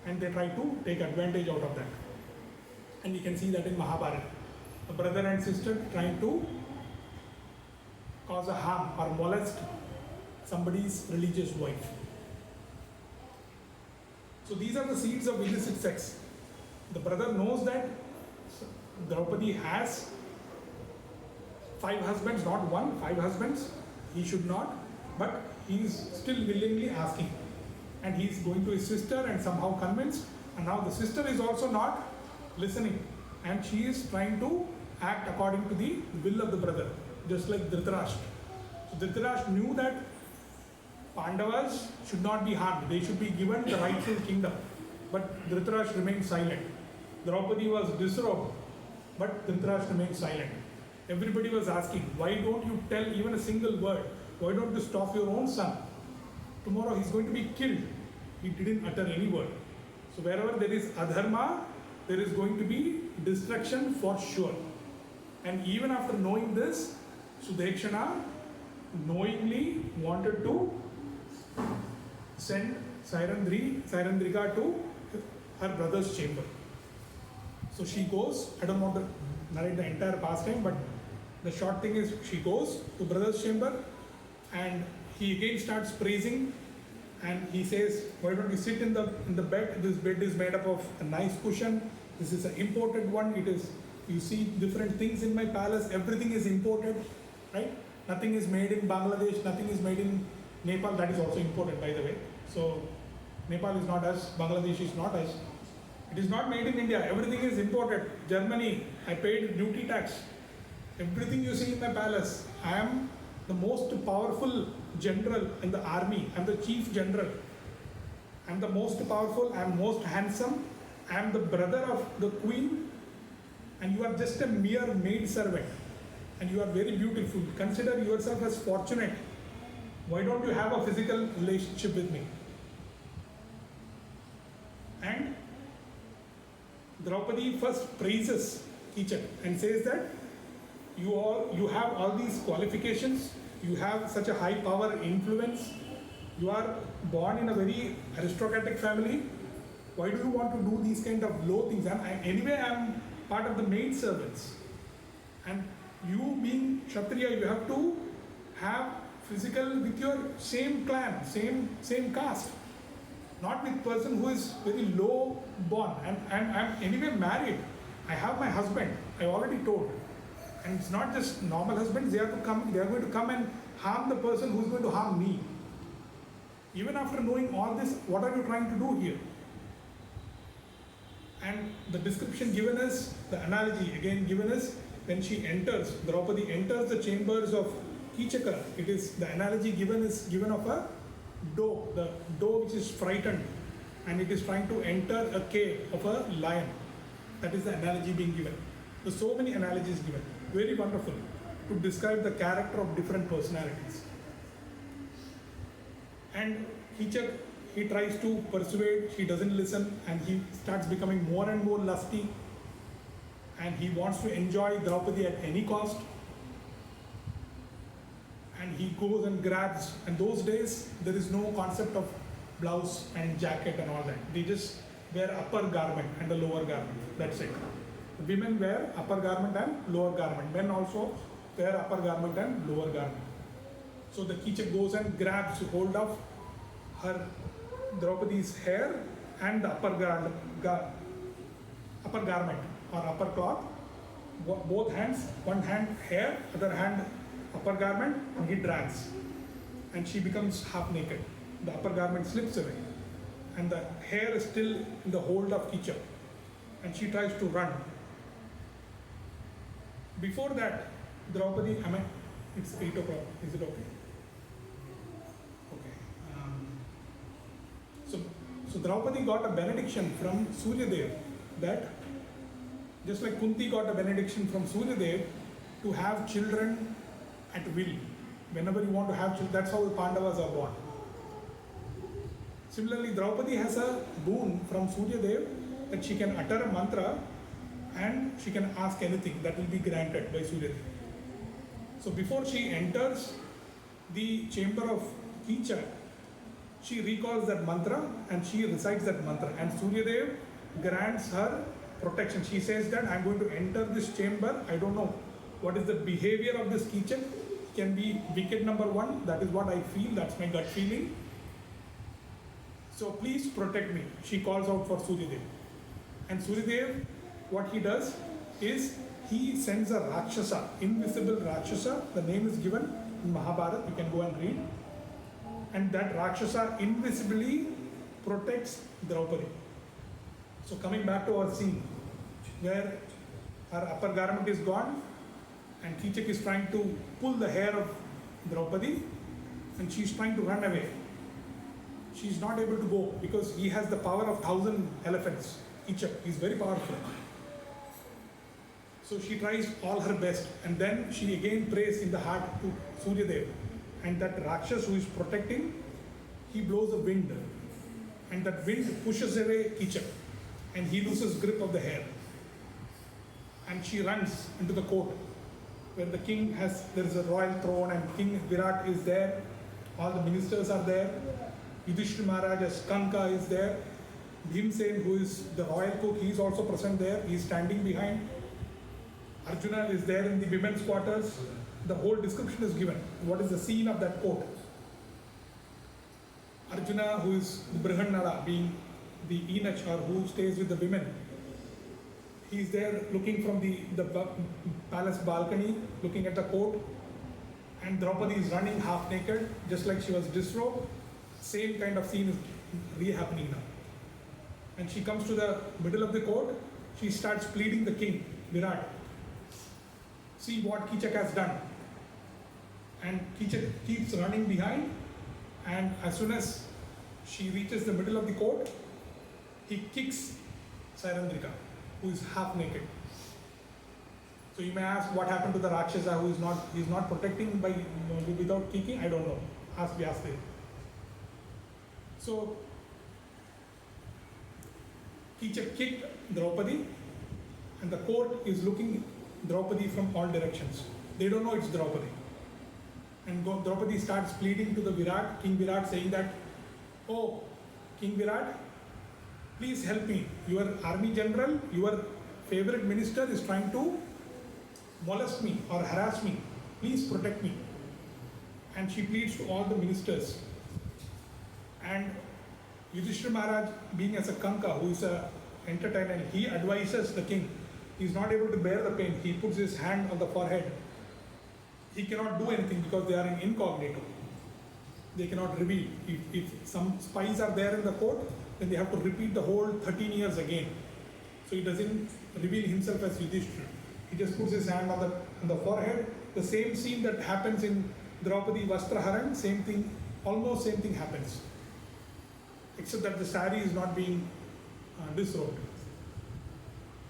And they try to take advantage out of that. And you can see that in Mahabharata. A brother and sister trying to cause a harm or molest somebody's religious wife. So these are the seeds of illicit sex. The brother knows that Draupadi has 5 husbands, not 1, 5 husbands. He should not, but he is still willingly asking. And he is going to his sister and somehow convinced. And now the sister is also not listening. And she is trying to act according to the will of the brother, just like Dhritarashtra. So Dhritarashtra knew that Pandavas should not be harmed. They should be given the rightful kingdom. But Dhritarashtra remained silent. Draupadi was disrobed, but Dhritarashtra remained silent. Everybody was asking, why don't you tell even a single word? Why don't you stop your own son? Tomorrow he's going to be killed. He didn't utter any word. So wherever there is adharma, there is going to be destruction for sure. And even after knowing this, Sudhekshana knowingly wanted to send Sairandrika to her brother's chamber. So she goes, I don't want to narrate the entire pastime, but the short thing is she goes to brother's chamber and he again starts praising and he says, why don't you sit in the bed? This bed is made up of a nice cushion. This is an imported one. It is, you see different things in my palace. Everything is imported, right? Nothing is made in Bangladesh. Nothing is made in Nepal. That is also imported, by the way. So Nepal is not us. Bangladesh is not us. It is not made in India. Everything is imported. Germany, I paid duty tax. Everything you see in my palace. I am the most powerful general in the army. I am the chief general. I am the most powerful. I am most handsome. I am the brother of the queen. And you are just a mere maid servant. And you are very beautiful. Consider yourself as fortunate. Why don't you have a physical relationship with me? And Draupadi first praises Kichak and says that you have all these qualifications, you have such a high power influence, you are born in a very aristocratic family. Why do you want to do these kind of low things? Anyway, I am part of the maid servants. And you being Kshatriya, you have to have physical with your same clan, same caste. Not with person who is very low born. And I'm anyway married. I have my husband, I already told. And it's not just normal husbands, they are going to come and harm the person who's going to harm me. Even after knowing all this, what are you trying to do here? And the description given us, the analogy again given us, when she enters, Draupadi enters the chambers of Kichaka, it is the analogy given of a doe, the doe which is frightened and it is trying to enter a cave of a lion. That is the analogy being given. There's so many analogies given. Very wonderful to describe the character of different personalities. And Kichak, he tries to persuade, she doesn't listen, and he starts becoming more and more lusty. And he wants to enjoy Draupadi at any cost. And he goes and grabs, and those days there is no concept of blouse and jacket and all that. They just wear upper garment and a lower garment. That's it. The women wear upper garment and lower garment. Men also wear upper garment and lower garment. So the Kichak goes and grabs hold of her Draupadi's hair and the upper garment or upper cloth. Both hands, one hand hair, other hand upper garment, and he drags. And she becomes half naked. The upper garment slips away. And the hair is still in the hold of Kichak. And she tries to run. Before that, Draupadi, it's 8 o'clock. Is it okay? Okay. So Draupadi got a benediction from Suryadev that just like Kunti got a benediction from Suryadev to have children at will. Whenever you want to have children, that's how the Pandavas are born. Similarly, Draupadi has a boon from Suryadev that she can utter a mantra and she can ask anything that will be granted by Suryadev. So before she enters the chamber of Kichak, she recalls that mantra and she recites that mantra, and Suryadev grants her protection. She says that I'm going to enter this chamber. I don't know what is the behavior of this Kichak. It can be wicked number one. That is what I feel. That's my gut feeling. So please protect me. She calls out for Suryadev. And Suryadev, what he does is he sends a Rakshasa, invisible Rakshasa. The name is given in Mahabharata. You can go and read. And that Rakshasa invisibly protects Draupadi. So coming back to our scene, where her upper garment is gone, and Kichak is trying to pull the hair of Draupadi, and she's trying to run away. She's not able to go because he has the power of 1,000 elephants. Kichak is very powerful. So she tries all her best, and then she again prays in the heart to Suryadev. And that Rakshas who is protecting, he blows a wind, and that wind pushes away Kichak, and he loses grip of the hair. And she runs into the court where the king there is a royal throne, and King Virat is there, all the ministers are there, Yudhishthira Maharaj Kanka is there, Bhimsen, who is the royal cook, he is also present there, he is standing behind, Arjuna is there in the women's quarters. The whole description is given. What is the scene of that court? Arjuna, who is the Brihannala, being the eunuch or who stays with the women, he is there looking from the palace balcony, looking at the court, and Draupadi is running half naked, just like she was disrobed. Same kind of scene is re-happening now. and she comes to the middle of the court. She starts pleading the king, Virat. See what Kichak has done. And Kichak keeps running behind, and as soon as she reaches the middle of the court, he kicks Sairandrika, who is half naked. So you may ask what happened to the Rakshasa who is not protecting by without kicking. I don't know. Ask Vyasdev. So Kichak kicked Draupadi, and the court is looking Draupadi from all directions. They don't know it's Draupadi. And Draupadi starts pleading to the Virat, King Virat, saying that, "Oh, King Virat, please help me. Your army general, your favorite minister is trying to molest me or harass me. Please protect me." And she pleads to all the ministers. And Yudhishthira Maharaj, being as a Kanka, who is a entertainer, he advises the king. He is not able to bear the pain. He puts his hand on the forehead. He cannot do anything because they are in incognito. They cannot reveal. If some spies are there in the court, then they have to repeat the whole 13 years again. So he doesn't reveal himself as Yudhishthira. He just puts his hand on the forehead. The same scene that happens in Draupadi Vastraharan, same thing, almost same thing happens. Except that the sari is not being disrobed.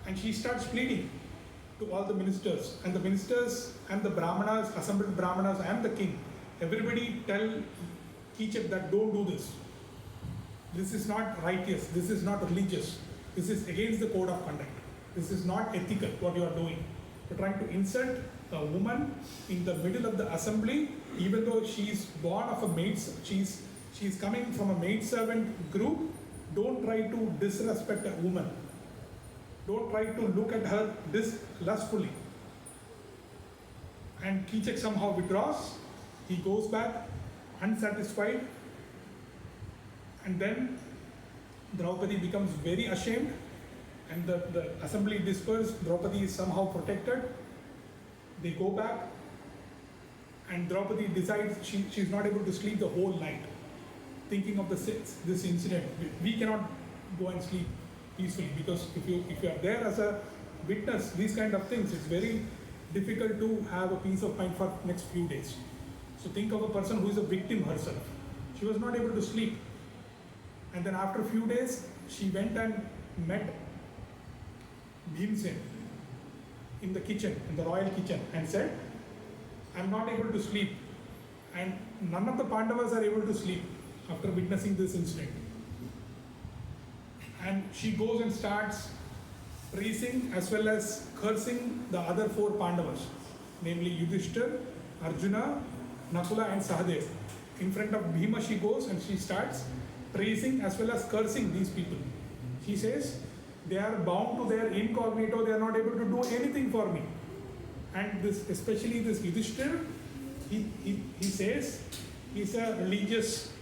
And she starts pleading to all the ministers. And the ministers and the Brahmanas, assembled Brahmanas and the king, everybody tell Kichak that don't do this. This is not righteous. This is not religious. This is against the code of conduct. This is not ethical, what you are doing. You're trying to insult a woman in the middle of the assembly, even though she is born of a maid, she's coming from a maidservant group. Don't try to disrespect a woman. Don't try to look at her lustfully. And Kichak somehow withdraws. He goes back unsatisfied. And then Draupadi becomes very ashamed. And the assembly dispersed. Draupadi is somehow protected. They go back. And Draupadi decides she's not able to sleep the whole night, thinking of this incident. We cannot go and sleep peacefully, because if you are there as a witness, these kind of things, it's very difficult to have a peace of mind for next few days. So think of a person who is a victim herself. She was not able to sleep. And then after a few days, she went and met Bhimsen in the kitchen, in the royal kitchen, and said, "I'm not able to sleep." And none of the Pandavas are able to sleep after witnessing this incident. And she goes and starts praising as well as cursing the other 4 Pandavas, namely Yudhishthira, Arjuna, Nakula and Sahadev. In front of Bhima she goes and she starts praising as well as cursing these people. She says, they are bound to their incognito, they are not able to do anything for me. And this, especially this Yudhishthira, he says he's a religious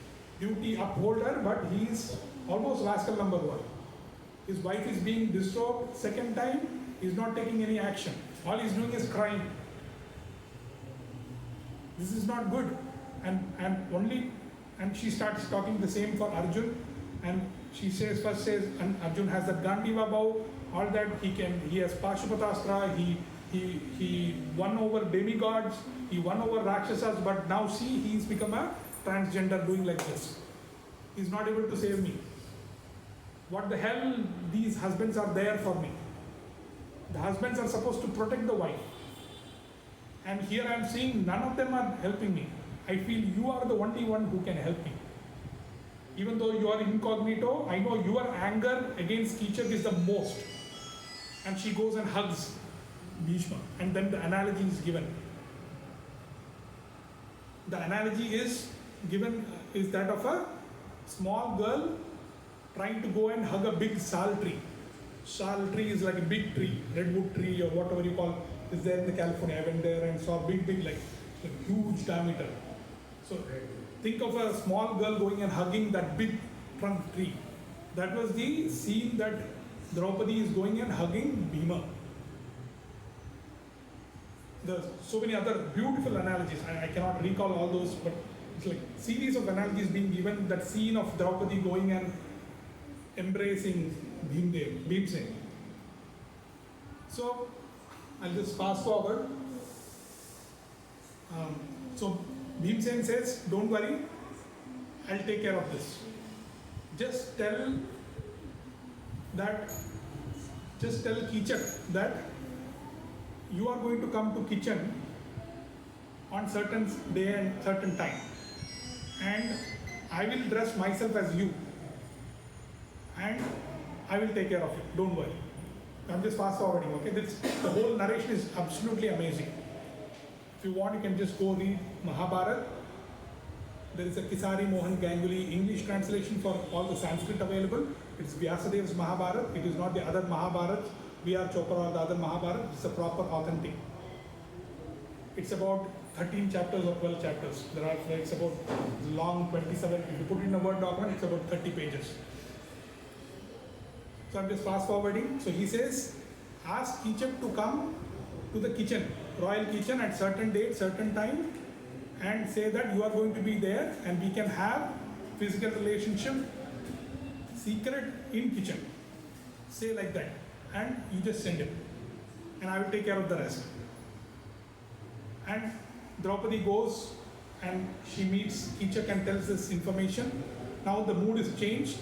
duty upholder, but he is almost rascal number 1. His wife is being disturbed second time, he's not taking any action. All he's doing is crying. This is not good. And she starts talking the same for Arjun. And she says, and Arjun has that Gandiva bow, all that he has Pashupatastra, he won over demigods, he won over Rakshasas, but now see, he's become a transgender doing like this. He's not able to save me. What the hell, these husbands are there for me. The husbands are supposed to protect the wife. And here I am seeing none of them are helping me. I feel you are the only one who can help me. Even though you are incognito, I know your anger against Kichak is the most. And she goes and hugs Bhishma. And then the analogy is given. The analogy is given is that of a small girl trying to go and hug a big sal tree. Sal tree is like a big tree, redwood tree or whatever you call is there in the California. I went there and saw big like huge diameter. So think of a small girl going and hugging that big trunk tree. That was the scene that Draupadi is going and hugging Bhima. There's so many other beautiful analogies. I cannot recall all those, but it's like series of analogies being given. That scene of Draupadi going and embracing Bhimsen. So I'll just fast forward. So Bhimsen says, don't worry, I'll take care of this. Just tell Kichak that you are going to come to kitchen on certain day and certain time, and I will dress myself as you, and I will take care of it. Don't worry. I'm just fast forwarding. Okay, the whole narration is absolutely amazing. If you want, you can just go read Mahabharata. There is a Kisari Mohan Ganguly English translation for all the Sanskrit available. It's Vyasadev's Mahabharata. It is not the other Mahabharata, V.R. Chopra or the other Mahabharata. It's a proper authentic. It's about 13 chapters or 12 chapters. It's about long 27. If you put it in a Word document, it's about 30 pages. So I'm just fast forwarding. So he says, ask Kichak to come to the kitchen, royal kitchen at certain date, certain time, and say that you are going to be there and we can have physical relationship secret in kitchen. Say like that, and you just send it, and I will take care of the rest. And Draupadi goes and she meets Kichak and tells this information. Now the mood is changed.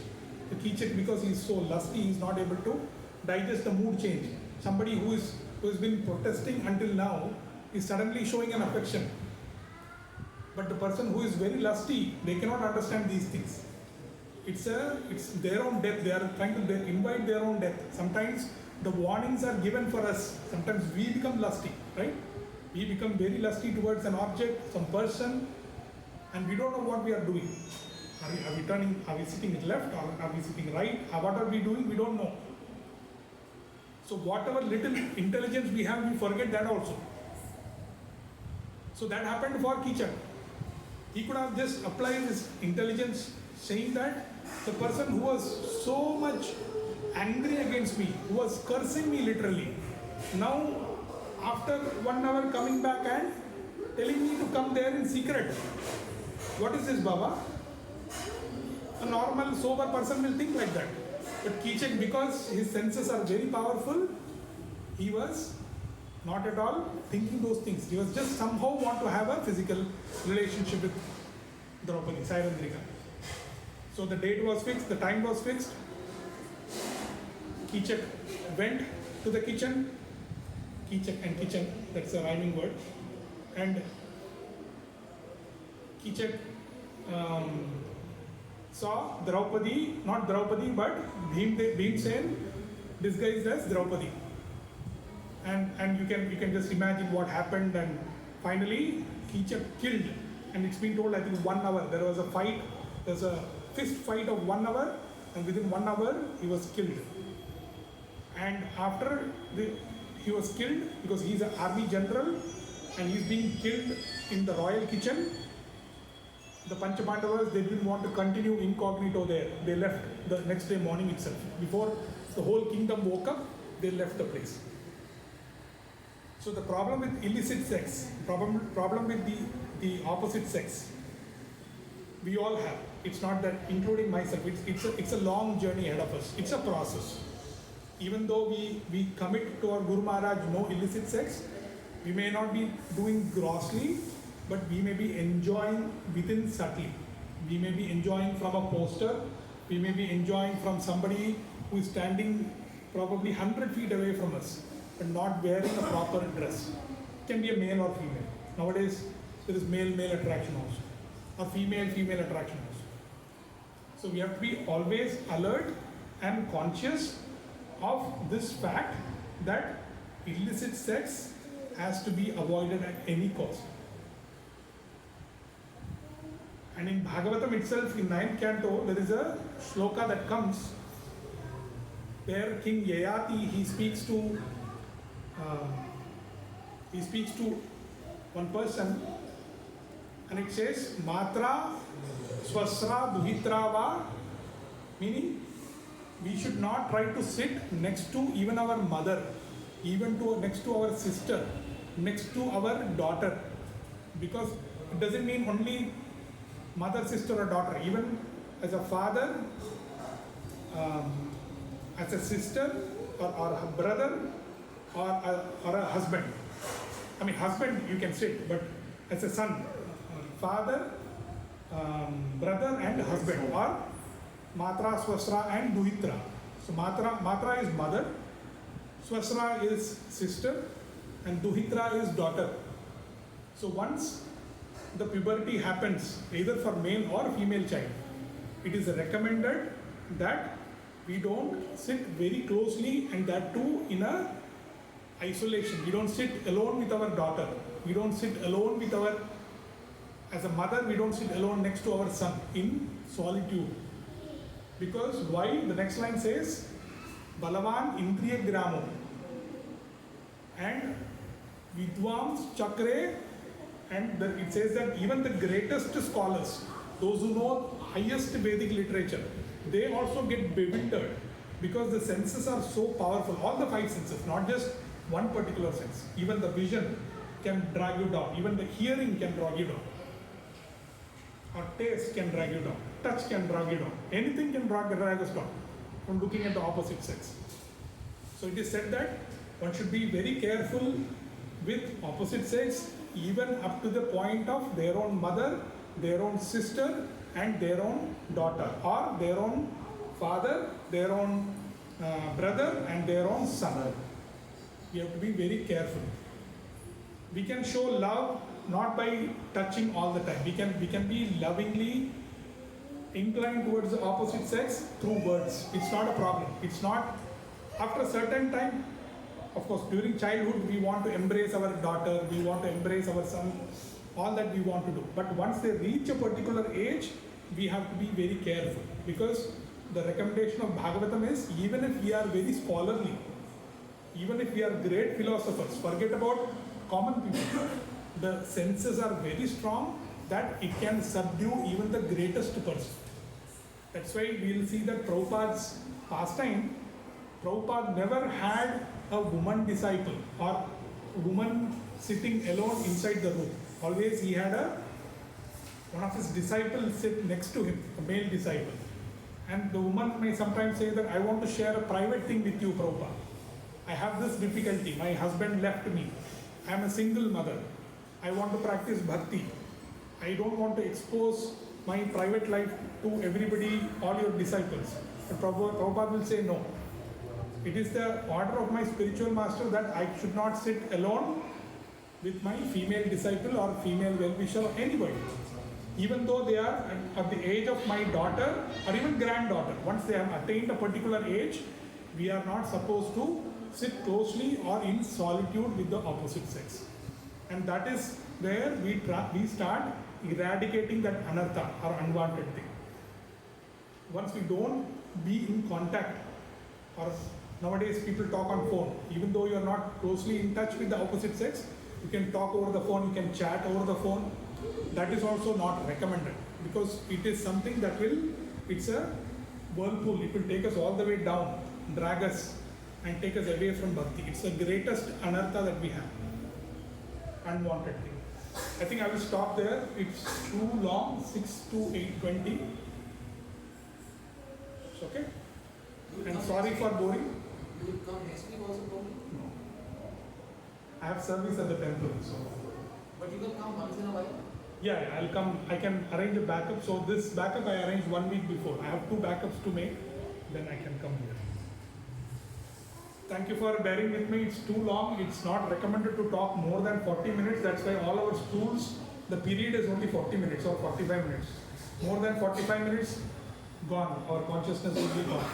The Kichak, because he is so lusty, he is not able to digest the mood change. Somebody who has been protesting until now is suddenly showing an affection. But the person who is very lusty, they cannot understand these things. It's their own death. They are trying to invite their own death. Sometimes the warnings are given for us. Sometimes we become lusty, right? We become very lusty towards an object, some person, and we don't know what we are doing. Are we sitting left or are we sitting right? What are we doing? We don't know. So whatever little intelligence we have, we forget that also. So that happened for Kichak. He could have just applied his intelligence, saying that the person who was so much angry against me, who was cursing me literally, now after 1 hour coming back and telling me to come there in secret. What is this, Baba? A normal sober person will think like that. But Kichak, because his senses are very powerful, he was not at all thinking those things. He was just somehow want to have a physical relationship with Draupadi, Sairandrika. So the date was fixed, the time was fixed. Kichak went to the kitchen. Kichak and kitchen, that's a rhyming word. And Kichak saw Draupadi, not Draupadi, but Bhimsen disguised as Draupadi. And you can just imagine what happened. And finally, Kichak killed. And it's been told, I think 1 hour. There was a fight. There's a fist fight of 1 hour. And within 1 hour, he was killed. And after he was killed, because he's an army general, and he's being killed in the royal kitchen, the Panchabandavas, they didn't want to continue incognito there. They left the next day morning itself. Before the whole kingdom woke up, they left the place. So the problem with illicit sex, problem with the opposite sex, we all have. It's not that, including myself, it's a long journey ahead of us. It's a process. Even though we commit to our Guru Maharaj no illicit sex, we may not be doing grossly, but we may be enjoying within subtly. We may be enjoying from a poster, we may be enjoying from somebody who is standing probably 100 feet away from us, but not wearing a proper dress. It can be a male or female. Nowadays, there is male attraction also, or female attraction also. So we have to be always alert and conscious of this fact that illicit sex has to be avoided at any cost. And in Bhagavatam itself, in 9th canto, there is a shloka that comes where King Yayati, he speaks to one person, and it says, Matra Swasra Duhitra Va, meaning we should not try to sit next to even our mother, even next to our sister, next to our daughter, because it doesn't mean only mother, sister or daughter. Even as a father, as a sister or a brother or a husband. I mean, husband you can sit, but as a son, father, brother and husband, or Matra, Swasra and Duhitra. So Matra is mother, Swasra is sister, and Duhitra is daughter. So once the puberty happens, either for male or female child, it is recommended that we don't sit very closely, and that too in a isolation. We don't sit alone with our daughter. We don't sit alone with our, as a mother, we don't sit alone next to our son in solitude. Because why? The next line says, Balavan Indriya Gramo and Vidwams Chakre, and it says that even the greatest scholars, those who know highest Vedic literature, they also get bewildered because the senses are so powerful. All the five senses, not just one particular sense. Even the vision can drag you down. Even the hearing can drag you down. Or taste can drag you down. Touch can drag you down. Anything can drag us down from looking at the opposite sex. So it is said that one should be very careful with opposite sex, even up to the point of their own mother, their own sister, and their own daughter, or their own father, their own brother, and their own son. We have to be very careful. We can show love not by touching all the time. We can be lovingly inclined towards the opposite sex through words. It's not a problem. It's not, after a certain time, of course, during childhood, we want to embrace our daughter, we want to embrace our son, all that we want to do. But once they reach a particular age, we have to be very careful, because the recommendation of Bhagavatam is, even if we are very scholarly, even if we are great philosophers, forget about common people, the senses are very strong that it can subdue even the greatest person. That's why we will see that Prabhupada's pastime, Prabhupada never had a woman disciple or woman sitting alone inside the room. Always he had one of his disciples sit next to him, a male disciple. And the woman may sometimes say that, I want to share a private thing with you, Prabhupada. I have this difficulty. My husband left me. I am a single mother. I want to practice bhakti. I don't want to expose my private life to everybody, all your disciples. But Prabhupada will say no. It is the order of my spiritual master that I should not sit alone with my female disciple or female well-wisher or anybody. Even though they are at the age of my daughter or even granddaughter, once they have attained a particular age, we are not supposed to sit closely or in solitude with the opposite sex. And that is where we start eradicating that anartha or unwanted thing. Once we don't be in contact, or nowadays people talk on phone, even though you are not closely in touch with the opposite sex, you can talk over the phone, you can chat over the phone. That is also not recommended, because it is something that it's a whirlpool. It will take us all the way down, drag us and take us away from bhakti. It's the greatest anartha that we have. Unwanted thing. I think I will stop there. It's too long, 6 to 8:20. It's okay? And sorry for boring. You will come next week also, Prabhu? No. I have service at the temple, so. But you can come once in a while. Yeah, I'll come. I can arrange a backup. So this backup I arranged 1 week before. I have 2 backups to make. Then I can come here. Thank you for bearing with me. It's too long. It's not recommended to talk more than 40 minutes. That's why all our schools, the period is only 40 minutes or 45 minutes. More than 45 minutes, gone. Our consciousness will be gone.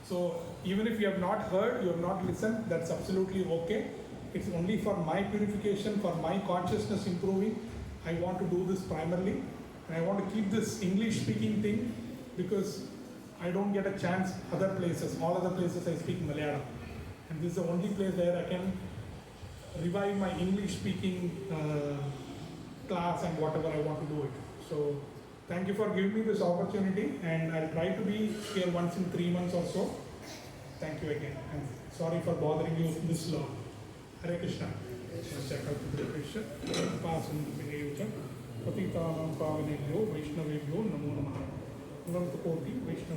So even if you have not heard, you have not listened, that's absolutely okay. It's only for my purification, for my consciousness improving. I want to do this primarily. And I want to keep this English speaking thing, because I don't get a chance other places. All other places I speak Malayalam. And this is the only place where I can revive my English speaking class and whatever I want to do it. So thank you for giving me this opportunity, and I'll try to be here once in 3 months or so. Thank you again. And sorry for bothering you this long. Hare Krishna. Patitanam Pavanebhyo Vaishnavebhyo Namo Namaha. Ananta Koti Vaishnava